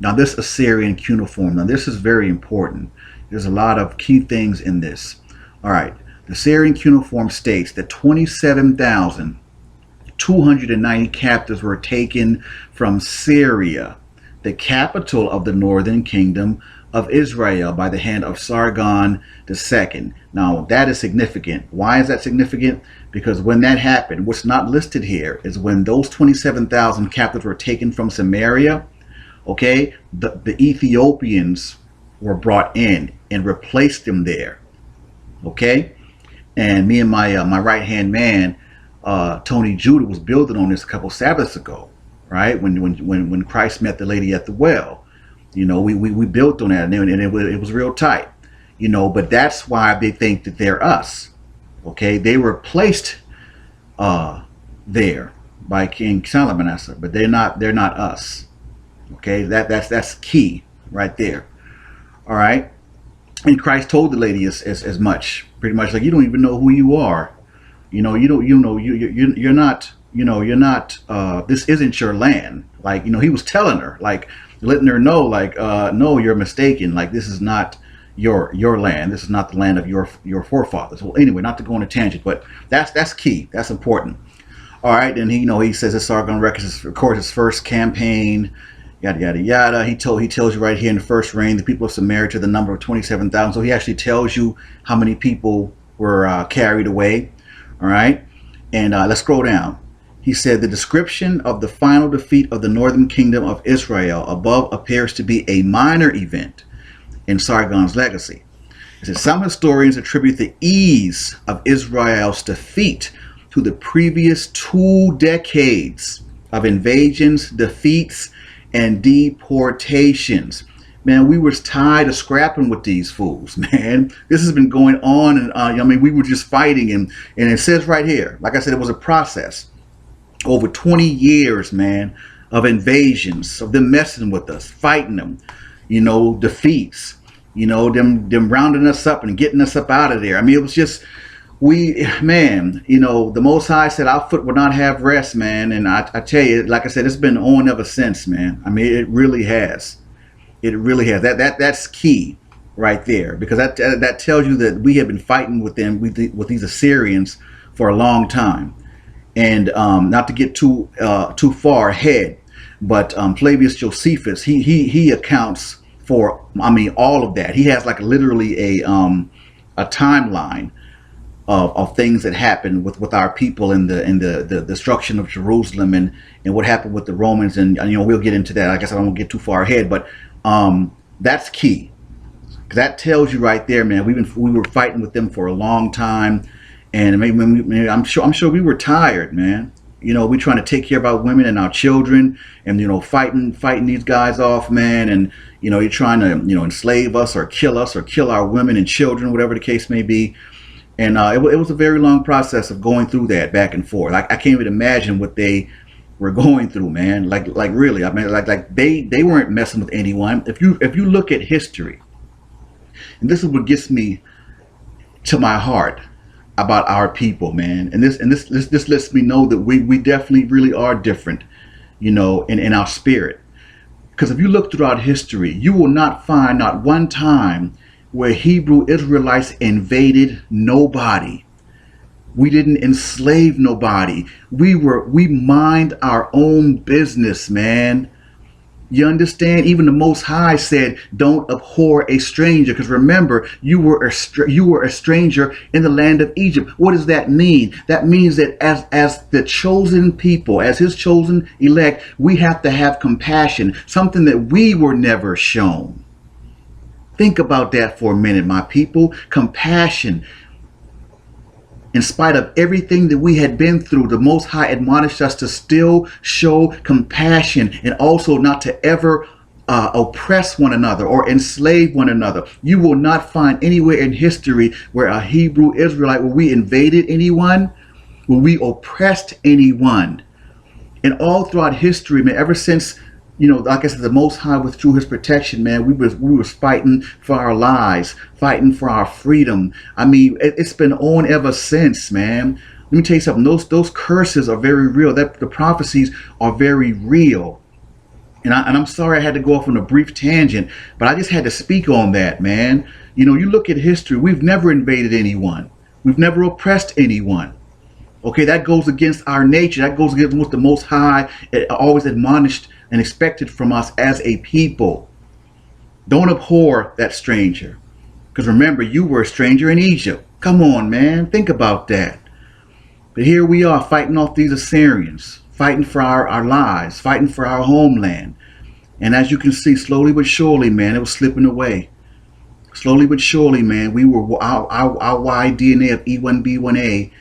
Now this Assyrian cuneiform, now this is very important. There's a lot of key things in this. All right, the Assyrian cuneiform states that 27,290 captives were taken from Syria, the capital of the northern kingdom of Israel, by the hand of Sargon II. Now that is significant. Why is that significant? Because when that happened, what's not listed here is when those 27,000 captives were taken from Samaria, okay, the Ethiopians were brought in and replaced them there, okay? And me and my right-hand man, Tony Judah, was building on this a couple Sabbaths ago, right? When Christ met the lady at the well, you know, we built on that, and it was real tight, you know. But that's why they think that they're us, okay? They were placed there by King Shalmaneser, but they're not us. Okay, that's key right there. All right, and Christ told the lady as much, pretty much, like, you don't even know who you are. You know, you're not, you're not, this isn't your land. Like, he was telling her, like, letting her know, like, no, you're mistaken. Like, this is not your land. This is not the land of your forefathers. Well, anyway, not to go on a tangent, but that's key. That's important. All right, and he says this Sargon records, of course, his first campaign, yada yada yada. He tells you right here in the first reign, the people of Samaria to the number of 27,000. So he actually tells you how many people were carried away. All right, and let's scroll down. He said the description of the final defeat of the northern kingdom of Israel above appears to be a minor event in Sargon's legacy. It says some historians attribute the ease of Israel's defeat to the previous 2 decades of invasions, defeats, and deportations. Man, we were tired of scrapping with these fools, man. This has been going on, and I mean, we were just fighting, and it says right here, like I said, it was a process. Over 20 years, man, of invasions, of them messing with us, fighting them, defeats, them rounding us up and getting us up out of there. I mean, it was just, the Most High said our foot will not have rest, man. And I tell you, like I said, it's been on ever since, man. I mean, it really has. It really has. That's key right there, because that tells you that we have been fighting with them, with these Assyrians, for a long time. And not to get too far ahead, but Flavius Josephus, he accounts for, I mean, all of that. He has like literally a timeline of things that happened with our people in the destruction of Jerusalem and what happened with the Romans, and we'll get into that. I guess I don't want to get too far ahead, but that's key, because that tells you right there, man. We were fighting with them for a long time, and maybe I'm sure we were tired, man. We're trying to take care of our women and our children, and fighting these guys off, man. And you're trying to enslave us or kill our women and children, whatever the case may be. And it was a very long process of going through that back and forth. I can't even imagine what they were going through, man. Like really, I mean, like they weren't messing with anyone. If you look at history, and this is what gets me to my heart about our people, man. And this lets me know that we definitely really are different, in our spirit. Because if you look throughout history, you will not find not one time where Hebrew Israelites invaded nobody. We didn't enslave nobody. We mind our own business, man. You understand? Even the Most High said, don't abhor a stranger. Because remember, you were a stranger in the land of Egypt. What does that mean? That means that as the chosen people, as his chosen elect, we have to have compassion, something that we were never shown. Think about that for a minute, my people. Compassion. In spite of everything that we had been through, the Most High admonished us to still show compassion, and also not to ever oppress one another or enslave one another. You will not find anywhere in history where a Hebrew Israelite, where we invaded anyone, where we oppressed anyone. And all throughout history, man, ever since, like I said, the Most High withdrew his protection, man, we was fighting for our lives, fighting for our freedom. I mean, it's been on ever since, man. Let me tell you something. Those curses are very real. The prophecies are very real. And I'm sorry I had to go off on a brief tangent, but I just had to speak on that, man. You look at history. We've never invaded anyone. We've never oppressed anyone. Okay, that goes against our nature. That goes against what the Most High always admonished and expected from us as a people. Don't abhor that stranger. Because remember, you were a stranger in Egypt. Come on, man. Think about that. But here we are fighting off these Assyrians, fighting for our lives, fighting for our homeland. And as you can see, slowly but surely, man, it was slipping away. Slowly but surely, man, our Y DNA of E1B1A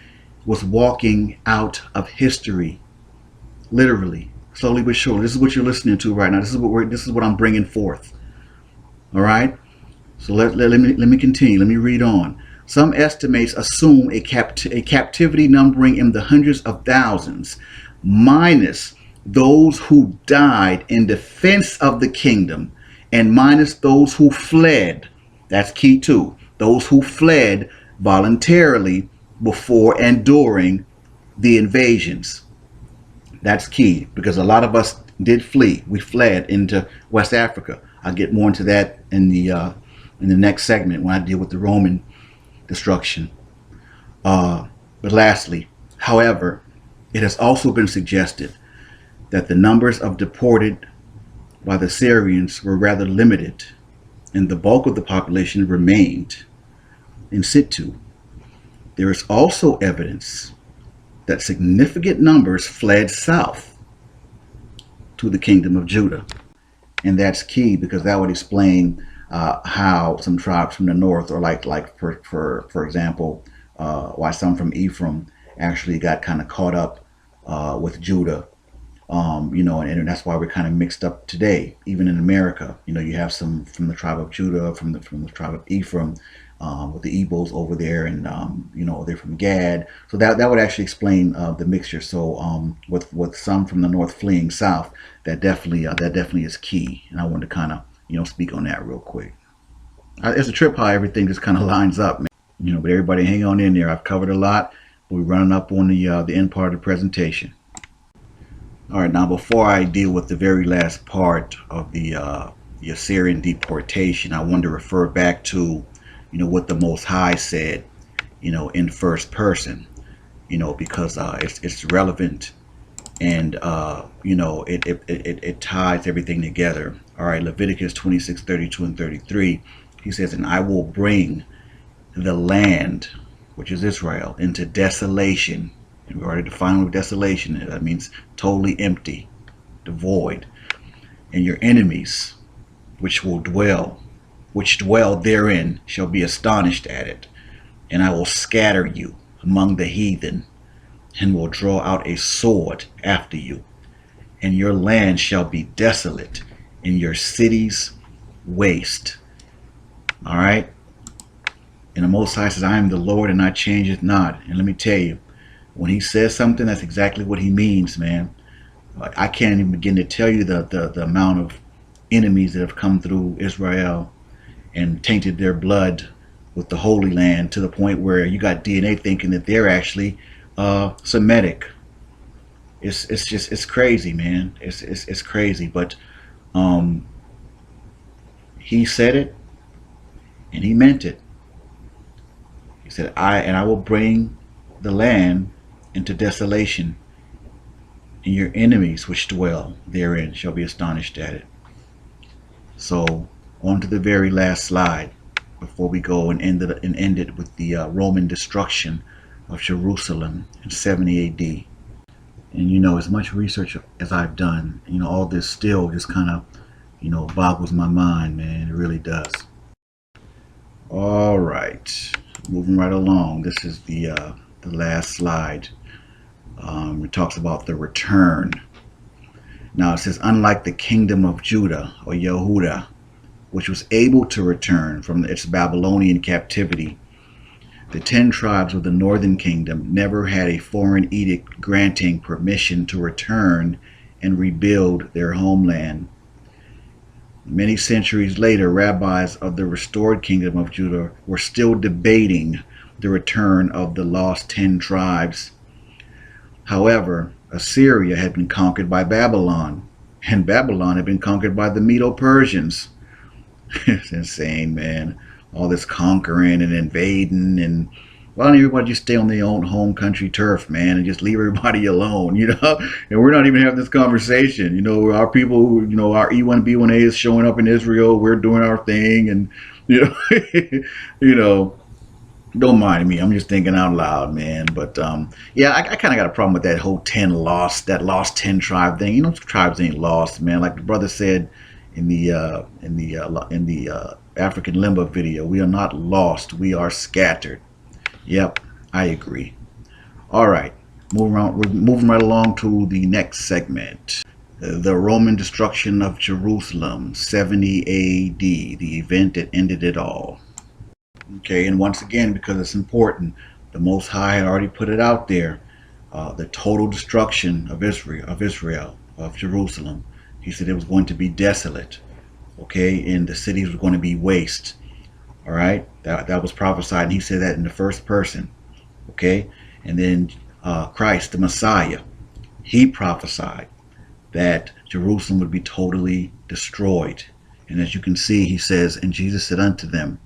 was walking out of history. Literally. Slowly but surely. This is what you're listening to right now. This is what I'm bringing forth. All right. So let me continue. Let me read on. Some estimates assume a captivity numbering in the hundreds of thousands minus those who died in defense of the kingdom, and minus those who fled. That's key too. Those who fled voluntarily before and during the invasions. That's key, because a lot of us did flee. We fled into West Africa. I'll get more into that in the next segment when I deal with the Roman destruction. But lastly, however, it has also been suggested that the numbers of deported by the Syrians were rather limited, and the bulk of the population remained in situ. There is also evidence that significant numbers fled south to the kingdom of Judah. And that's key, because that would explain how some tribes from the north, or like for example, why some from Ephraim actually got kind of caught up with Judah. And that's why we're kind of mixed up today, even in America. You have some from the tribe of Judah, from the tribe of Ephraim, with the Igbos over there, and they're from Gad. So that would actually explain the mixture. So with some from the north fleeing south, that definitely is key. And I wanted to kind of speak on that real quick. It's a trip how everything just kind of lines up, man. But everybody hang on in there. I've covered a lot, but we're running up on the end part of the presentation. All right, now before I deal with the very last part of the Assyrian deportation, I want to refer back to what the Most High said, in first person, because it's relevant, and it ties everything together. All right, Leviticus 26:32 and 33, he says, "And I will bring the land, which is Israel, into desolation." And we already defined what desolation is. That means totally empty, devoid. "And your enemies, which dwell therein, shall be astonished at it. And I will scatter you among the heathen, and will draw out a sword after you. And your land shall be desolate, and your cities waste." All right? And the Most High says, "I am the Lord, and I change it not." And let me tell you, when he says something, that's exactly what he means, man. I can't even begin to tell you the amount of enemies that have come through Israel and tainted their blood with the Holy Land, to the point where you got DNA thinking that they're actually Semitic. It's crazy, man. It's crazy. But he said it, and he meant it. He said, I will bring the land into desolation, and your enemies which dwell therein shall be astonished at it. So on to the very last slide before we go and end it with the Roman destruction of Jerusalem in 70 AD. And as much research as I've done, all this still just kind of boggles my mind, man. It really does. All right, moving right along. This is the last slide. It talks about the return. Now it says, "Unlike the kingdom of Judah, or Yehuda, which was able to return from its Babylonian captivity, the 10 tribes of the northern kingdom never had a foreign edict granting permission to return and rebuild their homeland. Many centuries later, rabbis of the restored kingdom of Judah were still debating the return of the lost 10 tribes. However, Assyria had been conquered by Babylon, and Babylon had been conquered by the Medo-Persians." It's insane, man. All this conquering and invading, and why don't everybody just stay on their own home country turf, man, and just leave everybody alone, And we're not even having this conversation. Our people, our E1B1A is showing up in Israel. We're doing our thing, and don't mind me. I'm just thinking out loud, man. But yeah, I kind of got a problem with that whole lost 10 tribe thing. Tribes ain't lost, man. Like the brother said in the African Limba video, we are not lost. We are scattered. Yep, I agree. All right, we're moving right along to the next segment. The Roman destruction of Jerusalem, 70 AD, the event that ended it all. Okay, and once again, because it's important, the Most High had already put it out there. the total destruction of Israel, of Jerusalem. He said it was going to be desolate, okay, and the cities were going to be waste. All right, that was prophesied, and he said that in the first person, okay. And then Christ, the Messiah, he prophesied that Jerusalem would be totally destroyed. And as you can see, he says, and Jesus said unto them,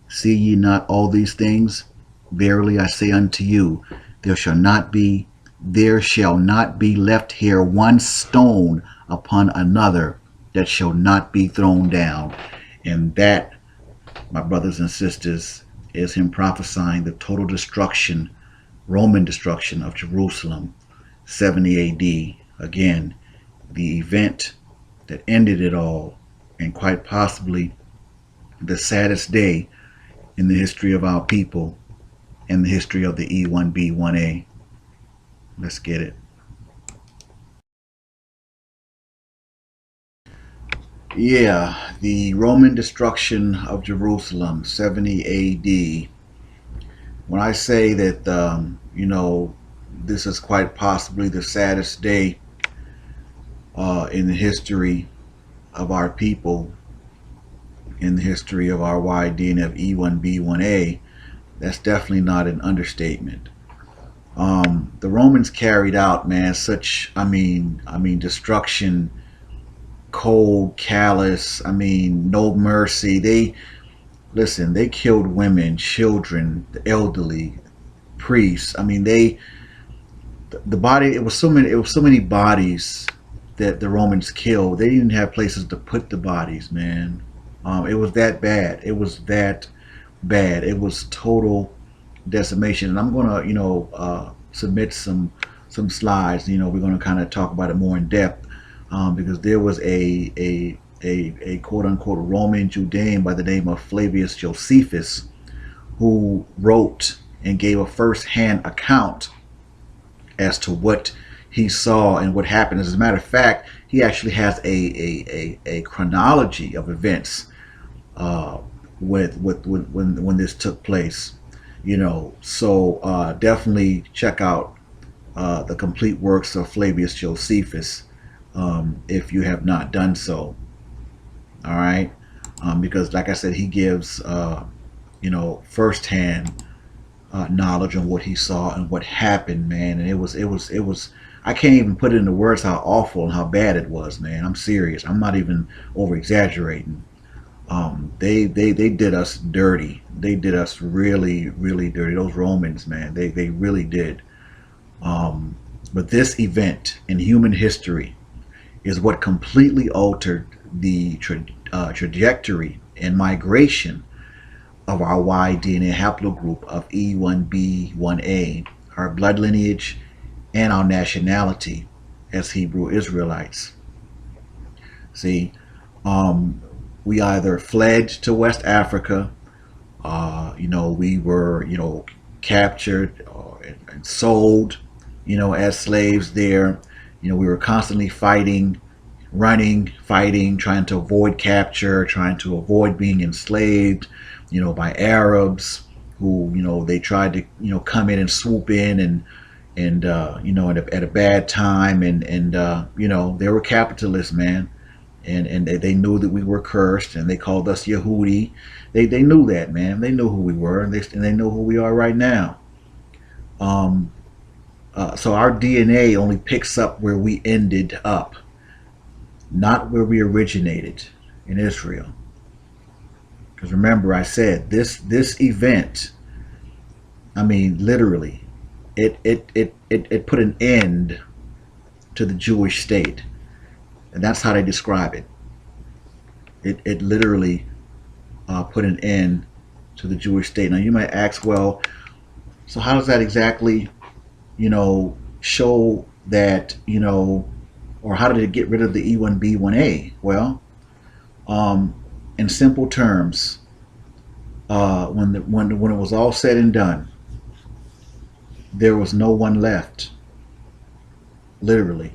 see ye not all these things? Verily I say unto you, there shall not be left here one stone upon another that shall not be thrown down. And that, my brothers and sisters, is him prophesying the total destruction, Roman destruction of Jerusalem, 70 AD. Again, the event that ended it all, and quite possibly the saddest day in the history of our people and the history of the E1B1A. Let's get it. Yeah, the Roman destruction of Jerusalem, 70 AD. When I say that, this is quite possibly the saddest day in the history of our people, in the history of our YDN of E1B1A, that's definitely not an understatement. The Romans carried out, man, such, destruction, cold, callous, no mercy. They killed women, children, the elderly, priests. The body, it was so many bodies that the Romans killed. They didn't have places to put the bodies, man. It was that bad. It was that bad. It was total decimation. And I'm gonna, submit some slides. We're gonna kind of talk about it more in depth, because there was a quote unquote Roman Judean by the name of Flavius Josephus who wrote and gave a first-hand account as to what he saw and what happened. As a matter of fact, he actually has a chronology of events with when this took place. So definitely check out the complete works of Flavius Josephus if you have not done so. All right, because like I said, he gives firsthand knowledge on what he saw and what happened, man. And it was. I can't even put it into words how awful and how bad it was, man. I'm serious. I'm not even over exaggerating. They did us dirty. They did us really, really dirty. Those Romans, man, they really did. But this event in human history is what completely altered the trajectory and migration of our Y DNA haplogroup of E1B1A, our blood lineage, and our nationality as Hebrew Israelites. See, we either fled to West Africa, we were, captured and sold, as slaves there. We were constantly fighting, running, fighting, trying to avoid capture, trying to avoid being enslaved, by Arabs who, they tried to, come in and swoop in and at a bad time, and they were capitalists, man. And they knew that we were cursed, and they called us Yehudi. They knew that, man. They knew who we were, and they know who we are right now. So our DNA only picks up where we ended up, not where we originated in Israel. Because remember, I said this event. Literally, it put an end to the Jewish state. And that's how they describe it. It literally put an end to the Jewish state. Now you might ask, well, so how does that exactly, show that, or how did it get rid of the E1B1A? Well, in simple terms, when it was all said and done, there was no one left. Literally.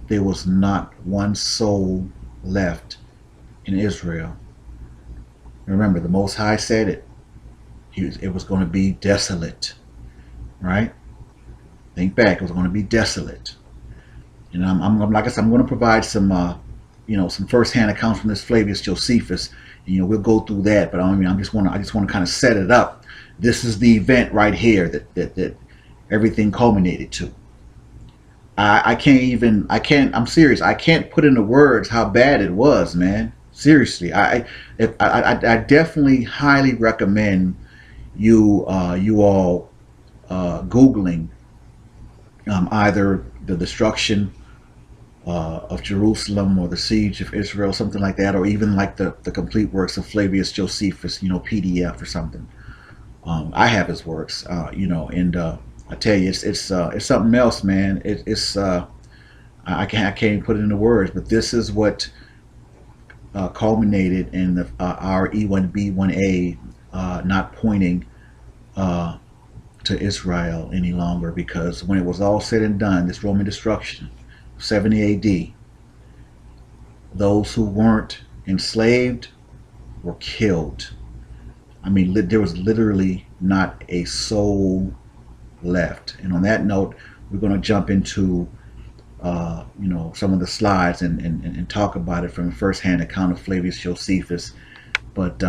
There was not one soul left in Israel. Remember, the Most High said it. It was going to be desolate, right? Think back, it was going to be desolate. And like I said, I'm going to provide some, some firsthand accounts from this Flavius Josephus. And, we'll go through that. But I just want to kind of set it up. This is the event right here that everything culminated to. I'm serious. I can't put into words how bad it was, man. Seriously, I definitely highly recommend you all Googling either the destruction of Jerusalem or the siege of Israel, something like that, or even like the complete works of Flavius Josephus, PDF or something. I have his works, and I tell you, it's something else, man. It's I can't even put it into words, but this is what culminated in our E1B1A not pointing to Israel any longer, because when it was all said and done, this Roman destruction, 70 AD, those who weren't enslaved were killed. I mean, there was literally not a soul left. And on that note, we're going to jump into some of the slides and talk about it from a first-hand account of Flavius Josephus. But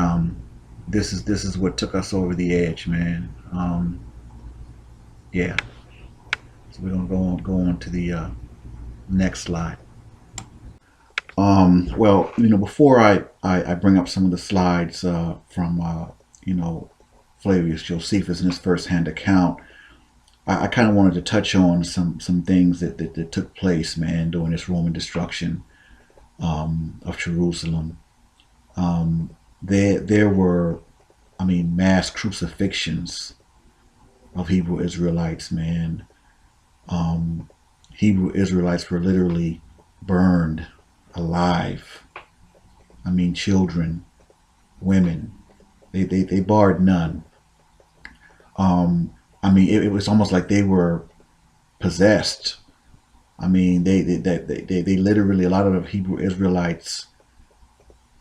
this is what took us over the edge, man. Yeah. So we're gonna go on to the next slide. Well, before I bring up some of the slides from Flavius Josephus in his first-hand account, I kind of wanted to touch on some things that took place, man, during this Roman destruction of Jerusalem. There were, mass crucifixions of Hebrew Israelites, man. Hebrew Israelites were literally burned alive. Children, women, they barred none. It was almost like they were possessed. They literally, a lot of the Hebrew Israelites,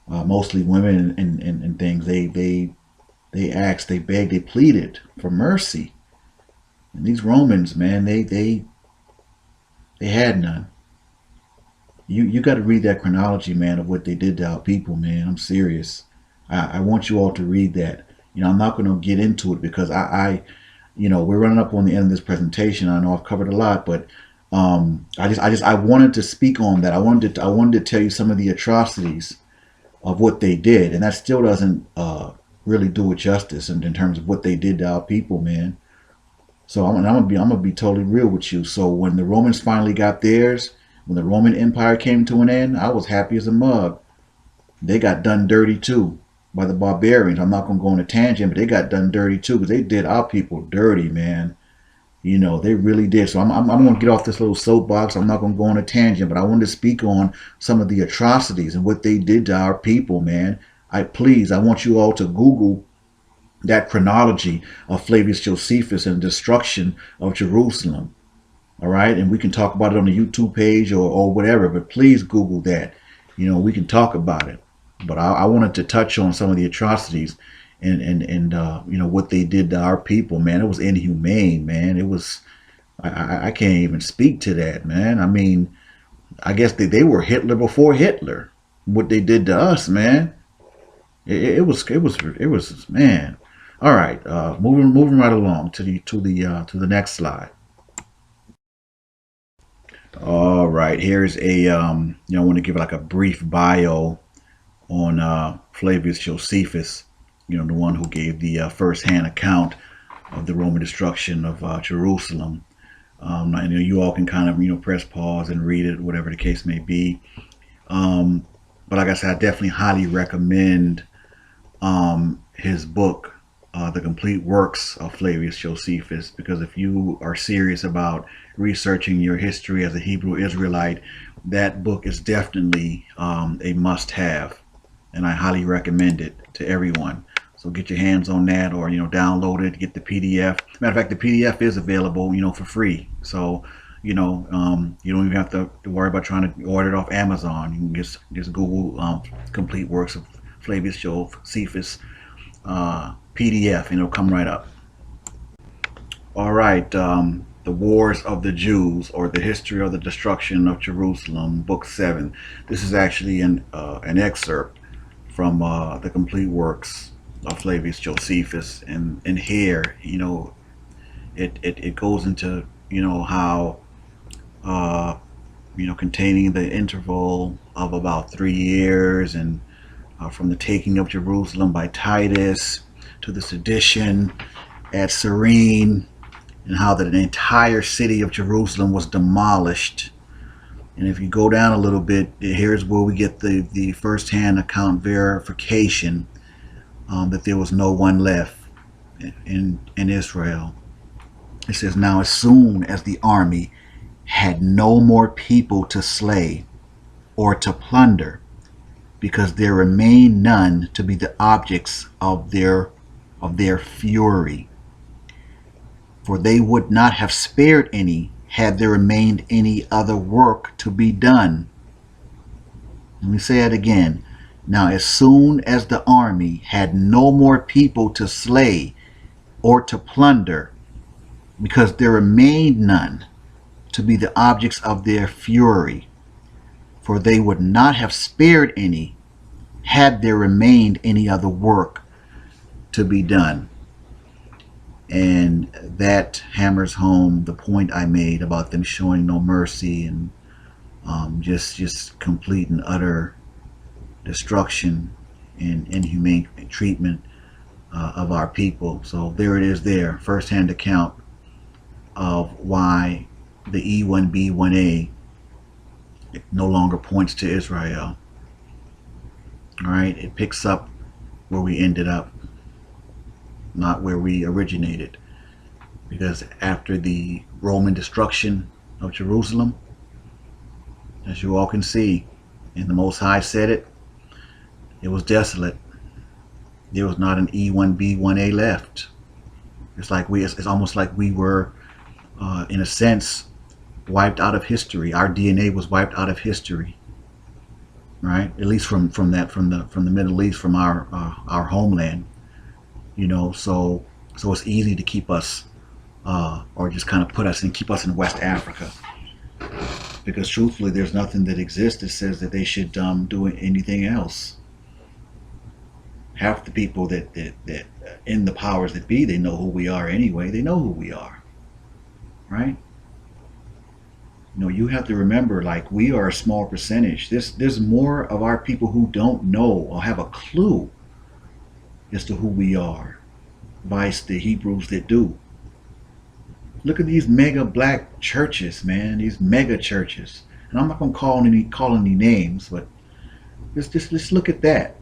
mostly women and things, they asked, they begged, they pleaded for mercy. And these Romans, man, they had none. You got to read that chronology, man, of what they did to our people, man. I'm serious. I want you all to read that. I'm not going to get into it because we're running up on the end of this presentation. I know I've covered a lot, but I wanted to speak on that. I wanted to tell you some of the atrocities of what they did, and that still doesn't really do it justice in terms of what they did to our people, man. So I'm gonna be totally real with you. So when the Romans finally got theirs, when the Roman Empire came to an end, I was happy as a mug. They got done dirty too by the barbarians. I'm not gonna go on a tangent, but they got done dirty too because they did our people dirty, man. They really did. So I'm going to get off this little soapbox. I'm not going to go on a tangent, but I wanted to speak on some of the atrocities and what they did to our people, man. I want you all to Google that chronology of Flavius Josephus and the destruction of Jerusalem. All right. And we can talk about it on the YouTube page or whatever, but please Google that. We can talk about it. But I wanted to touch on some of the atrocities and what they did to our people, man. It was inhumane, man. It was, I can't even speak to that, man. I guess they were Hitler before Hitler. What they did to us, man. It was man. All right, moving right along to the next slide. All right, here's I want to give like a brief bio on Flavius Josephus. The one who gave the first-hand account of the Roman destruction of Jerusalem. You all can kind of press pause and read it, whatever the case may be. But like I said, I definitely highly recommend his book, The Complete Works of Flavius Josephus, because if you are serious about researching your history as a Hebrew Israelite, that book is definitely a must-have, and I highly recommend it to everyone. So get your hands on that, or download it, get the PDF. Matter of fact, the PDF is available, for free. So you don't even have to worry about trying to order it off Amazon. You can just Google Complete Works of Flavius Josephus PDF, and it'll come right up. All right. the Wars of the Jews, or the History of the Destruction of Jerusalem, Book 7. This is actually an excerpt from the complete works of Flavius Josephus, and here, it goes into, how, containing the interval of about 3 years, and from the taking of Jerusalem by Titus to the sedition at Cyrene, and how that an entire city of Jerusalem was demolished. And if you go down a little bit, here's where we get the first-hand account verification that there was no one left in Israel. It says, now as soon as the army had no more people to slay or to plunder, because there remained none to be the objects of their fury. For they would not have spared any had there remained any other work to be done. Let me say it again. Now as soon as the army had no more people to slay or to plunder, because there remained none to be the objects of their fury, for they would not have spared any had there remained any other work to be done. And that hammers home the point I made about them showing no mercy, and just complete and utter destruction and inhumane treatment of our people. So there it is there, first-hand account of why the E1B1A no longer points to Israel. All right, it picks up where we ended up, not where we originated. Because after the Roman destruction of Jerusalem, as you all can see, and the Most High said it, it was desolate. There was not an E1B1A left. It's almost like we were, in a sense, wiped out of history. Our DNA was wiped out of history, right? At least from the Middle East, from our homeland. So it's easy to keep us, or just kind of put us and keep us in West Africa, because truthfully, there's nothing that exists that says that they should do anything else. Half the people that in the powers that be, they know who we are anyway. They know who we are, right? You have to remember, like, we are a small percentage. There's more of our people who don't know or have a clue as to who we are, vice the Hebrews that do. Look at these mega black churches, man. These mega churches, and I'm not gonna call any names, but just look at that,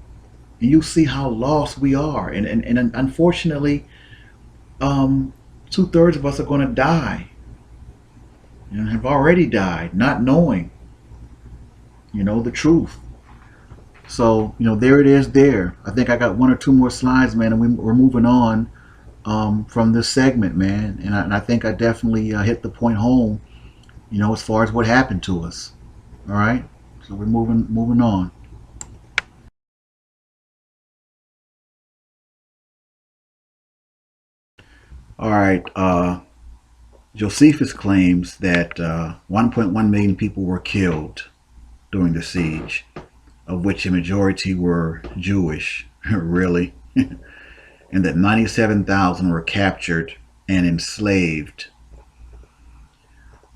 and you'll see how lost we are. And unfortunately, 2/3 of us are going to die, and have already died, not knowing, the truth. So, there it is there. I think I got 1 or 2 more slides, man, and we're moving on from this segment, man. And I think I definitely hit the point home, as far as what happened to us. All right? So we're moving on. All right. Josephus claims that 1.1 million people were killed during the siege, of which a majority were Jewish. Really? And that 97,000 were captured and enslaved.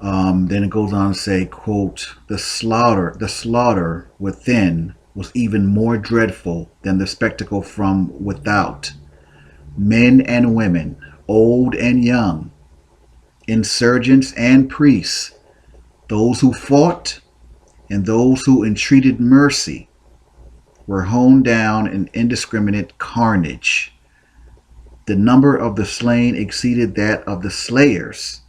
Then it goes on to say, quote, the slaughter within was even more dreadful than the spectacle from without. Men and women, old and young, insurgents and priests, those who fought and those who entreated mercy, were hewn down in indiscriminate carnage. The number of the slain exceeded that of the slayers.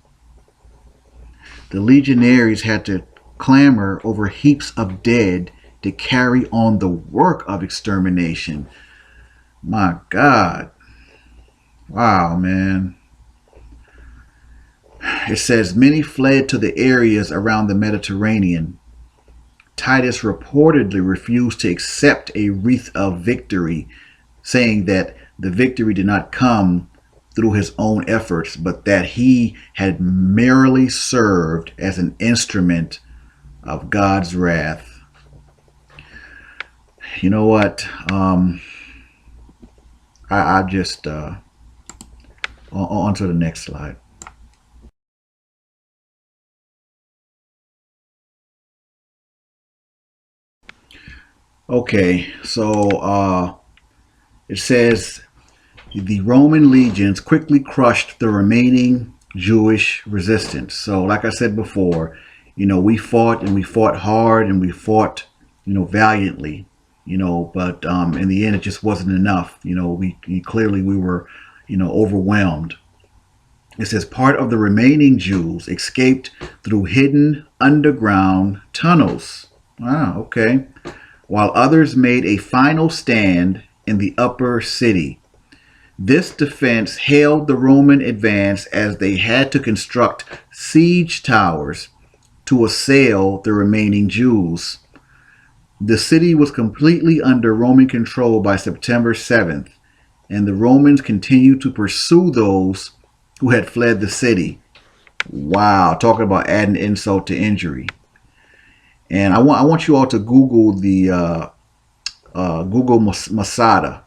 The legionaries had to clamor over heaps of dead to carry on the work of extermination. My God. Wow, man. It says many fled to the areas around the Mediterranean. Titus reportedly refused to accept a wreath of victory, saying that the victory did not come through his own efforts, but that he had merely served as an instrument of God's wrath. You know what? I just on to the next slide. Okay, so it says the Roman legions quickly crushed the remaining Jewish resistance. So, like I said before, we fought and we fought hard and we fought, valiantly, but in the end, it just wasn't enough. We clearly we were, overwhelmed. It says part of the remaining Jews escaped through hidden underground tunnels. Wow, okay. While others made a final stand in the upper city. This defense hailed the Roman advance as they had to construct siege towers to assail the remaining Jews. The city was completely under Roman control by September 7th, and the Romans continued to pursue those who had fled the city. Wow, talking about adding insult to injury. And I want you all to Google the Google Masada.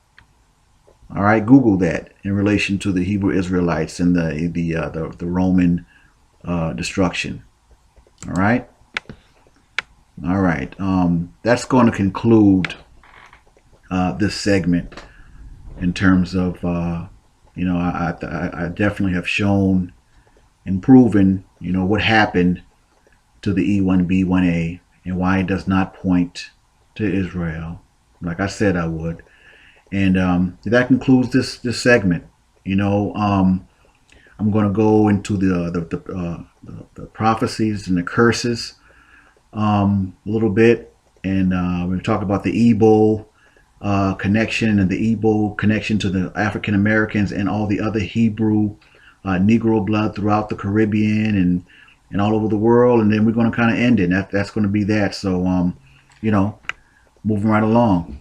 All right, Google that in relation to the Hebrew Israelites and the Roman destruction. All right. That's going to conclude this segment in terms of I definitely have shown and proven what happened to the E1B1A and why it does not point to Israel, like I said I would. And that concludes this segment. I'm going to go into the prophecies and the curses a little bit, and we're going to talk about the Igbo connection and the Igbo connection to the African Americans and all the other Hebrew Negro blood throughout the Caribbean and all over the world. And then we're going to kind of end it. That's going to be that. So moving right along.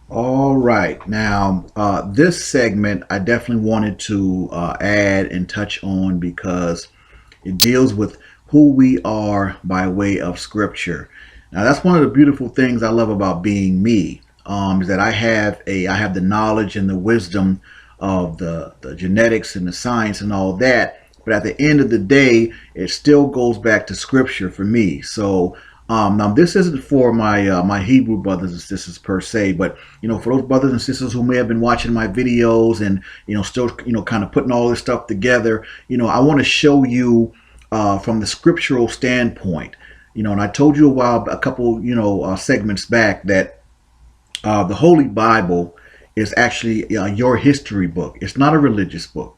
All right. Now, this segment I definitely wanted to add and touch on because it deals with who we are by way of Scripture. Now, that's one of the beautiful things I love about being me, is that I have the knowledge and the wisdom of the genetics and the science and all that. But at the end of the day, it still goes back to Scripture for me. So now this isn't for my Hebrew brothers and sisters per se, but for those brothers and sisters who may have been watching my videos and still kind of putting all this stuff together, I want to show you from the scriptural standpoint, and I told you a couple segments back that the Holy Bible is actually your history book. It's not a religious book.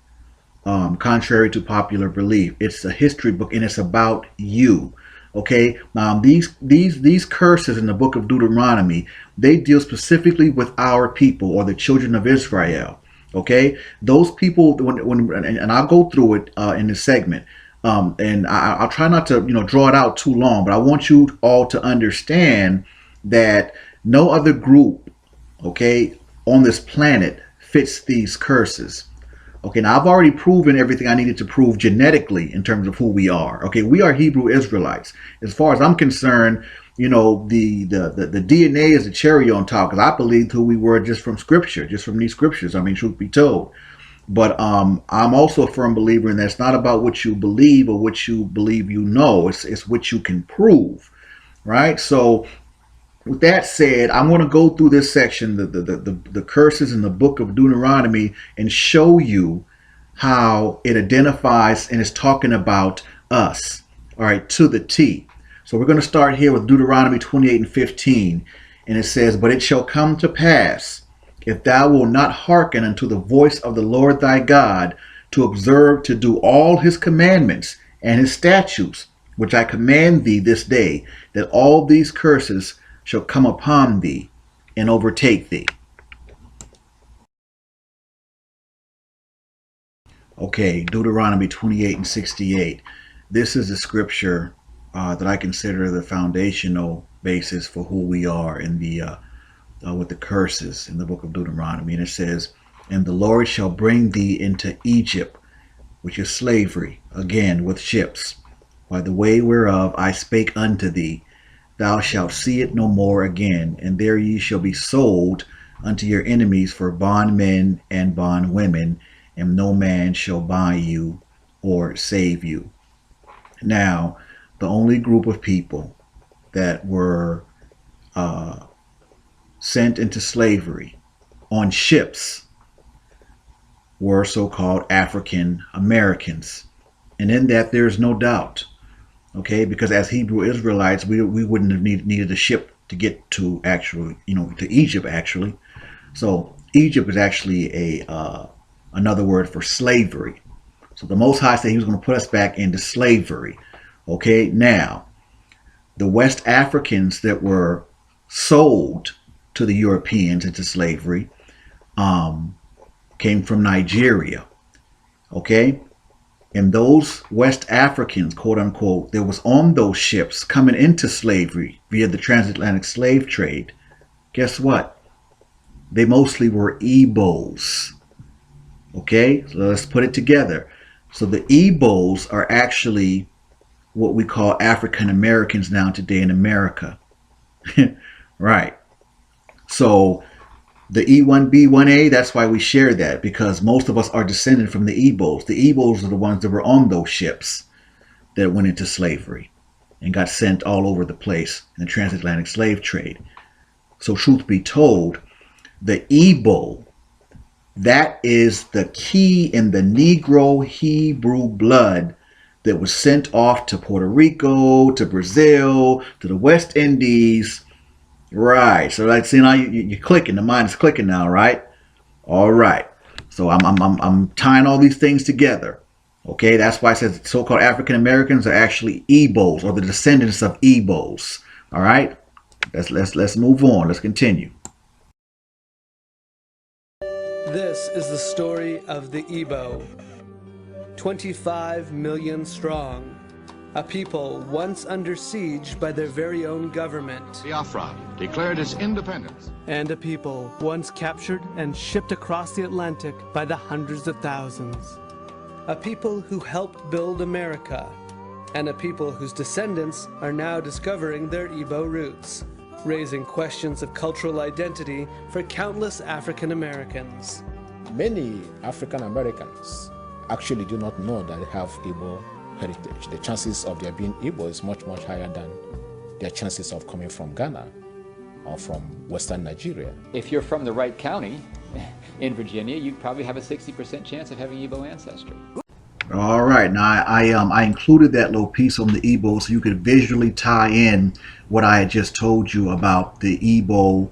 Contrary to popular belief, it's a history book and it's about you. Okay, now these curses in the book of Deuteronomy, they deal specifically with our people or the children of Israel. Okay, those people, and I'll go through it in this segment, and I'll try not to draw it out too long, but I want you all to understand that no other group, okay, on this planet fits these curses. Okay, now I've already proven everything I needed to prove genetically in terms of who we are. Okay, we are Hebrew Israelites. As far as I'm concerned, the DNA is the cherry on top, because I believed who we were just from Scripture, just from these scriptures. I mean, truth be told. But I'm also a firm believer in that it's not about what you believe or what you believe It's what you can prove, right? So with that said, I'm going to go through this section, the curses in the book of Deuteronomy, and show you how it identifies and is talking about us, all right, to the T. So we're going to start here with Deuteronomy 28:15, and it says, "But it shall come to pass, if thou wilt not hearken unto the voice of the Lord thy God, to observe to do all his commandments and his statutes, which I command thee this day, that all these curses shall come upon thee and overtake thee." Okay, Deuteronomy 28 and 68. This is a scripture that I consider the foundational basis for who we are in the with the curses in the book of Deuteronomy. And it says, "And the Lord shall bring thee into Egypt, which is slavery, again with ships, by the way whereof I spake unto thee. Thou shalt see it no more again, and there ye shall be sold unto your enemies for bondmen and bondwomen, and no man shall buy you or save you." Now, the only group of people that were sent into slavery on ships were so-called African Americans. And in that, there's no doubt, okay, because as Hebrew Israelites, we wouldn't have needed a ship to get to actually, to Egypt actually. So Egypt is actually another word for slavery. So the Most High said he was going to put us back into slavery. Okay, now, the West Africans that were sold to the Europeans into slavery came from Nigeria. Okay, and those West Africans, quote unquote, that was on those ships coming into slavery via the transatlantic slave trade, guess what? They mostly were Igbos. Okay, so let's put it together. So the Igbos are actually what we call African Americans now today in America. Right. So the E1B1A, that's why we share that, because most of us are descended from the Igbos. The Igbos are the ones that were on those ships that went into slavery and got sent all over the place in the transatlantic slave trade. So truth be told, the Igbo, that is the key in the Negro Hebrew blood that was sent off to Puerto Rico, to Brazil, to the West Indies. Right. So like, see, now you're clicking. The mind is clicking now, right? All right. So I'm tying all these things together. Okay. That's why it says so-called African Americans are actually Igbos, or the descendants of Igbos. All right. Let's move on. Let's continue. This is the story of the Igbo, 25 million strong, a people once under siege by their very own government. Biafra declared its independence. And a people once captured and shipped across the Atlantic by the hundreds of thousands. A people who helped build America, and a people whose descendants are now discovering their Igbo roots, raising questions of cultural identity for countless African Americans. Many African Americans actually do not know that they have Igbo heritage. The chances of their being Igbo is much, much higher than their chances of coming from Ghana or from Western Nigeria. If you're from the right county in Virginia, you probably have a 60% chance of having Igbo ancestry. All right. Now, I included that little piece on the Igbo so you could visually tie in what I had just told you about the Igbo,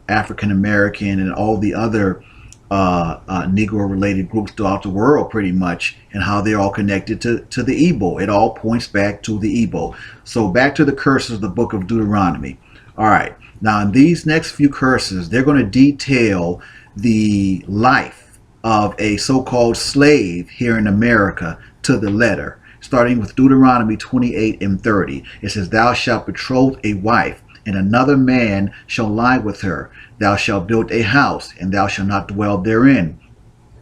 African American, and all the other Negro-related groups throughout the world, pretty much, and how they're all connected to the Igbo. It all points back to the Igbo. So back to the curses of the book of Deuteronomy. All right. Now, in these next few curses, they're going to detail the life of a so-called slave here in America to the letter, starting with Deuteronomy 28 and 30. It says, "Thou shalt betroth a wife, and another man shall lie with her. Thou shalt build a house, and thou shalt not dwell therein.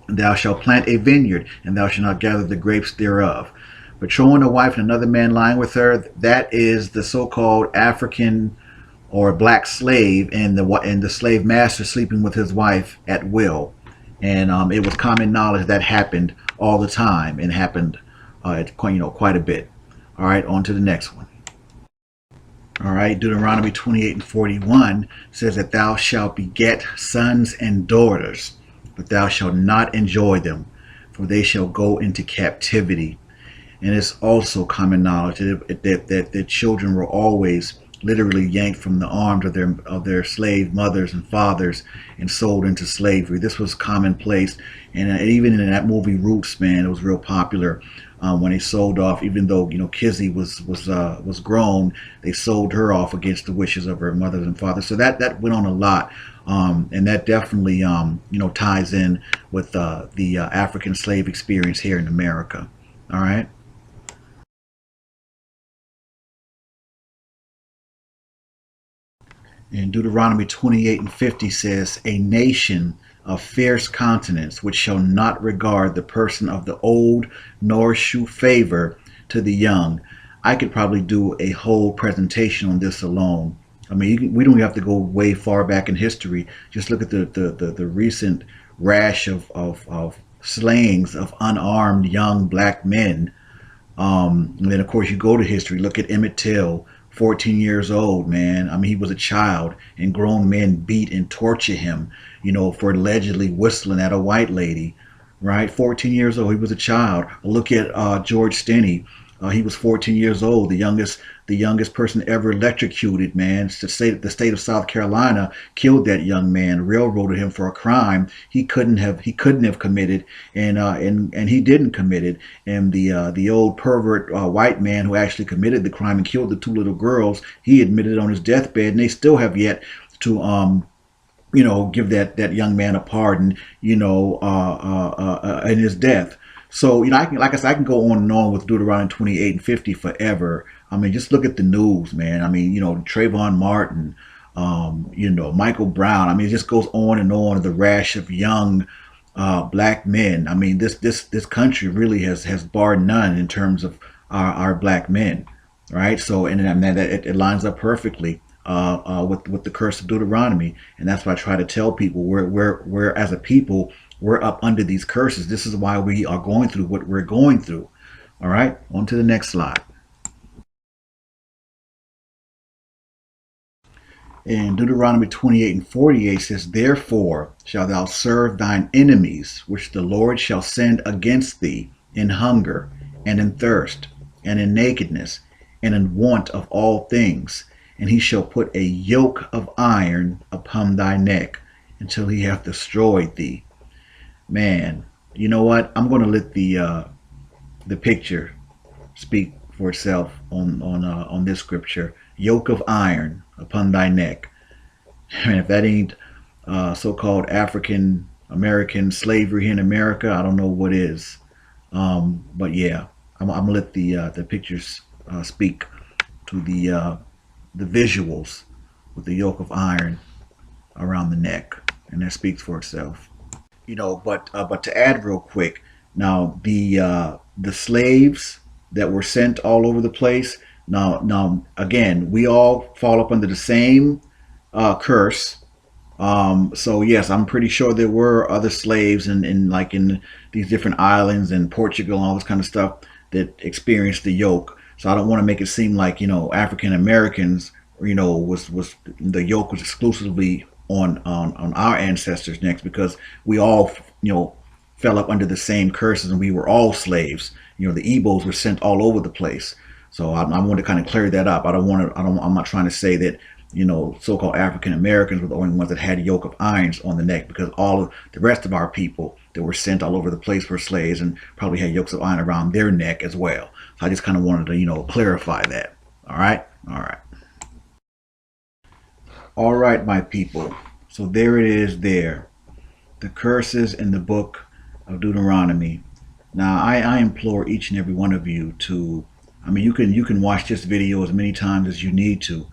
And thou shalt plant a vineyard, and thou shalt not gather the grapes thereof." Betrothing a wife and another man lying with her, that is the so-called African or black slave, and the slave master sleeping with his wife at will. And it was common knowledge that happened all the time, and happened quite a bit. All right, on to the next one. All right, Deuteronomy 28 and 41 says that thou shalt beget sons and daughters, but thou shalt not enjoy them, for they shall go into captivity. And it's also common knowledge that the children were always literally yanked from the arms of their slave mothers and fathers and sold into slavery. This was commonplace, and even in that movie Roots, man, it was real popular. when they sold off, even though Kizzy was grown, they sold her off against the wishes of her mother and father. So that went on a lot, and that definitely ties in with the African slave experience here in America. All right. And Deuteronomy 28:50 says, "A nation of fierce countenance, which shall not regard the person of the old, nor shew favor to the young." I could probably do a whole presentation on this alone. I mean, we don't have to go way far back in history. Just look at the recent rash of slayings of unarmed young black men. And then, of course, you go to history. Look at Emmett Till, 14 years old, man. I mean, he was a child, and grown men beat and torture him, for allegedly whistling at a white lady, right? 14 years old, he was a child. Look at George Stinney. He was 14 years old, the youngest person ever electrocuted, man. The state of South Carolina killed that young man, railroaded him for a crime he couldn't have committed, and he didn't commit it. And the old pervert white man who actually committed the crime and killed the two little girls, he admitted on his deathbed, and they still have yet to give that young man a pardon, in his death. So, like I said, I can go on and on with Deuteronomy 28:50 forever. I mean, just look at the news, man. I mean, Trayvon Martin, Michael Brown. I mean, it just goes on and on. The rash of young black men. I mean, this country really has barred none in terms of our black men, right? So, and that it lines up perfectly with the curse of Deuteronomy, and that's why I try to tell people we're as a people, we're up under these curses. This is why we are going through what we're going through. All right, on to the next slide. And Deuteronomy 28:48 says, "Therefore shalt thou serve thine enemies, which the Lord shall send against thee, in hunger, and in thirst, and in nakedness, and in want of all things. And he shall put a yoke of iron upon thy neck, until he hath destroyed thee." Man, you know what? I'm going to let the picture speak for itself on this scripture. Yoke of iron upon thy neck. And if that ain't so-called African American slavery here in America, I don't know what is. But yeah, I'm gonna let the pictures speak to the visuals with the yoke of iron around the neck, and that speaks for itself. But to add real quick, now the slaves that were sent all over the place. Now again, we all fall up under the same curse. So yes, I'm pretty sure there were other slaves in these different islands and Portugal and all this kind of stuff that experienced the yoke. So I don't want to make it seem like African Americans was the yoke was exclusively on our ancestors' necks, because we all fell up under the same curses and we were all slaves. The Igbos were sent all over the place. So I want to kind of clear that up. I'm not trying to say that so-called African Americans were the only ones that had a yoke of irons on the neck, because all of the rest of our people that were sent all over the place were slaves and probably had yokes of iron around their neck as well. So I just kind of wanted to clarify that. All right. All right, my people. So there it is there. The curses in the book of Deuteronomy. Now, I implore each and every one of you to, I mean, you can watch this video as many times as you need to,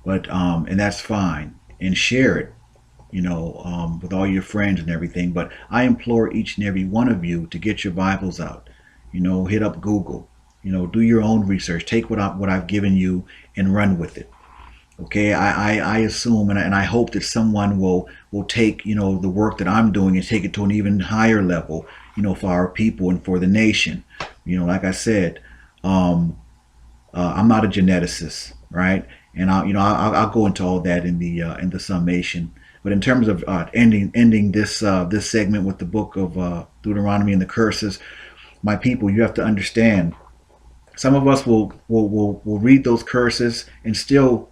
but and that's fine, and share it, with all your friends and everything. But I implore each and every one of you to get your Bibles out, hit up Google, do your own research, take what I've given you and run with it. Okay, I assume and I hope that someone will take the work that I'm doing and take it to an even higher level, for our people and for the nation. Like I said, I'm not a geneticist, right? And I'll go into all that in the summation. But in terms of ending this segment with the book of Deuteronomy and the curses, my people, you have to understand. Some of us will read those curses and still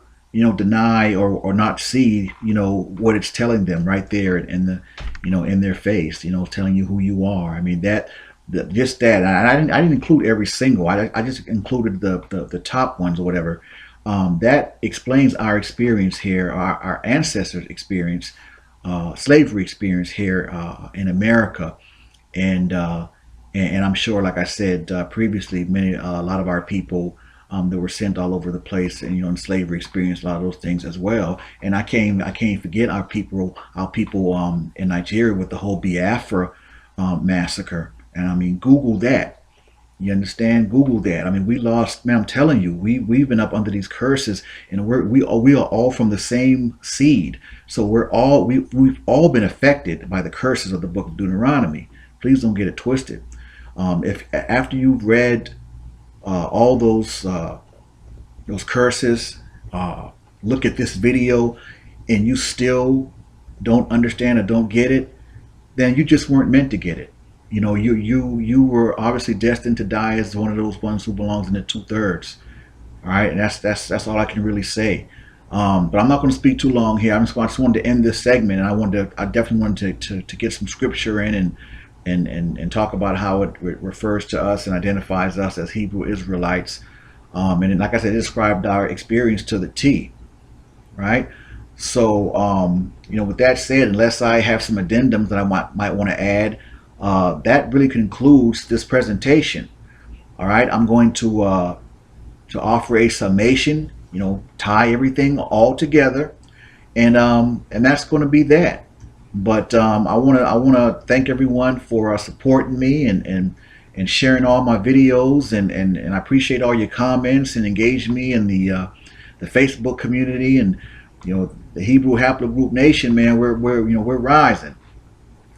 deny or not see what it's telling them right there in the in their face, telling you who you are. I mean, that Just that, and I didn't include every single. I just included the top ones or whatever. That explains our experience here, our ancestors' experience, slavery experience here in America, and and I'm sure, like I said previously, a lot of our people that were sent all over the place, and in slavery experienced a lot of those things as well. And I can't forget our people in Nigeria with the whole Biafra massacre. And I mean, Google that. You understand? Google that. I mean, we lost, man. I'm telling you, we've been up under these curses, and we are all from the same seed. So we've all been affected by the curses of the Book of Deuteronomy. Please don't get it twisted. If after you've read all those curses, look at this video, and you still don't understand or don't get it, then you just weren't meant to get it. You were obviously destined to die as one of those ones who belongs in the 2/3. All right, and that's all I can really say. But I'm not going to speak too long here. I just wanted to end this segment, and I definitely wanted to get some scripture in and talk about how it refers to us and identifies us as Hebrew Israelites. And like I said, it described our experience to the T, right? So, with that said, unless I have some addendums that I might want to add, that really concludes this presentation. All right, I'm going to offer a summation, tie everything all together, and that's going to be that. But I want to thank everyone for supporting me and sharing all my videos, and I appreciate all your comments and engaging me in the Facebook community, and the Hebrew Haplogroup Nation, man. We're rising.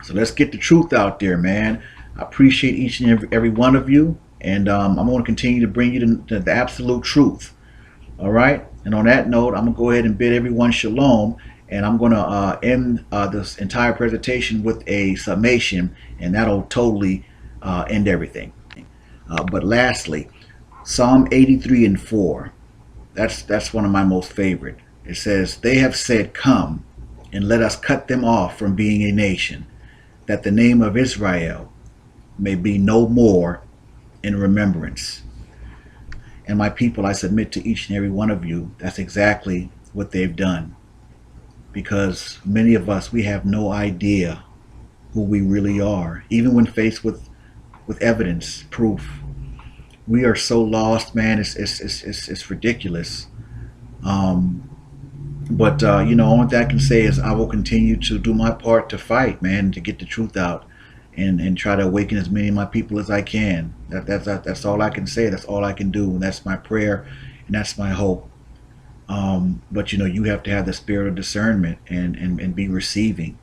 So let's get the truth out there, man. I appreciate each and every one of you, and I'm going to continue to bring you the absolute truth. All right. And on that note, I'm gonna go ahead and bid everyone shalom, and I'm gonna end this entire presentation with a summation, and that'll totally end everything. But lastly, Psalm 83:4. That's one of my most favorite. It says, "They have said, 'Come, and let us cut them off from being a nation, that the name of Israel may be no more in remembrance.'" And my people, I submit to each and every one of you, that's exactly what they've done. Because many of us, we have no idea who we really are, even when faced with evidence, proof. We are so lost, man. It's ridiculous. But only thing I can say is I will continue to do my part to fight, man, to get the truth out, and try to awaken as many of my people as I can. That's all I can say. That's all I can do, and that's my prayer, and that's my hope. But you have to have the spirit of discernment and be receiving,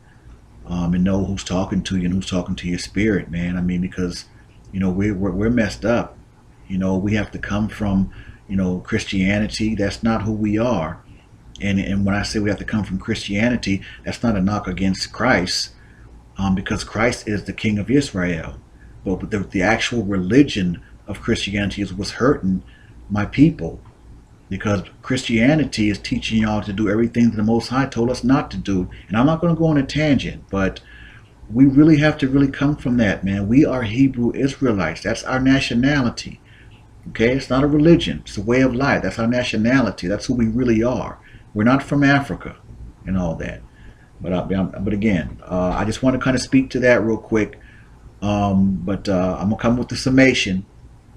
and know who's talking to you and who's talking to your spirit, man. I mean, because we're messed up. We have to come from Christianity. That's not who we are. And when I say we have to come from Christianity, that's not a knock against Christ, because Christ is the King of Israel. But the actual religion of Christianity is what's hurting my people, because Christianity is teaching y'all to do everything that the Most High told us not to do. And I'm not going to go on a tangent, but we really have to really come from that, man. We are Hebrew Israelites. That's our nationality. Okay, it's not a religion. It's a way of life. That's our nationality. That's who we really are. We're not from Africa and all that. But again, I just want to kind of speak to that real quick. But I'm gonna come with the summation,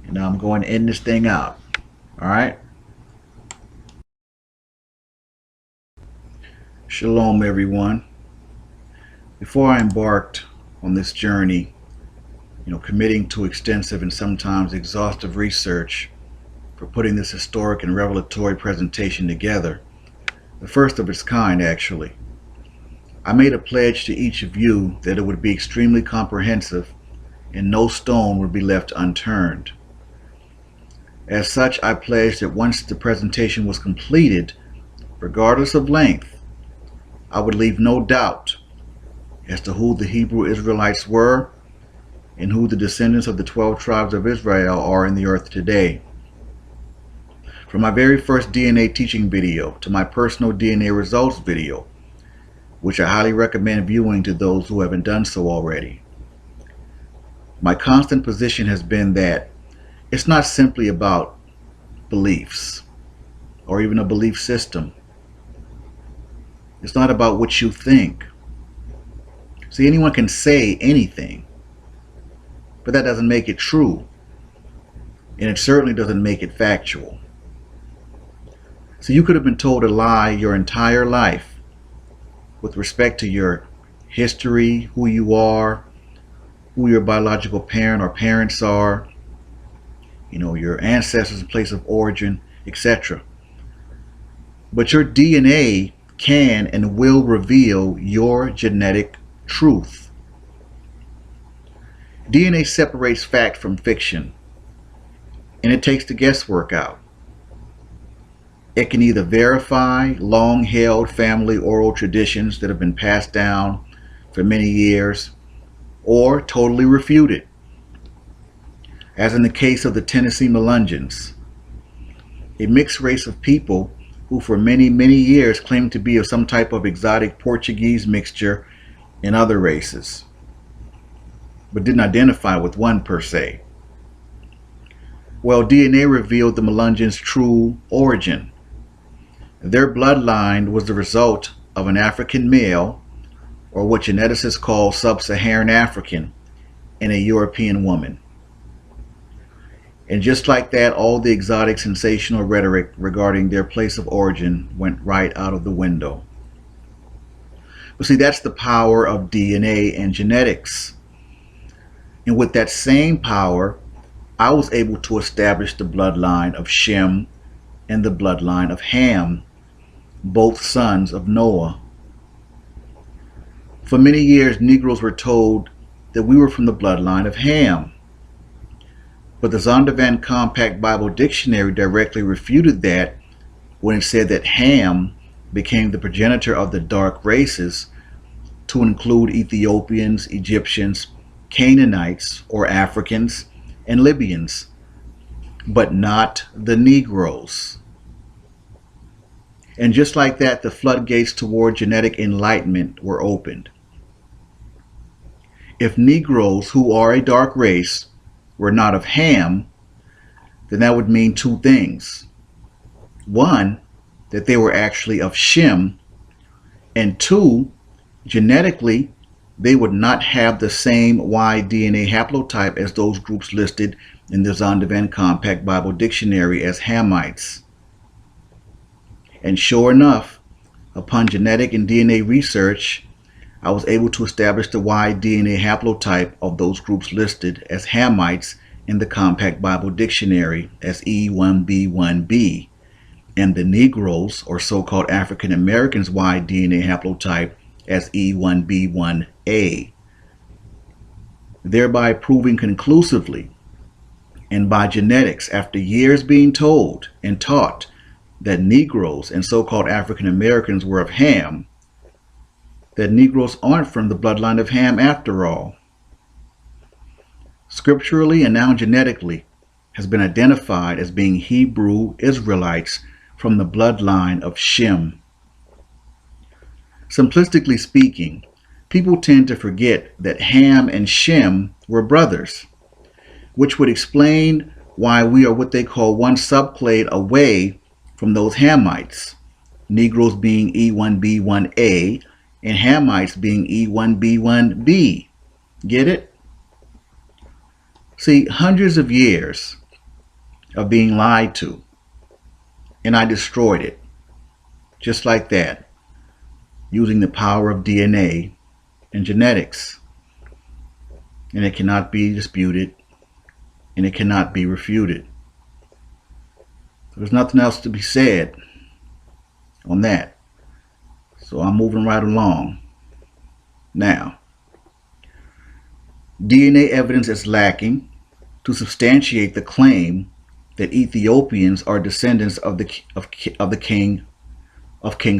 and I'm going to end this thing out. All right. Shalom, everyone. Before I embarked on this journey, committing to extensive and sometimes exhaustive research for putting this historic and revelatory presentation together, the first of its kind, actually, I made a pledge to each of you that it would be extremely comprehensive and no stone would be left unturned. As such, I pledged that once the presentation was completed, regardless of length, I would leave no doubt as to who the Hebrew Israelites were and who the descendants of the 12 tribes of Israel are in the earth today. From my very first DNA teaching video to my personal DNA results video, which I highly recommend viewing to those who haven't done so already, My constant position has been that it's not simply about beliefs or even a belief system. It's not about what you think. See, anyone can say anything, but that doesn't make it true, and it certainly doesn't make it factual. So you could have been told a lie your entire life with respect to your history, who you are, who your biological parent or parents are, your ancestors' place of origin, etc. But your DNA can and will reveal your genetic truth. DNA separates fact from fiction, and it takes the guesswork out. It can either verify long-held family oral traditions that have been passed down for many years, or totally refute it, as in the case of the Tennessee Melungeons, a mixed race of people who for many, many years claimed to be of some type of exotic Portuguese mixture in other races, but didn't identify with one per se. Well, DNA revealed the Melungeons' true origin. Their bloodline was the result of an African male, or what geneticists call sub-Saharan African, and a European woman. And just like that, all the exotic sensational rhetoric regarding their place of origin went right out of the window. But see, that's the power of DNA and genetics. And with that same power, I was able to establish the bloodline of Shem and the bloodline of Ham, both sons of Noah. For many years, Negroes were told that we were from the bloodline of Ham. But the Zondervan Compact Bible Dictionary directly refuted that when it said that Ham became the progenitor of the dark races to include Ethiopians, Egyptians, Canaanites or Africans, and Libyans, but not the Negroes. And just like that, the floodgates toward genetic enlightenment were opened. If Negroes, who are a dark race, were not of Ham, then that would mean two things. One, that they were actually of Shem, and two, genetically, they would not have the same Y DNA haplotype as those groups listed in the Zondervan Compact Bible Dictionary as Hamites. And sure enough, upon genetic and DNA research, I was able to establish the Y DNA haplotype of those groups listed as Hamites in the Compact Bible Dictionary as E1B1A, and the Negroes, or so-called African Americans' Y DNA haplotype as E1B1A, thereby proving conclusively and by genetics, after years being told and taught that Negroes and so-called African Americans were of Ham, that Negroes aren't from the bloodline of Ham after all. Scripturally and now genetically has been identified as being Hebrew Israelites from the bloodline of Shem. Simplistically speaking, people tend to forget that Ham and Shem were brothers, which would explain why we are what they call one subclade away from those Hamites, Negroes being E1B1A and Hamites being E1B1B. Get it? See, hundreds of years of being lied to, and I destroyed it, just like that, using the power of DNA and genetics. And it cannot be disputed, and it cannot be refuted. There's nothing else to be said on that. So I'm moving right along. Now, DNA evidence is lacking to substantiate the claim that Ethiopians are descendants of King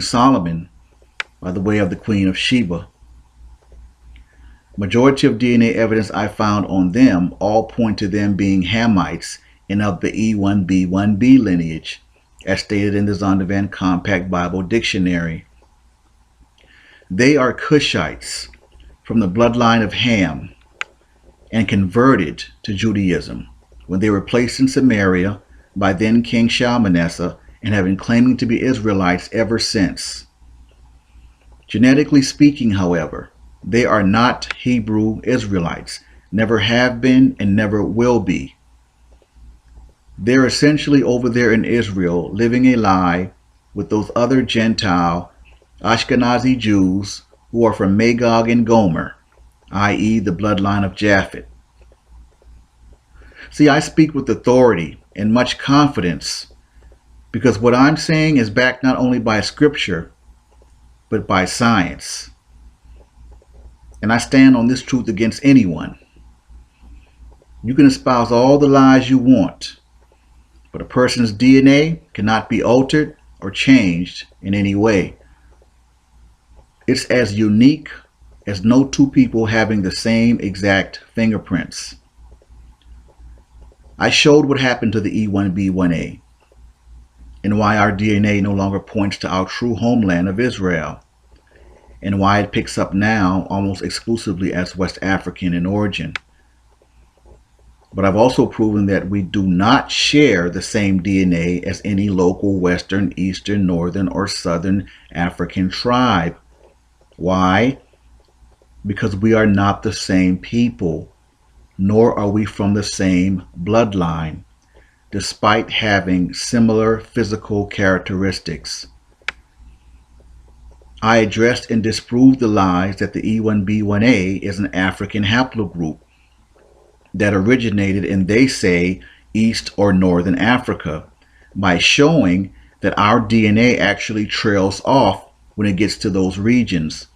Solomon by the way of the Queen of Sheba. Majority of DNA evidence I found on them all point to them being Hamites and of the E1B1B lineage, as stated in the Zondervan Compact Bible Dictionary. They are Cushites from the bloodline of Ham, and converted to Judaism when they were placed in Samaria by then King Shalmaneser and have been claiming to be Israelites ever since. Genetically speaking, however, they are not Hebrew Israelites, never have been and never will be. They're essentially over there in Israel living a lie with those other Gentile Ashkenazi Jews who are from Magog and Gomer, i.e. the bloodline of Japhet. See, I speak with authority and much confidence because what I'm saying is backed not only by scripture, but by science. And I stand on this truth against anyone. You can espouse all the lies you want, but a person's DNA cannot be altered or changed in any way. It's as unique as no two people having the same exact fingerprints. I showed what happened to the E1B1A and why our DNA no longer points to our true homeland of Israel, and why it picks up now almost exclusively as West African in origin. But I've also proven that we do not share the same DNA as any local Western, Eastern, Northern, or Southern African tribe. Why? Because we are not the same people, nor are we from the same bloodline, despite having similar physical characteristics. I addressed and disproved the lies that the E1B1A is an African haplogroup that originated in, they say, East or Northern Africa, by showing that our DNA actually trails off when it gets to those regions,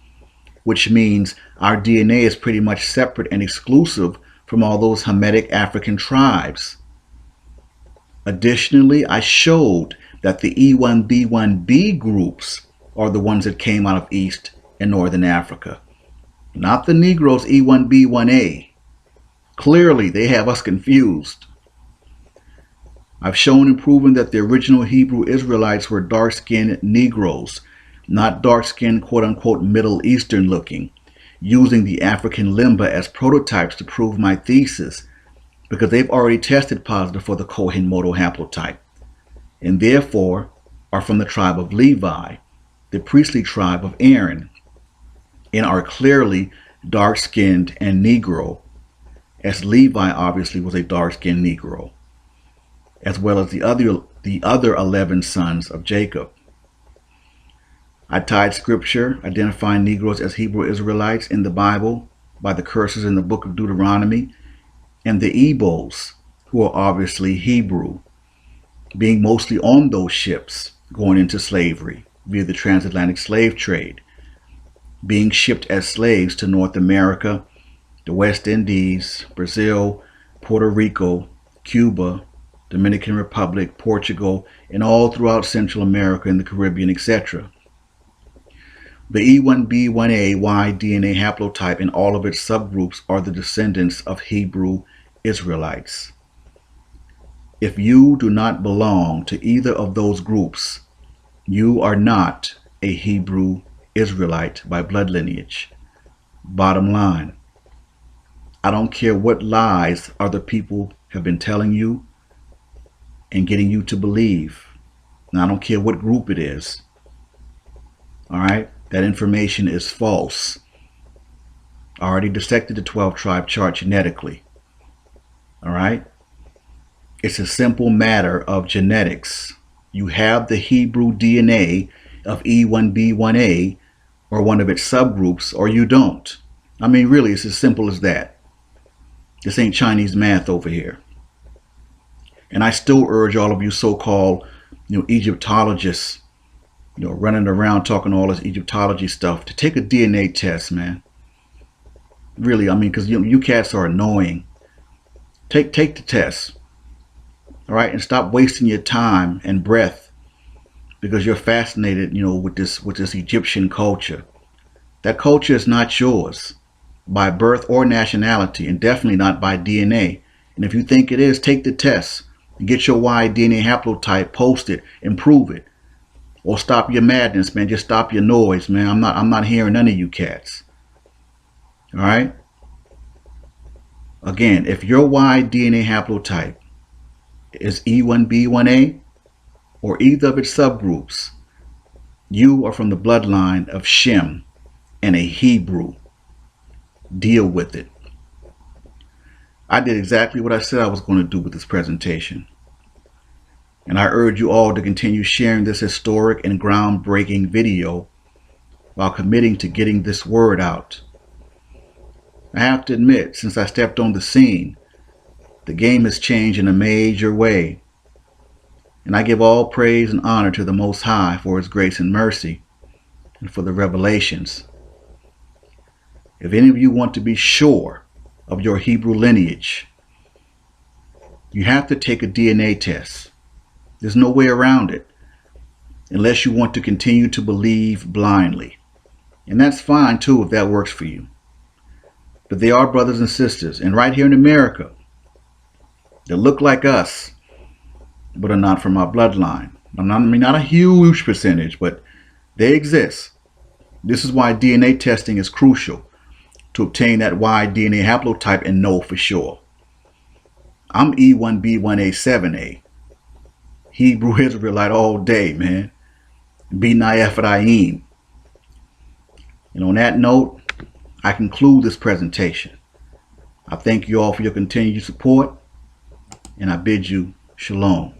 which means our DNA is pretty much separate and exclusive from all those Hamitic African tribes. Additionally, I showed that the E1B1B groups are the ones that came out of East and Northern Africa, not the Negroes E1B1A. Clearly, they have us confused. I've shown and proven that the original Hebrew Israelites were dark-skinned Negroes, not dark-skinned quote-unquote Middle Eastern looking, using the African limba as prototypes to prove my thesis, because they've already tested positive for the Kohen-Modo haplotype, and therefore are from the tribe of Levi, the priestly tribe of Aaron, and are clearly dark-skinned and Negro, as Levi obviously was a dark-skinned Negro, as well as the other 11 sons of Jacob. I tied scripture identifying Negroes as Hebrew Israelites in the Bible by the curses in the book of Deuteronomy, and the Igbos, who are obviously Hebrew, being mostly on those ships going into slavery via the transatlantic slave trade, being shipped as slaves to North America, the West Indies, Brazil, Puerto Rico, Cuba, Dominican Republic, Portugal, and all throughout Central America and the Caribbean, etc. The E1B1A Y DNA haplotype and all of its subgroups are the descendants of Hebrew Israelites. If you do not belong to either of those groups, you are not a Hebrew Israelite by blood lineage. Bottom line. I don't care what lies other people have been telling you and getting you to believe. Now, I don't care what group it is. All right? That information is false. I already dissected the 12 tribe chart genetically. All right? It's a simple matter of genetics. You have the Hebrew DNA of E1B1A or one of its subgroups, or you don't. I mean, really, it's as simple as that. This ain't Chinese math over here. And I still urge all of you so-called, Egyptologists, running around talking all this Egyptology stuff, to take a DNA test, man. Really, I mean, because you cats are annoying. Take the test, all right, and stop wasting your time and breath because you're fascinated, with this Egyptian culture. That culture is not yours by birth or nationality, and definitely not by DNA. And if you think it is, take the test and get your Y DNA haplotype, post it, and prove it. Or stop your madness, man. Just stop your noise, man. I'm not hearing none of you cats. All right? Again, if your Y DNA haplotype is E1B1A or either of its subgroups, you are from the bloodline of Shem and a Hebrew. Deal with it. I did exactly what I said I was going to do with this presentation. And I urge you all to continue sharing this historic and groundbreaking video while committing to getting this word out. I have to admit, since I stepped on the scene, the game has changed in a major way. And I give all praise and honor to the Most High for His grace and mercy and for the revelations. If any of you want to be sure of your Hebrew lineage, you have to take a DNA test. There's no way around it, unless you want to continue to believe blindly. And that's fine too if that works for you. But they are brothers and sisters, and right here in America, that look like us, but are not from our bloodline. Not a huge percentage, but they exist. This is why DNA testing is crucial, to obtain that Y DNA haplotype and know for sure. I'm E1B1A 7A. Hebrew Israelite all day, man. B'nai Ephraim. And on that note, I conclude this presentation. I thank you all for your continued support, and I bid you shalom.